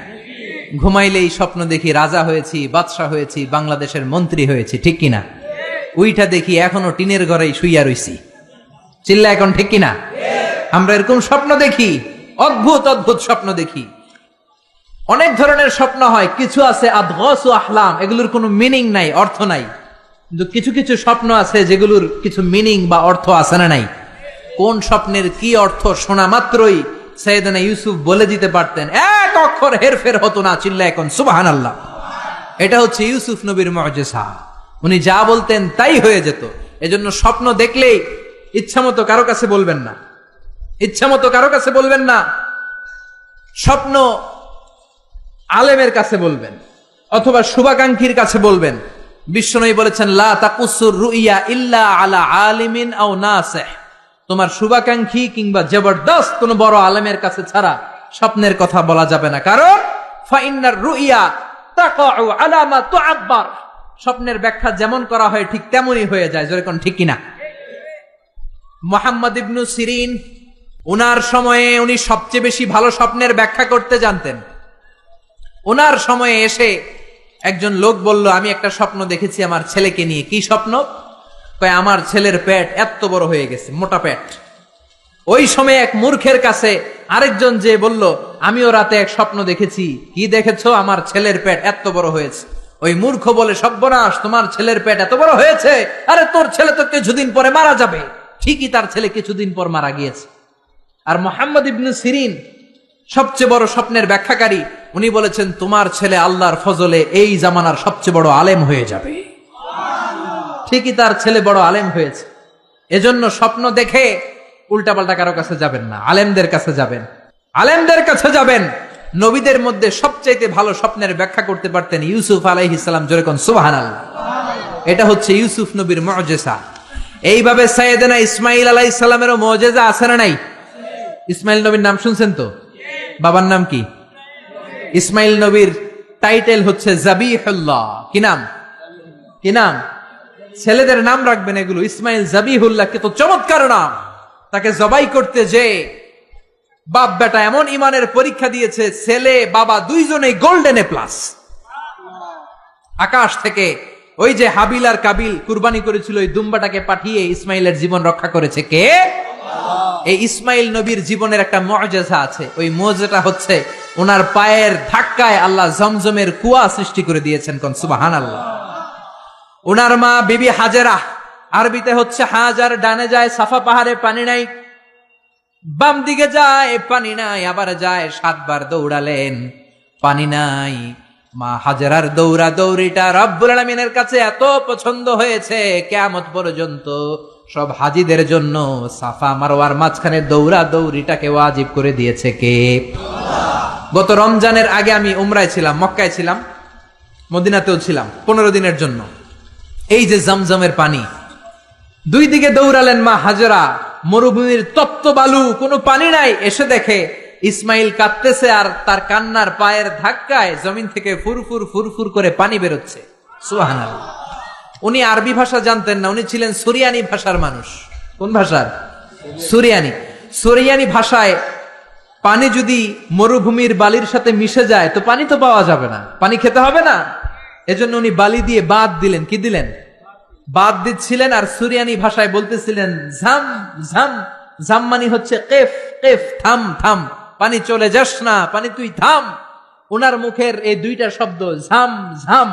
ঘুমাইলেই স্বপ্ন দেখি রাজা হয়েছি, বাদশা হয়েছি, বাংলাদেশের মন্ত্রী হয়েছি, ঠিক কিনা? ওইটা দেখি এখনো টিনের ঘরেই শুইয়া রইছি। চিল্লা এখন ঠিক কিনা? আমরা এরকম স্বপ্ন দেখি, অদ্ভুত অদ্ভুত স্বপ্ন দেখি। অনেক ধরনের স্বপ্ন হয়, কিছু আছে আদগাসু আহলাম, এগুলোর কোনো মিনিং নাই, অর্থ নাই। কিন্তু কিছু কিছু স্বপ্ন আছে যেগুলোর কিছু মিনিং বা অর্থ আছে না নাই? কোন স্বপ্নের কি অর্থ শোনা মাত্রই সাইয়েদনা ইউসুফ বলে দিতে পারতেন, এক অক্ষর হেরফের হতো না। চিল্লা এখন সুবহানাল্লাহ। এটা হচ্ছে ইউসুফ নবীর মুআজিজা। উনি যা বলতেন তাই হয়ে যেত। এজন্য স্বপ্ন দেখলেই ইচ্ছামতো কারো কাছে বলবেন না, ইচ্ছামতো কারো কাছে বলবেন না। স্বপ্ন আলেমের কাছে বলবেন অথবা শুভাকাঙ্ক্ষীর কাছে বলবেন। বিশ্বনবী বলেছেন লা তাকুসুর রুইয়া ইল্লা আলা আলিমিন আও নাসিহ, তোমার শুভাকাঙ্ক্ষী কিংবা জবরদস্ত কোন বড় আলেমের কাছে ছাড়া স্বপ্নের কথা বলা যাবে না। কারণ ফাইন্নার রুইয়া তাকাউ আলা মা তুআব্বার, স্বপ্নের ব্যাখ্যা যেমন করা হয় ঠিক তেমনই হয়ে যায়। জোরে কোন ঠিক কিনা? মুহাম্মদ ইবনে সিরিন, উনার সময়ে উনি সবচেয়ে বেশি ভালো স্বপ্নের ব্যাখ্যা করতে জানতেন। ওনার সময়ে এসে একজন লোক বলল, আমি একটা স্বপ্ন দেখেছি আমার ছেলেকে নিয়ে। কি স্বপ্ন? কয় আমার ছেলের পেট এত বড় হয়ে গেছে, মোটা পেট। ওই সময় এক মূর্খের কাছে আরেকজন যে বলল, আমিও রাতে এক স্বপ্ন দেখেছি। কি দেখেছো? আমার ছেলের পেট এত বড় হয়েছে। ওই মূর্খ বলে, সর্বনাশ, তোমার ছেলের পেট এত বড় হয়েছে? আরে তোর ছেলে তো কিছুদিন পরে মারা যাবে। ঠিকই তার ছেলে কিছুদিন পর মারা গিয়েছে। আর মুহাম্মদ ইবনে সিরিন সবচেয়ে বড় স্বপ্নের ব্যাখ্যাকারী, উনি বলেছেন তোমার ছেলে আল্লাহর ফজলে এই জামানার সবচেয়ে বড় আলেম হয়ে যাবে। ঠিকই তার ছেলে বড় আলেম হয়েছে। এজন্য স্বপ্ন দেখে উল্টাপাল্টা কারো কাছে যাবেন না, আলেমদের কাছে যাবেন, আলেমদের কাছে যাবেন। নবীদের মধ্যে সবচাইতে ভালো স্বপ্নের ব্যাখ্যা করতে পারতেন ইউসুফ আলাইহিস সালাম। জোরে কোন সুবহানাল্লাহ। এটা হচ্ছে ইউসুফ নবীর মুআজিজা। এইভাবে সাইয়েদনা ইসমাঈল আলাইহিস সালামেরও মুআজিজা আছে না নাই? ইসমাঈল নবীর নাম শুনছেন তো? বাবার নাম কি? ইসমাঈল নবীর টাইটেল হচ্ছে জাবিহুল্লাহ। কি নাম? কি নাম? ছেলেদের নাম রাখবেন এগুলো। ইসমাঈল জাবিহুল্লাহ, কত চমৎকার নাম। তাকে জবাই করতে যে বাপ বেটা এমন ইমানের পরীক্ষা দিয়েছে, ছেলে বাবা দুইজনেই গোল্ডেন এ প্লাস। আকাশ থেকে ওই যে হাবিল আর কাবিল কুরবানি করেছিল, ওই দুম্বাটাকে পাঠিয়ে ইসমাইলের জীবন রক্ষা করেছে কে? এই ইসমাইল নবীর জীবনের একটা মুআজিজা আছে। ওই মুআজিজাটা হচ্ছে ওনার পায়ের ধাক্কায় আল্লাহ জমজমের কুয়া সৃষ্টি করে দিয়েছেন, কোন সুবহানাল্লাহ। ওনার মা বিবি হাজেরা, আরবিতে হচ্ছে হাজার, ডানে যায় সাফা পাহাড়ে পানি নাই, বাম দিকে যায় পানি নাই, আবার যায় 7 বার দৌড়ালেন, পানি নাই। মা হাজেরার দৌড়া দৌড়িটা রব্বুল আলামিনের কাছে এত পছন্দ হয়েছে, কিয়ামত পর্যন্ত সব হাজিদের জন্য সাফা মারওয়ার মাঝখানে দৌড়া দৌড়িটাকে ওয়াজিব করে দিয়েছে কে? গত রমজানের আগে আমি উমরায় ছিলাম, মক্কায় ছিলাম, মদিনাতেও ছিলাম 15 দিনের জন্য। এই যে জমজমের পানি, 2 দিকে দৌড়ালেন মা হাজেরা, মরুভূমির তপ্ত বালু, কোনো পানি নাই, এসে দেখে ইসমাইল কাঁদতেছে আর তার কান্নার পায়ের ধাক্কায় জমিন থেকে ফুরফুর ফুরফুর করে পানি বেরোচ্ছে। সুবহানাল্লাহ। উনি আরবি ভাষা জানতেন না, উনি ছিলেন সুরিয়ানি ভাষার মানুষ। কোন ভাষার? সুরিয়ানি। সুরিয়ানি ভাষায় পানি যদি মরুভূমির বালির সাথে মিশে যায় তো পানি তো পাওয়া যাবে না, পানি খেতে হবে না, এজন্য উনি বালি দিয়ে বাদ দিলেন। কি দিলেন? বাদ দিচ্ছিলেন, আর সুরিয়ানি ভাষায় বলতেছিলেন ঝাম ঝাম। ঝাম মানে হচ্ছে কেফ কেফ, থাম থাম, পানি চলে যাস না, পানি তুই থাম। ওনার মুখের এই 2টা শব্দ ঝাম ঝাম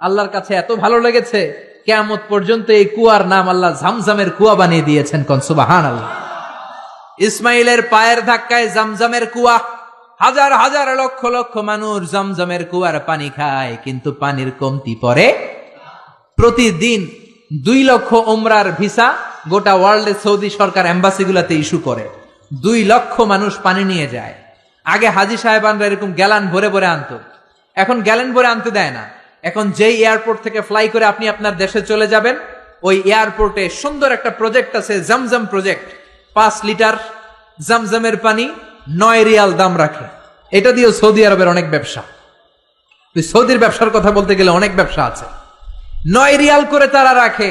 আল্লাহর কাছে এত ভালো লেগেছে, কিয়ামত পর্যন্ত এই কুয়ার নাম আল্লাহ ঝামঝামের কুয়া বানিয়ে দিয়েছেন, কোন সুবহানাল্লাহ। ইসমাইলের পায়ের ধাক্কায় জমজমের কুয়া, হাজার হাজার লক্ষ লক্ষ মানুষ জমজমের কুয়ার পানি খায়, কিন্তু পানির কমতি পড়ে। প্রতিদিন 2 লক্ষ উমরার ভিসা গোটা ওয়ার্ল্ডে সৌদি সরকার এম্বাসিগুলোতে ইস্যু করে, 2 লক্ষ মানুষ পানি নিয়ে যায়। আগে হাজি সাহেবানরা এরকম গ্যালান ভরে ভরে আনতো, এখন গ্যালান ভরে আনতে দেয় না। এখন যেই এয়ারপোর্ট থেকে ফ্লাই করে আপনি আপনার দেশে চলে যাবেন, ওই এয়ারপোর্টে সুন্দর একটা প্রজেক্ট আছে, জমজম প্রজেক্ট। 5 লিটার জমজমের পানি 9 রিয়াল দাম রাখে। এটা দিয়ে সৌদি আরবের অনেক ব্যবসা। সৌদির ব্যবসার কথা বলতে গেলে অনেক ব্যবসা আছে। 9 রিয়াল করে তারা রাখে।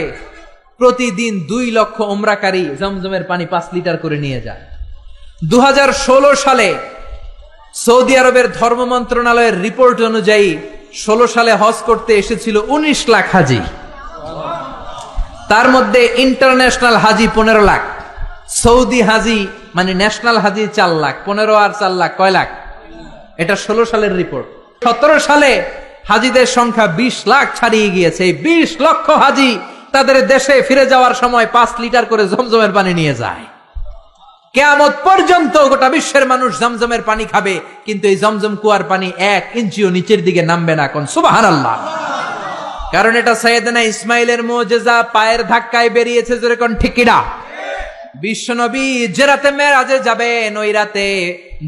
প্রতিদিন 2 লক্ষ উমরাকারী জমজমের পানি 5 লিটার করে নিয়ে যায়। 2016 সালে সৌদি আরবের ধর্ম মন্ত্রণালয়ের রিপোর্ট অনুযায়ী 16 সালে হজ করতে এসেছিল 19 লাখ হাজি। তার মধ্যে ইন্টারন্যাশনাল হাজি 15 লাখ, সৌদি হাজি মানে ন্যাশনাল হাজি 4 লাখ। 15 আর 4 লাখ কয় লাখ? এটা 16 সালের রিপোর্ট। 17 সালে হাজিদের সংখ্যা 20 লাখ ছাড়িয়ে গিয়েছে। এই 20 লক্ষ হাজি তাদের দেশে ফিরে যাওয়ার সময় 5 লিটার করে জমজমের পানি নিয়ে যায়। কিয়ামত পর্যন্ত গোটা বিশ্বের মানুষ জমজমের পানি খাবে, কিন্তু এই জমজম কুয়ার পানি 1 ইঞ্চিও নিচের দিকে নামবে না, কোন সুবহানাল্লাহ। কারণ এটা সাইয়েদনা ইসমাইলের মুজিজা, পায়ের ধাক্কায় বেরিয়েছে, জোরে কোন ঠিক কিনা? বিশ্বনবী যে রাতে মেরাজে যাবেন, ওই রাতে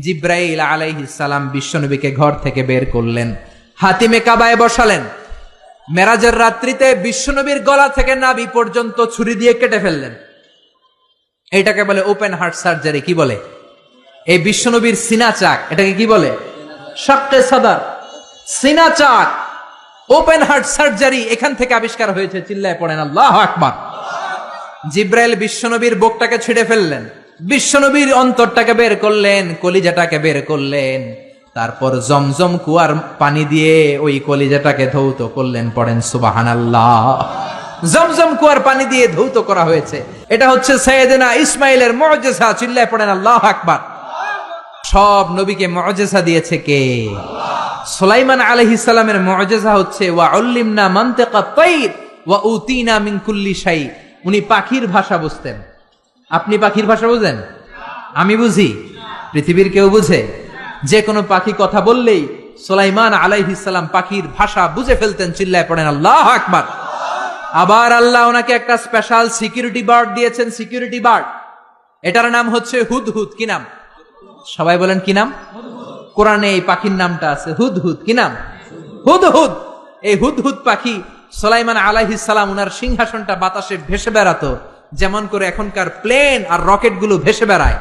জিব্রাইল আলাইহিস সালাম বিশ্বনবীকে ঘর থেকে বের করলেন, হাতিমে কাবায় বসালেন। মেরাজের রাত্রিতে বিশ্বনবীর গলা থেকে নাভি পর্যন্ত ছুরি দিয়ে কেটে ফেললেন। এটাকে বলে ওপেন হার্ট সার্জারি। কি বলে? এই বিশ্বনবীর সিনা চাক, এটাকে কি বলে? শাক্কে সাদার, সিনা চাক, ওপেন হার্ট সার্জারি এখান থেকে আবিষ্কার হয়েছে। চিল্লায় পড়েন আল্লাহু আকবার। জিব্রাইল বিশ্বনবীর বুকটাকে ছিঁড়ে ফেললেন, বিশ্বনবীর অন্তরটাকে বের করলেন, কলিজাটাকে বের করলেন, তারপর জমজম কুয়ার পানি দিয়ে ওই কলিজাটাকে ধৌত করলেন। পড়েন সুবহানাল্লাহ। জমজম কুয়ার পানি দিয়ে ধৌত করা হয়েছে। এটা হচ্ছে সাইয়েদনা ইসমাইলের মুজিজা। চিল্লায় পড়েন আল্লাহু আকবার। সব নবীকে মুজিজা দিয়েছে কে? সুলাইমান আলাইহিস সালামের মুজিজা হচ্ছে ওয়া উল্লিমনা মানতিকাত তাইর ওয়া উতিনা মিন কুল্লি শাই। উনি পাখির ভাষা বুঝতেন। আপনি পাখির ভাষা বুঝেন? আমি বুঝি? পৃথিবীর কেউ বুঝে? যে কোনো পাখি কথা বললেই সুলাইমান আলাইহিস সালাম পাখির ভাষা বুঝে ফেলতেন। চিল্লায় পড়েন আল্লাহু আকবার। আবার আল্লাহ ওনাকে একটা স্পেশাল সিকিউরিটি বার্ড দিয়েছেন, সিকিউরিটি বার্ড। এটার নাম হচ্ছে হুদহুদ। কি নাম? সবাই বলেন কি নাম? কোরআনে এই পাখির নামটা আছে হুদহুদ। কি নাম? হুদহুদ। এই হুদহুদ পাখি সুলাইমান আলাইহিস সালাম ওনার সিংহাসনটা বাতাসে ভেসে বেড়াতো, যেমন করে এখনকার প্লেন আর রকেট গুলো ভেসে বেড়ায়।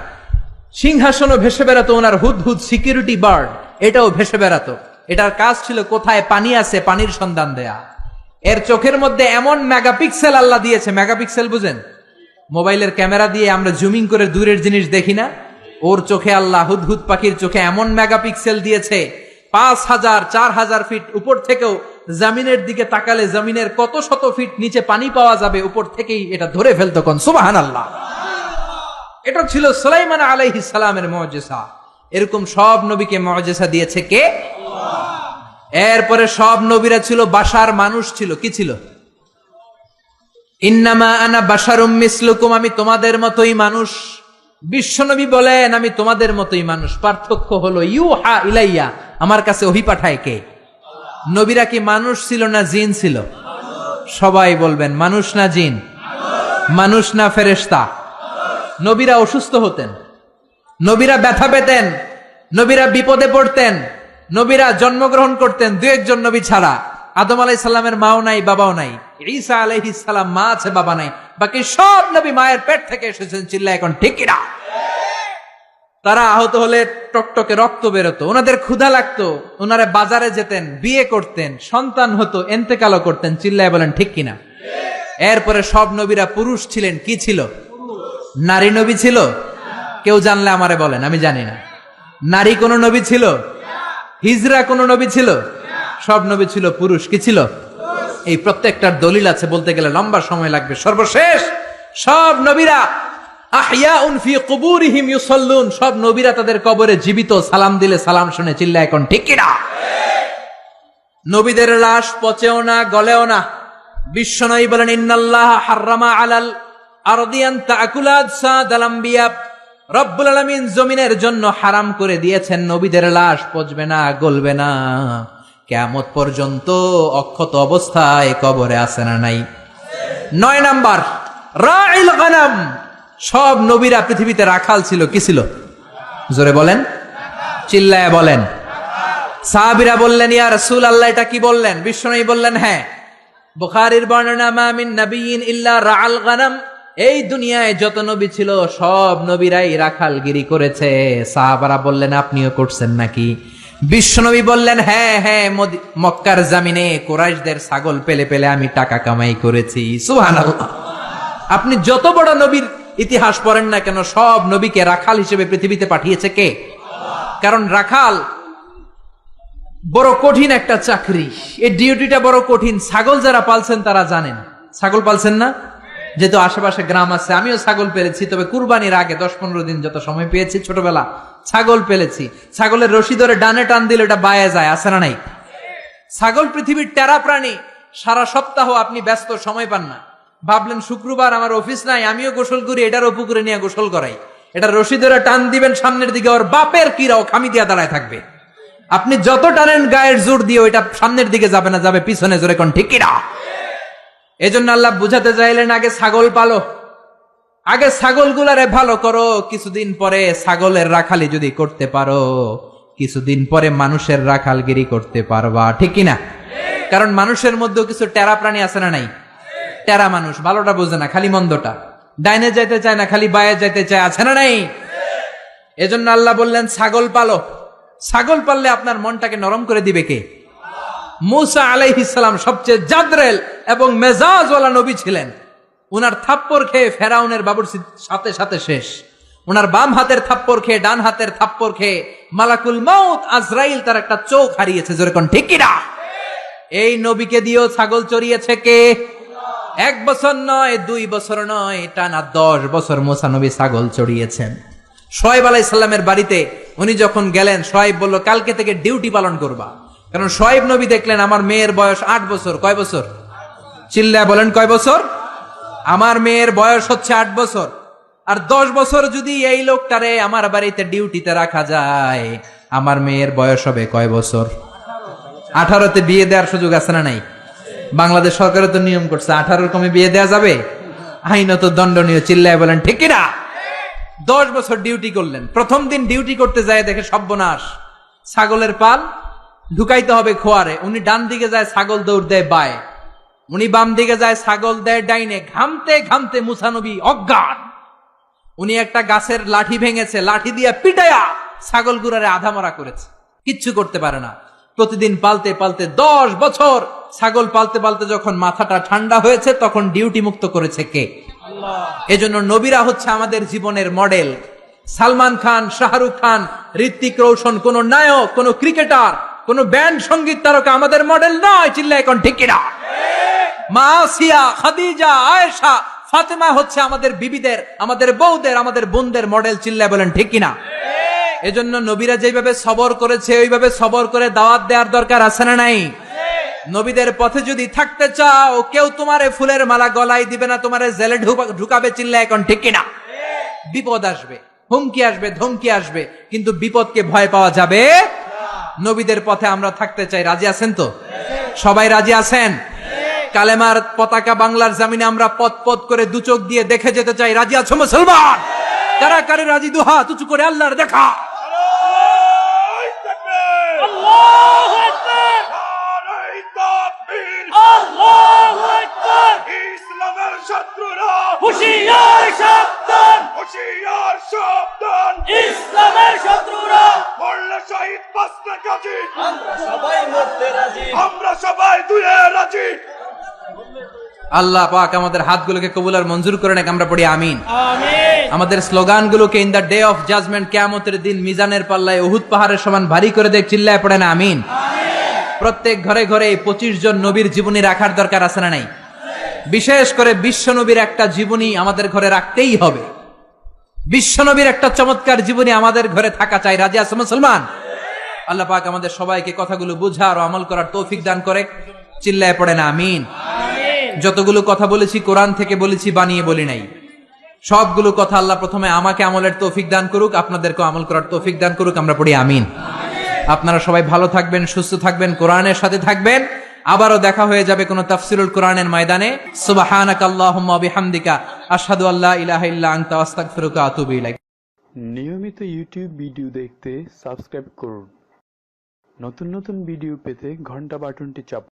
সিংহাসনও ভেসে বেড়াতো ওনার হুদহুদ সিকিউরিটি বার্ড, এটাও ভেসে বেড়াতো। এটার কাজ ছিল কোথায় পানি আছে পানির সন্ধান দেয়া। এর চোখের মধ্যে এমন মেগাপিক্সেল আল্লাহ দিয়েছে। মেগাপিক্সেল বুঝেন? মোবাইলের ক্যামেরা দিয়ে আমরা জুমিং করে দূরের জিনিস দেখি না, ওর চোখে আল্লাহ হুদহুদ পাখির চোখে এমন মেগাপিক্সেল দিয়েছে 5000 4000 ফিট উপর থেকেও জমিনের দিকে তাকালে জমিনের কত শত ফিট নিচে পানি পাওয়া যাবে, উপর থেকেই এটা ধরে ফেলতো। কোন সুবহানাল্লাহ। এটা ছিল সুলাইমান আলাইহিস সালামের মুজিজা। এরকম সব নবীকে মুআজিজা দিয়েছে কে? এরপরে সব নবীরা ছিল বাশার, মানুষ ছিল। কি ছিল? ইন্নামা আনা বাশারুম মিসলুকুম, আমি তোমাদের মতোই মানুষ। বিশ্বনবী বলেন আমি তোমাদের মতোই মানুষ, পার্থক্য হলো ইউহা ইলাইয়া, আমার কাছে ওহী পাঠায় কে? নবীরা কি মানুষ ছিল না জিন ছিল? সবাই বলবেন মানুষ না জিন? মানুষ না ফেরেশতা? নবীরা অসুস্থ হতেন, নবীরা ব্যথা পেতেন, নবীরা বিপদে পড়তেন, নবীরা জন্মগ্রহণ করতেন দু একজন নবী ছাড়া। আদম আলাইহিস সালামের মাও নাই, বাবাও নাই। ঈসা আলাইহিস সালাম মা আছে, বাবা নাই। বাকি সব নবী মায়ের পেট থেকে এসেছেন। চিল্লা এখন ঠিক কিনা? তারা আহত হলে টকটকে রক্ত বেরোতো, ওনাদের ক্ষুধা লাগতো, ওনারা বাজারে যেতেন, বিয়ে করতেন, সন্তান হতো, এন্তেকালও করতেন। চিল্লায় বলেন ঠিক কিনা? এরপরে সব নবীরা পুরুষ ছিলেন। কি ছিল? নারী নবী ছিল? কেউ জানলে আমারে বলেন, আমি জানি না। নারী কোন নবী ছিল? হিজরা কোন নবী ছিল? সব নবী ছিল পুরুষ। কি ছিল? এই প্রত্যেকটার দলিল আছে, বলতে গেলে লম্বা সময় লাগবে। সর্বশেষ সব নবীরা আহইয়াউন ফি কুবুরিহিম ইউসাল্লুন, সব নবীরা তাদের কবরে জীবিত, সালাম দিলে সালাম শুনে। চিল্লা এখন ঠিক কিনা? নবীদের লাশ পচেও না, গলেও না। বিশ্বনবী বলেন ইন্নাল্লাহ হাররামা আলাল আরদি আন তাকুলা আজসাদাল আমবিয়া, রব্বুল আলামিন জমিনের জন্য হারাম করে দিয়েছেন নবীদের লাশ পচবে না, গলবে না, কিয়ামত পর্যন্ত অক্ষত অবস্থায় কবরে আছে না নাই? 9 নাম্বার রাইল গানাম, সব নবীরা পৃথিবীতে রাখাল ছিল। কি ছিল? জোরে বলেন, চিল্লায় বলেন। সাহাবীরা বললেন ইয়া রাসূলুল্লাহ, এটা কি বললেন? বিশ্বনবী বললেন হ্যাঁ, বুখারীর বর্ণনা, মা মিন নাবিয়্যিন ইল্লা রাআল গানাম, এই দুনিয়ায় যত নবী ছিল সব নবীরাই রাখালগিরি করেছে। সাহাবারা বললেন আপনিও করছেন নাকি? বিশ্বনবী বললেন হ্যাঁ হ্যাঁ, মক্কার জমিনে কুরাইশদের ছাগল পেলে পেলে আমি টাকা কামাই করেছি। সুবহানাল্লাহ। আপনি যত বড় নবীর ইতিহাস পড়েন না কেন, সব নবীকে রাখাল হিসেবে পৃথিবীতে পাঠিয়েছে কে? কারণ রাখাল বড় কঠিন একটা চাকরি, এই ডিউটিটা বড় কঠিন। ছাগল যারা পালছেন তারা জানেন। ছাগল পালছেন না? যেহেতু আশেপাশে গ্রাম আছে, আমিও ছাগল পেলেছি, তবে কুরবানির আগে 10-15 দিন যত সময় পেয়েছি ছোটবেলা ছাগল পেলেছি। ছাগলের রশি ধরে ডানে টান দিলে এটা বায়ে যায়, আছে না নাই? ছাগল পৃথিবীর টেরা প্রাণী। সারা সপ্তাহ আপনি ব্যস্ত, সময় পান না। ভাবলেন শুক্রবার আমার অফিস নাই, আমিও গোসল করি, এটারও পুকুরে নিয়ে গোসল করাই। এটা রশি ধরে টান দিবেন সামনের দিকে, ওর বাপের কিরাও খামি দিয়া দাঁড়ায় থাকবে। আপনি যত টানেন গায়ের জোর দিয়ে ওইটা সামনের দিকে যাবে না, যাবে পিছনে। জোরে কোন ঠিক কিনা? এজন্য আল্লাহ বুঝাতে চাইলেন আগে ছাগল পালো, আগে ছাগলগুলারে ভালো করো। কিছুদিন পরে ছাগলের রাখালি যদি করতে পারো, কিছুদিন পরে মানুষের রাখালগিরি করতে পারবা। ঠিক কিনা? কারণ মানুষের মধ্যেও কিছু টেরা প্রাণী আছে না নাই? টেরা মানুষ ভালোটা বোঝে না, খালি মন্দটা। ডাইনে যাইতে চায় না, খালি বায়ে যাইতে চায়, আছে না নাই? এজন্য আল্লাহ বললেন ছাগল পালো। ছাগল পাললে আপনার মনটাকে নরম করে দিবে কে? মূসা আলাইহিস সালাম সবচেয়ে জাদরেল এবং মেজাজওয়ালা নবী ছিলেন। উনার থাপ্পড় খেয়ে ফেরাউনের বাবুর্চির সাথে সাথে শেষ। উনার বাম হাতের থাপ্পড় খেয়ে, ডান হাতের থাপ্পড় খেয়ে মালাকুল মাউত আজরাইল তার একটা চোখ হারিয়েছে। যেরকম ঠিক কিনা? এই নবীকে দিয়েও ছাগল চড়িয়েছে কে? 1 বছর নয়, 2 বছর নয়, টানা 10 বছর মূসা নবী ছাগল চড়িয়েছেন। শোয়েব আলাইহিস সালামের বাড়িতে উনি যখন গেলেন, শোয়েব বলল কালকে থেকে ডিউটি পালন করবা। কারণ শোয়েব নবী দেখলেন আমার মেয়ের বয়স 8 বছর। কয় বছর? চিল্লা বলেন কয় বছর? আমার মেয়ের বয়স হচ্ছে 8 বছর। আর 10 বছর যদি এই লোকটারে আমার বাড়িতে ডিউটিতে রাখা যায়, আমার মেয়ের বয়স হবে কয় বছর? 18তে বিয়ে দেওয়ার সুযোগ আছে না নাই? বাংলাদেশ সরকারও তো নিয়ম করছে 18-র কমে বিয়ে দেওয়া যাবে, আইনত দণ্ডনীয়। চিল্লায় বলেন ঠিক কিনা? 10 বছর ডিউটি করলেন। প্রথম দিন ডিউটি করতে যায় দেখে সর্বনাশ, ছাগলের পাল ঢুকাইতে হবে খোয়ারে। উনি ডান দিকে যায়, ছাগল দৌড় দেয় বায়ে। উনি বাম দিকে যায়, ছাগল দেয় ডাইনে। ঘামতে ঘামতে মূসা নবী অজ্ঞান। উনি একটা গাছের লাঠি ভেঙেছে, লাঠি দিয়ে পিটায়া ছাগল গুড়ারে আধা মরা করেছে, কিচ্ছু করতে পারে না। প্রতিদিন পালতে পালতে 10 বছর ছাগল পালতে পালতে যখন মাথাটা ঠান্ডা হয়েছে, তখন ডিউটি মুক্ত করেছে কে? আল্লাহ। এজন্য নবীরা হচ্ছে আমাদের জীবনের মডেল। সালমান খান, শাহরুখ খান, ঋত্বিক রোশন কোন নায়ক, কোন ক্রিকেটার, কোন ব্যান্ড সঙ্গীত তারকা আমাদের মডেল নয়। চিল্লা এখন ঠিক কিনা? মা আসিয়া, খাদিজা, আয়েশা, ফাতেমা হচ্ছে আমাদের বিবিদের, আমাদের বউদের, আমাদের বোনদের মডেল। চিল্লা বলেন ঠিক কিনা? এজন্য নবীরা যেভাবে সবর করেছে ওইভাবে সবর করে দাওয়াত দেওয়ার দরকার আছে না নাই? নবীদের পথে যদি থাকতে চাও, কেউ তোমারে ফুলের মালা গলায় দিবে না, তোমারে জেলে ঢুকাবে চিল্লা এখন ঠিক কিনা? বিপদ আসবে, হুমকি আসবে, ধমকি আসবে, কিন্তু বিপদকে ভয় পাওয়া যাবে। নবীদের পথে আমরা থাকতে চাই, রাজি আছেন তো? সবাই রাজি আছেন? কালেমার পতাকা বাংলার জমিনে আমরা পথ পথ করে দু চোখ দিয়ে দেখে যেতে চাই, রাজি আছো মুসলমান? কারা কারে রাজি? দুহাত উঁচু করে আল্লাহর দেখা। আল্লাহু আকবার, নারে তাকবীর, আল্লাহু আকবার। ইসলামের শত্রুরা হুঁশিয়ার সাবধান, হুঁশিয়ার সাবধান। ইসলামের শত্রুরা মরলে শহীদ, বাঁচলে গাজী, আমরা সবাই মরতে রাজি, আমরা সবাই দুয়ে রাজি। আল্লাহ পাক আমাদের হাতগুলোকে কবুল আর মঞ্জুর করে নেক, আমরা পড়ি আমিন। আমিন। আমাদের স্লোগানগুলোকে in the day of judgement, কিয়ামতের দিন মিজানের পাল্লায় উহুদ পাহাড়ের সমান ভারী করে দেখ, চিল্লায় পড়ে না আমিন। প্রত্যেক ঘরে ঘরে 25 জন নবীর জীবনী রাখার দরকার আছে না নাই? বিশেষ করে বিশ্ব নবীর একটা জীবনী আমাদের ঘরে রাখতেই হবে। বিশ্ব নবীর একটা চমৎকার জীবনী আমাদের ঘরে থাকা চাই, রাজি আছে মুসলমান? আল্লাহ পাক আমাদের সবাইকে কথাগুলো বুঝার ও আমল করার তৌফিক দান করে, চিল্লায় পড়ে না আমিন। যতগুলো কথা বলেছি কোরআন থেকে বলেছি, বানিয়ে বলি নাই। সবগুলো কথা আল্লাহ প্রথমে আমাকে আমলের তৌফিক দান করুক, আপনাদেরকে আমল করার তৌফিক দান করুক, আমরা পড়ি আমিন। আপনারা সবাই ভালো থাকবেন, সুস্থ থাকবেন, কোরআনের সাথে থাকবেন। আবারও দেখা হয়ে যাবে কোন তাফসিরুল কোরআনের ময়দানে। সুবহানাকাল্লাহুম্মা ওয়া বিহামদিকা আশহাদু আল্লা ইলাহা ইল্লা আনতা আস্তাগফিরুকা ওয়া আতুবু ইলাইক। নিয়মিত ইউটিউব ভিডিও দেখতে সাবস্ক্রাইব করুন। নতুন নতুন ভিডিও পেতে ঘন্টা বাটনটি চাপুন।